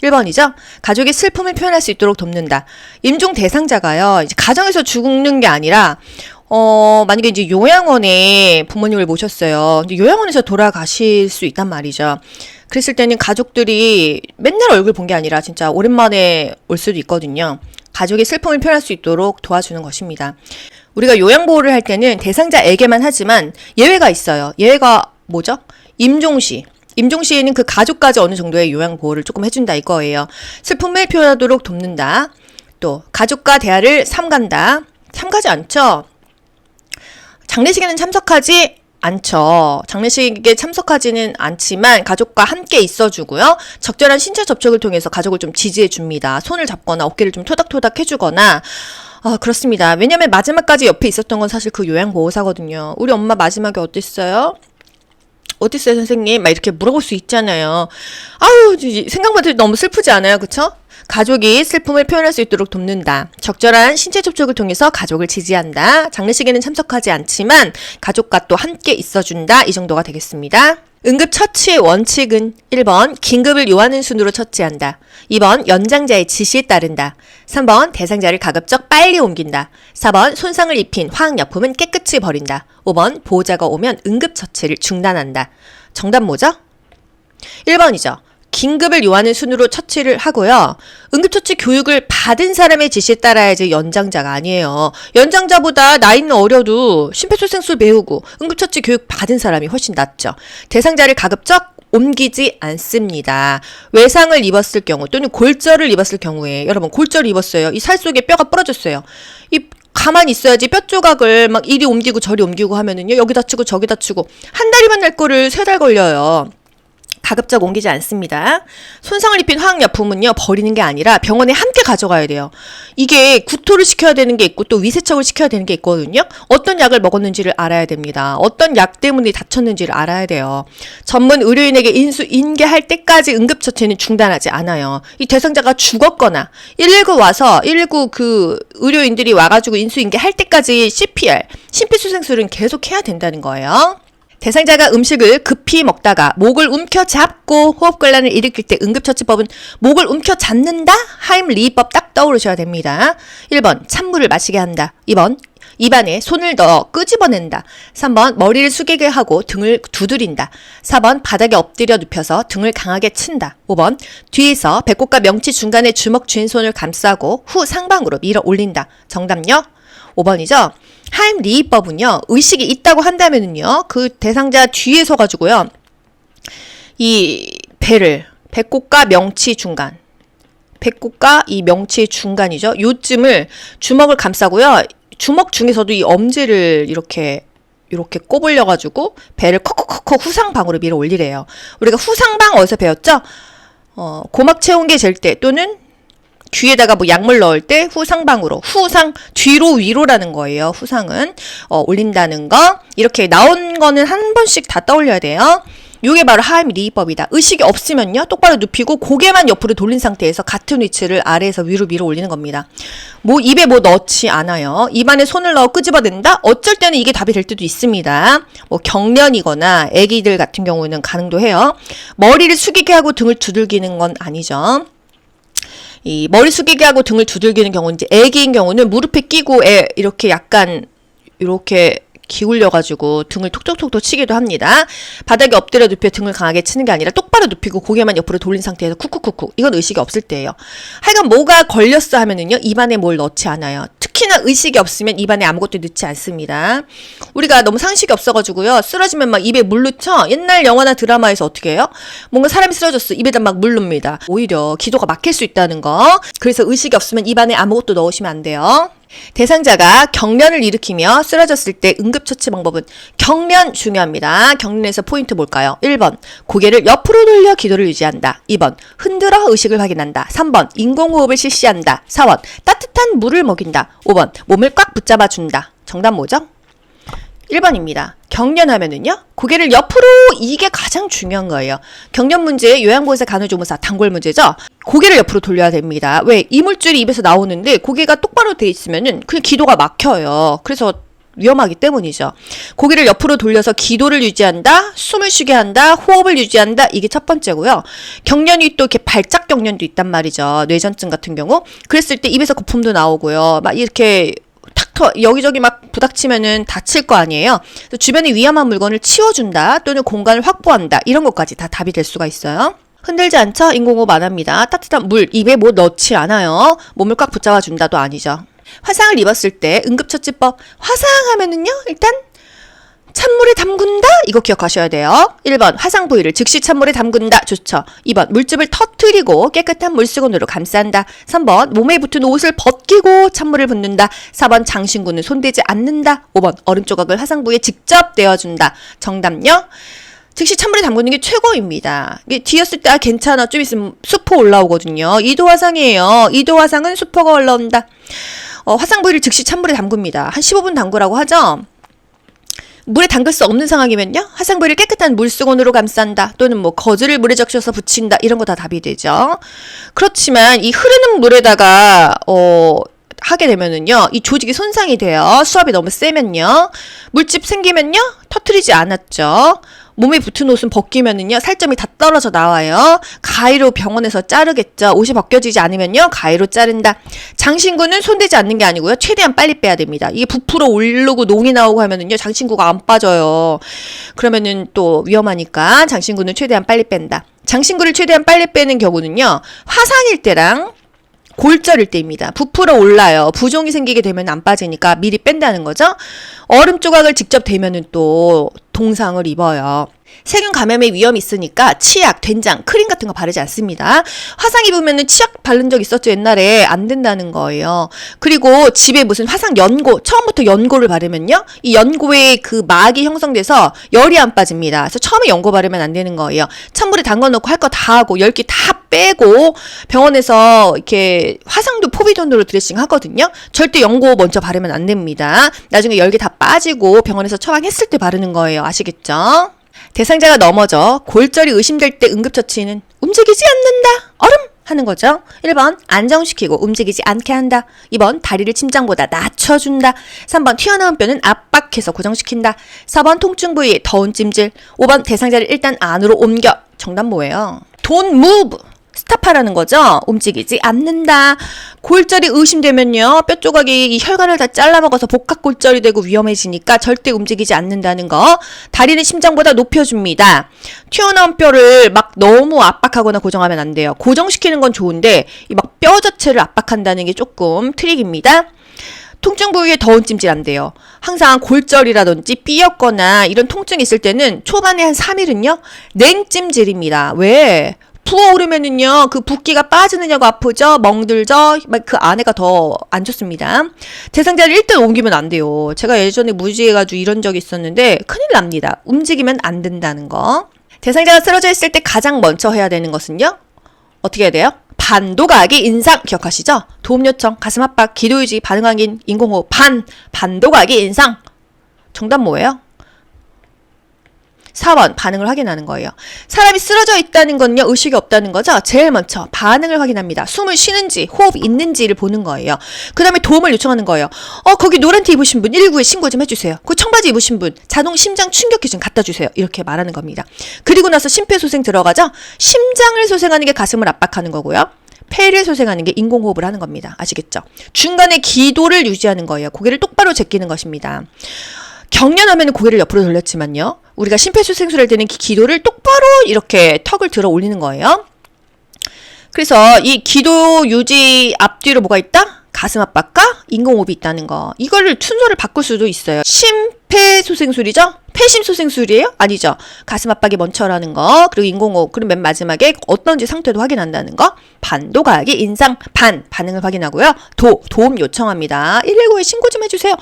1번이죠. 가족이 슬픔을 표현할 수 있도록 돕는다. 임종 대상자가요. 이제 가정에서 죽는 게 아니라 만약에 이제 요양원에 부모님을 모셨어요. 근데 요양원에서 돌아가실 수 있단 말이죠. 그랬을 때는 가족들이 맨날 얼굴 본 게 아니라 진짜 오랜만에 올 수도 있거든요. 가족의 슬픔을 표현할 수 있도록 도와주는 것입니다. 우리가 요양보호를 할 때는 대상자에게만 하지만 예외가 있어요. 예외가 뭐죠? 임종시. 임종시에는 그 가족까지 어느 정도의 요양보호를 조금 해준다 이거예요. 슬픔을 표현하도록 돕는다. 또 가족과 대화를 삼간다. 삼가지 않죠? 장례식에는 참석하지 않죠. 장례식에 참석하지는 않지만 가족과 함께 있어주고요. 적절한 신체 접촉을 통해서 가족을 좀 지지해줍니다. 손을 잡거나 어깨를 좀 토닥토닥 해주거나 그렇습니다. 왜냐면 마지막까지 옆에 있었던 건 사실 그 요양보호사거든요. 우리 엄마 마지막에 어땠어요? 어땠어요 선생님? 막 이렇게 물어볼 수 있잖아요. 아유 생각만 해도 너무 슬프지 않아요? 그쵸? 가족이 슬픔을 표현할 수 있도록 돕는다. 적절한 신체 접촉을 통해서 가족을 지지한다. 장례식에는 참석하지 않지만 가족과 또 함께 있어준다. 이 정도가 되겠습니다. 응급처치의 원칙은 1번 긴급을 요하는 순으로 처치한다. 2번 연장자의 지시에 따른다. 3번 대상자를 가급적 빨리 옮긴다. 4번 손상을 입힌 화학약품은 깨끗이 버린다. 5번 보호자가 오면 응급처치를 중단한다. 정답 뭐죠? 1번이죠. 긴급을 요하는 순으로 처치를 하고요. 응급처치 교육을 받은 사람의 지시에 따라야지 연장자가 아니에요. 연장자보다 나이는 어려도 심폐소생술 배우고 응급처치 교육 받은 사람이 훨씬 낫죠. 대상자를 가급적 옮기지 않습니다. 외상을 입었을 경우 또는 골절을 입었을 경우에 여러분 골절을 입었어요. 이 살 속에 뼈가 부러졌어요. 이 가만히 있어야지 뼈 조각을 막 이리 옮기고 저리 옮기고 하면은요. 여기 다치고 저기 다치고 한 달이면 날 거를 3달 걸려요. 가급적 옮기지 않습니다. 손상을 입힌 화학약품은요, 버리는 게 아니라 병원에 함께 가져가야 돼요. 이게 구토를 시켜야 되는 게 있고 또 위세척을 시켜야 되는 게 있거든요. 어떤 약을 먹었는지를 알아야 됩니다. 어떤 약 때문에 다쳤는지를 알아야 돼요. 전문 의료인에게 인계할 때까지 응급처치는 중단하지 않아요. 이 대상자가 죽었거나 119 와서 119 그 의료인들이 와가지고 인수인계할 때까지 CPR, 심폐소생술은 계속 해야 된다는 거예요. 대상자가 음식을 급히 먹다가 목을 움켜잡고 호흡곤란을 일으킬 때 응급처치법은 목을 움켜잡는다? 하임리히법 딱 떠오르셔야 됩니다. 1번 찬물을 마시게 한다. 2번 입안에 손을 넣어 끄집어낸다. 3번 머리를 숙이게 하고 등을 두드린다. 4번 바닥에 엎드려 눕혀서 등을 강하게 친다. 5번 뒤에서 배꼽과 명치 중간에 주먹 쥔 손을 감싸고 후 상방으로 밀어 올린다. 정답요? 5번이죠. 하임리히법은요. 의식이 있다고 한다면은요. 그 대상자 뒤에 서 가지고요. 이 배꼽과 명치 중간. 배꼽과 이 명치의 중간이죠. 요쯤을 주먹을 감싸고요. 주먹 중에서도 이 엄지를 이렇게 꼬불려 가지고 배를 콕콕콕콕 후상방으로 밀어 올리래요. 우리가 후상방 어디서 배웠죠? 고막 체온계 잴 때 또는 귀에다가 뭐 약물 넣을 때 후상방으로 후상 뒤로 위로라는 거예요. 후상은 올린다는 거. 이렇게 나온 거는 한 번씩 다 떠올려야 돼요. 이게 바로 하임리히법이다. 의식이 없으면요. 똑바로 눕히고 고개만 옆으로 돌린 상태에서 같은 위치를 아래에서 위로 밀어 올리는 겁니다. 입에 뭐 넣지 않아요. 입안에 손을 넣어 끄집어낸다? 어쩔 때는 이게 답이 될 때도 있습니다. 경련이거나 아기들 같은 경우는 가능도 해요. 머리를 숙이게 하고 등을 두들기는 건 아니죠. 이 머리 숙이게 하고 등을 두들기는 경우는 이제 애기인 경우는 무릎에 끼고 이렇게 약간 이렇게 기울여가지고 등을 톡톡톡톡 치기도 합니다. 바닥에 엎드려 눕혀 등을 강하게 치는 게 아니라 똑바로 눕히고 고개만 옆으로 돌린 상태에서 쿡쿡쿡쿡. 이건 의식이 없을 때예요. 하여간 뭐가 걸렸어 하면은요. 입안에 뭘 넣지 않아요. 특히나 의식이 없으면 입안에 아무것도 넣지 않습니다. 우리가 너무 상식이 없어가지고요. 쓰러지면 막 입에 물 넣죠. 옛날 영화나 드라마에서 어떻게 해요? 뭔가 사람이 쓰러졌어. 입에다 막 물 넣습니다. 오히려 기도가 막힐 수 있다는 거. 그래서 의식이 없으면 입안에 아무것도 넣으시면 안 돼요. 대상자가 경련을 일으키며 쓰러졌을 때 응급처치 방법은 경련 중요합니다. 경련에서 포인트 뭘까요? 1번 고개를 옆으로 돌려 기도를 유지한다. 2번 흔들어 의식을 확인한다. 3번 인공호흡을 실시한다. 4번 따뜻한 물을 먹인다. 5번 몸을 꽉 붙잡아준다. 정답 뭐죠? 1번입니다. 경련하면은요, 고개를 옆으로, 이게 가장 중요한 거예요. 경련 문제, 요양보호사, 간호조무사, 단골 문제죠? 고개를 옆으로 돌려야 됩니다. 왜? 이물질이 입에서 나오는데 고개가 똑바로 돼 있으면은 그냥 기도가 막혀요. 그래서 위험하기 때문이죠. 고개를 옆으로 돌려서 기도를 유지한다, 숨을 쉬게 한다, 호흡을 유지한다. 이게 첫 번째고요. 경련이 또 이렇게 발작 경련도 있단 말이죠. 뇌전증 같은 경우. 그랬을 때 입에서 거품도 나오고요. 막 이렇게 여기저기 막 부닥치면은 다칠 거 아니에요. 그래서 주변에 위험한 물건을 치워준다 또는 공간을 확보한다 이런 것까지 다 답이 될 수가 있어요. 흔들지 않죠? 인공호흡 안 합니다. 따뜻한 물 입에 뭐 넣지 않아요. 몸을 꽉 붙잡아준다도 아니죠. 화상을 입었을 때 응급처치법 화상하면은요 일단 찬물에 담근다? 이거 기억하셔야 돼요. 1번 화상 부위를 즉시 찬물에 담근다. 좋죠. 2번 물집을 터뜨리고 깨끗한 물수건으로 감싼다. 3번 몸에 붙은 옷을 벗기고 찬물을 붓는다. 4번 장신구는 손대지 않는다. 5번 얼음 조각을 화상 부위에 직접 떼어준다. 정답요? 즉시 찬물에 담그는 게 최고입니다. 이게 뒤였을 때 괜찮아. 좀 있으면 수포 올라오거든요. 2도 화상이에요. 2도 화상은 수포가 올라온다. 화상 부위를 즉시 찬물에 담굽니다. 한 15분 담그라고 하죠. 물에 담글 수 없는 상황이면요. 화상 부위를 깨끗한 물수건으로 감싼다. 또는 뭐 거즈를 물에 적셔서 붙인다. 이런 거 다 답이 되죠. 그렇지만 이 흐르는 물에다가 하게 되면은요. 이 조직이 손상이 돼요. 수압이 너무 세면요. 물집 생기면요. 터트리지 않았죠. 몸에 붙은 옷은 벗기면은요, 살점이 다 떨어져 나와요. 가위로 병원에서 자르겠죠. 옷이 벗겨지지 않으면요, 가위로 자른다. 장신구는 손대지 않는 게 아니고요, 최대한 빨리 빼야 됩니다. 이게 부풀어 오르고 농이 나오고 하면은요, 장신구가 안 빠져요. 그러면은 또 위험하니까 장신구는 최대한 빨리 뺀다. 장신구를 최대한 빨리 빼는 경우는요, 화상일 때랑 골절일 때입니다. 부풀어 올라요. 부종이 생기게 되면 안 빠지니까 미리 뺀다는 거죠. 얼음 조각을 직접 대면은 또 동상을 입어요. 세균 감염의 위험이 있으니까 치약, 된장, 크림 같은 거 바르지 않습니다. 화상 입으면은 치약 바른 적 있었죠, 옛날에. 안 된다는 거예요. 그리고 집에 무슨 화상 연고, 처음부터 연고를 바르면요, 이 연고에 그 막이 형성돼서 열이 안 빠집니다. 그래서 처음에 연고 바르면 안 되는 거예요. 찬물에 담궈 놓고 할 거 다 하고 열기 다 빼고 병원에서 이렇게 화상도 포비돈으로 드레싱 하거든요. 절대 연고 먼저 바르면 안 됩니다. 나중에 열기 다 빠지고 병원에서 처방했을 때 바르는 거예요. 아시겠죠? 대상자가 넘어져 골절이 의심될 때 응급처치는 움직이지 않는다. 얼음! 하는 거죠. 1번 안정시키고 움직이지 않게 한다. 2번 다리를 심장보다 낮춰준다. 3번 튀어나온 뼈는 압박해서 고정시킨다. 4번 통증 부위에 더운 찜질. 5번 대상자를 일단 안으로 옮겨. 정답 뭐예요? Don't move. 스탑하라는 거죠. 움직이지 않는다. 골절이 의심되면요, 뼈 조각이 이 혈관을 다 잘라먹어서 복합골절이 되고 위험해지니까 절대 움직이지 않는다는 거. 다리는 심장보다 높여줍니다. 튀어나온 뼈를 막 너무 압박하거나 고정하면 안 돼요. 고정시키는 건 좋은데 이 막 뼈 자체를 압박한다는 게 조금 트릭입니다. 통증 부위에 더운 찜질 안 돼요. 항상 골절이라든지 삐었거나 이런 통증이 있을 때는 초반에 한 3일은요, 냉찜질입니다. 왜? 부어오르면은요, 그 붓기가 빠지느냐고 아프죠? 멍들죠? 막 그 안에가 더 안 좋습니다. 대상자를 일단 옮기면 안 돼요. 제가 예전에 무지해가지고 이런 적이 있었는데 큰일 납니다. 움직이면 안 된다는 거. 대상자가 쓰러져 있을 때 가장 먼저 해야 되는 것은요, 어떻게 해야 돼요? 반도가기 인상 기억하시죠? 도움 요청, 가슴 압박, 기도 유지, 반응 확인, 인공호흡, 반도가기 인상. 정답 뭐예요? 4번 반응을 확인하는 거예요. 사람이 쓰러져 있다는 건요, 의식이 없다는 거죠. 제일 먼저 반응을 확인합니다. 숨을 쉬는지 호흡이 있는지를 보는 거예요. 그 다음에 도움을 요청하는 거예요. 거기 노란 티 입으신 분 119에 신고 좀 해주세요. 그 청바지 입으신 분 자동 심장 충격기 좀 갖다 주세요. 이렇게 말하는 겁니다. 그리고 나서 심폐소생 들어가죠. 심장을 소생하는 게 가슴을 압박하는 거고요, 폐를 소생하는 게 인공호흡을 하는 겁니다. 아시겠죠? 중간에 기도를 유지하는 거예요. 고개를 똑바로 제끼는 것입니다. 경련하면 고개를 옆으로 돌렸지만요, 우리가 심폐소생술을 할 때는 기도를 똑바로 이렇게 턱을 들어 올리는 거예요. 그래서 이 기도 유지 앞뒤로 뭐가 있다? 가슴 압박과 인공호흡이 있다는 거. 이거를 순서를 바꿀 수도 있어요. 심폐소생술이죠? 폐심소생술이에요? 아니죠. 가슴 압박이 먼저라는 거, 그리고 인공호흡, 그리고 맨 마지막에 어떤지 상태도 확인한다는 거. 반도가기 인상, 반응을 확인하고요. 도움 요청합니다. 119에 신고 좀 해주세요.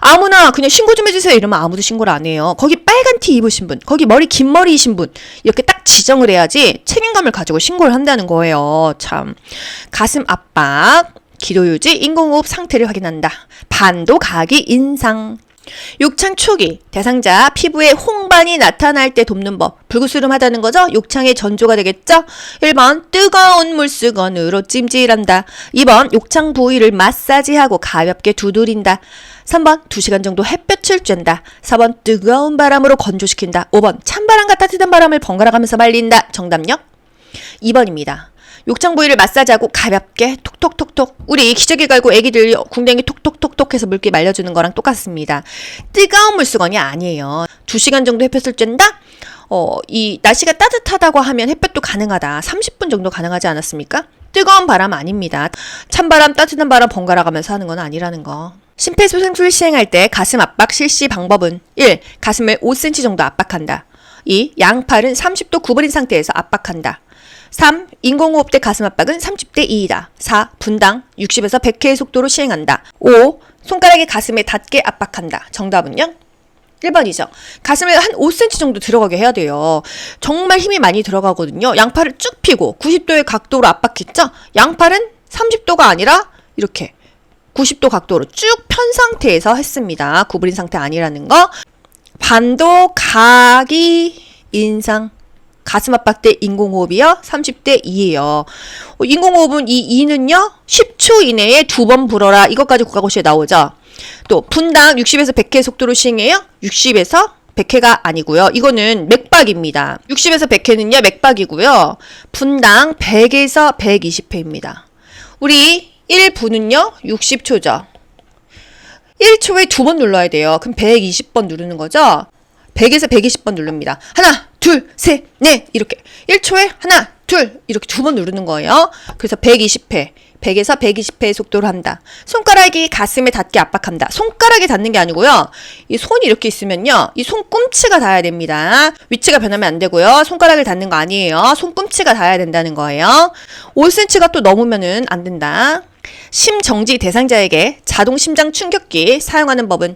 아무나 그냥 신고 좀 해주세요 이러면 아무도 신고를 안 해요. 거기 빨간 티 입으신 분, 거기 머리 긴 머리이신 분, 이렇게 딱 지정을 해야지 책임감을 가지고 신고를 한다는 거예요. 참. 가슴 압박, 기도 유지, 인공호흡 상태를 확인한다. 반도가기 인상. 욕창 초기, 대상자 피부에 홍반이 나타날 때 돕는 법. 불구스름하다는 거죠? 욕창의 전조가 되겠죠? 1번 뜨거운 물수건으로 찜질한다. 2번 욕창 부위를 마사지하고 가볍게 두드린다. 3번 2시간 정도 햇볕을 쬐다. 4번 뜨거운 바람으로 건조시킨다. 5번 찬바람과 따뜻한 바람을 번갈아 가면서 말린다. 정답요? 2번입니다. 욕창 부위를 마사지하고 가볍게 톡톡톡톡. 우리 기저귀 갈고 애기들 궁뎅이 톡톡톡톡 해서 물기 말려주는 거랑 똑같습니다. 뜨거운 물수건이 아니에요. 2시간 정도 햇볕을 쬐다? 이 날씨가 따뜻하다고 하면 햇볕도 가능하다. 30분 정도 가능하지 않았습니까? 뜨거운 바람 아닙니다. 찬바람, 따뜻한 바람 번갈아 가면서 하는 건 아니라는 거. 심폐소생술 시행할 때 가슴 압박 실시 방법은 1. 가슴을 5cm 정도 압박한다. 2. 양팔은 30도 구부린 상태에서 압박한다. 3. 인공호흡 때 가슴 압박은 30대 2이다. 4. 분당 60에서 100회의 속도로 시행한다. 5. 손가락이 가슴에 닿게 압박한다. 정답은요? 1번이죠. 가슴에 한 5cm 정도 들어가게 해야 돼요. 정말 힘이 많이 들어가거든요. 양팔을 쭉 펴고 90도의 각도로 압박했죠? 양팔은 30도가 아니라 이렇게 90도 각도로 쭉 편 상태에서 했습니다. 구부린 상태 아니라는 거. 반도, 가기, 인상. 가슴 압박 때 인공호흡이요. 30대 2예요. 인공호흡은 이 2는요. 10초 이내에 2번 불어라. 이것까지 국가고시에 나오죠. 또 분당 60에서 100회 속도로 시행해요. 60에서 100회가 아니고요. 이거는 맥박입니다. 60에서 100회는요, 맥박이고요. 분당 100에서 120회입니다. 우리 1분은요, 60초죠. 1초에 2번 눌러야 돼요. 그럼 120번 누르는 거죠? 100에서 120번 누릅니다. 하나, 둘, 셋, 넷 이렇게 1초에 하나, 둘 이렇게 2번 누르는 거예요. 그래서 120회, 100에서 120회의 속도로 한다. 손가락이 가슴에 닿게 압박한다. 손가락이 닿는 게 아니고요. 이 손이 이렇게 있으면요. 이 손꿈치가 닿아야 됩니다. 위치가 변하면 안 되고요. 손가락을 닿는 거 아니에요. 손꿈치가 닿아야 된다는 거예요. 5cm가 또 넘으면은 안 된다. 심정지 대상자에게 자동 심장 충격기 사용하는 법은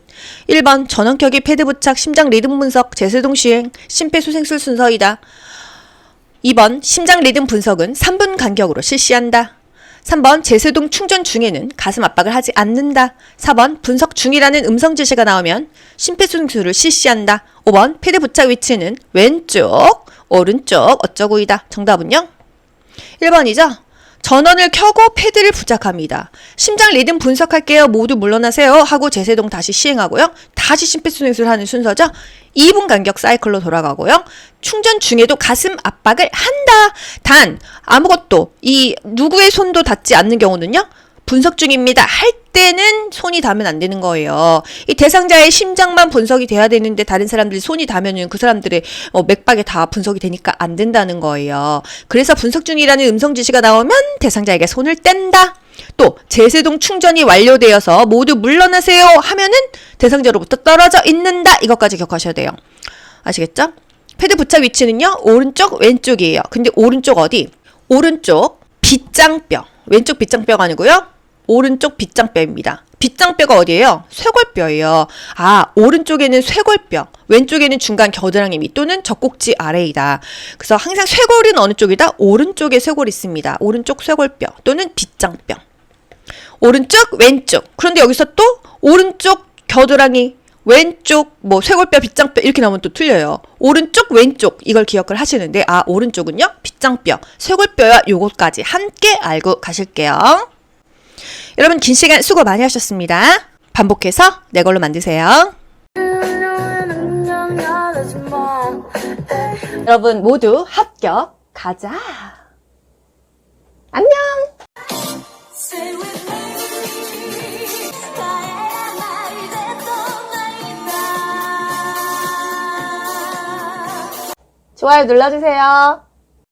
1번 전원격이 패드 부착 심장 리듬 분석 제세동 시행 심폐소생술 순서이다. 2번 심장 리듬 분석은 3분 간격으로 실시한다. 3번 제세동 충전 중에는 가슴 압박을 하지 않는다. 4번 분석 중이라는 음성 지시가 나오면 심폐소생술을 실시한다. 5번 패드 부착 위치는 왼쪽, 오른쪽 어쩌고이다. 정답은요? 1번이죠? 전원을 켜고 패드를 부착합니다. 심장 리듬 분석할게요. 모두 물러나세요. 하고 제세동 다시 시행하고요. 다시 심폐소생술 하는 순서죠. 2분 간격 사이클로 돌아가고요. 충전 중에도 가슴 압박을 한다. 단 아무것도 이 누구의 손도 닿지 않는 경우는요. 분석 중입니다. 할 때는 손이 닿으면 안 되는 거예요. 이 대상자의 심장만 분석이 돼야 되는데 다른 사람들이 손이 닿으면은 그 사람들의 맥박에 다 분석이 되니까 안 된다는 거예요. 그래서 분석 중이라는 음성 지시가 나오면 대상자에게 손을 뗀다. 또 제세동 충전이 완료되어서 모두 물러나세요 하면은 대상자로부터 떨어져 있는다. 이것까지 기억하셔야 돼요. 아시겠죠? 패드 부착 위치는요. 오른쪽 왼쪽이에요. 근데 오른쪽 어디? 오른쪽 빗장뼈. 왼쪽 빗장뼈가 아니고요. 오른쪽 빗장뼈입니다. 빗장뼈가 어디예요? 쇄골뼈예요. 아, 오른쪽에는 쇄골뼈, 왼쪽에는 중간 겨드랑이 밑 또는 젖꼭지 아래이다. 그래서 항상 쇄골은 어느 쪽이다? 오른쪽에 쇄골이 있습니다. 오른쪽 쇄골뼈 또는 빗장뼈. 오른쪽, 왼쪽. 그런데 여기서 또 오른쪽 겨드랑이, 왼쪽 뭐 쇄골뼈, 빗장뼈 이렇게 나오면 또 틀려요. 오른쪽, 왼쪽 이걸 기억을 하시는데 아, 오른쪽은요? 빗장뼈, 쇄골뼈와 요것까지 함께 알고 가실게요. 여러분 긴 시간 수고 많이 하셨습니다. 반복해서 내 걸로 만드세요. 여러분 모두 합격. 가자. 안녕. 좋아요 눌러주세요.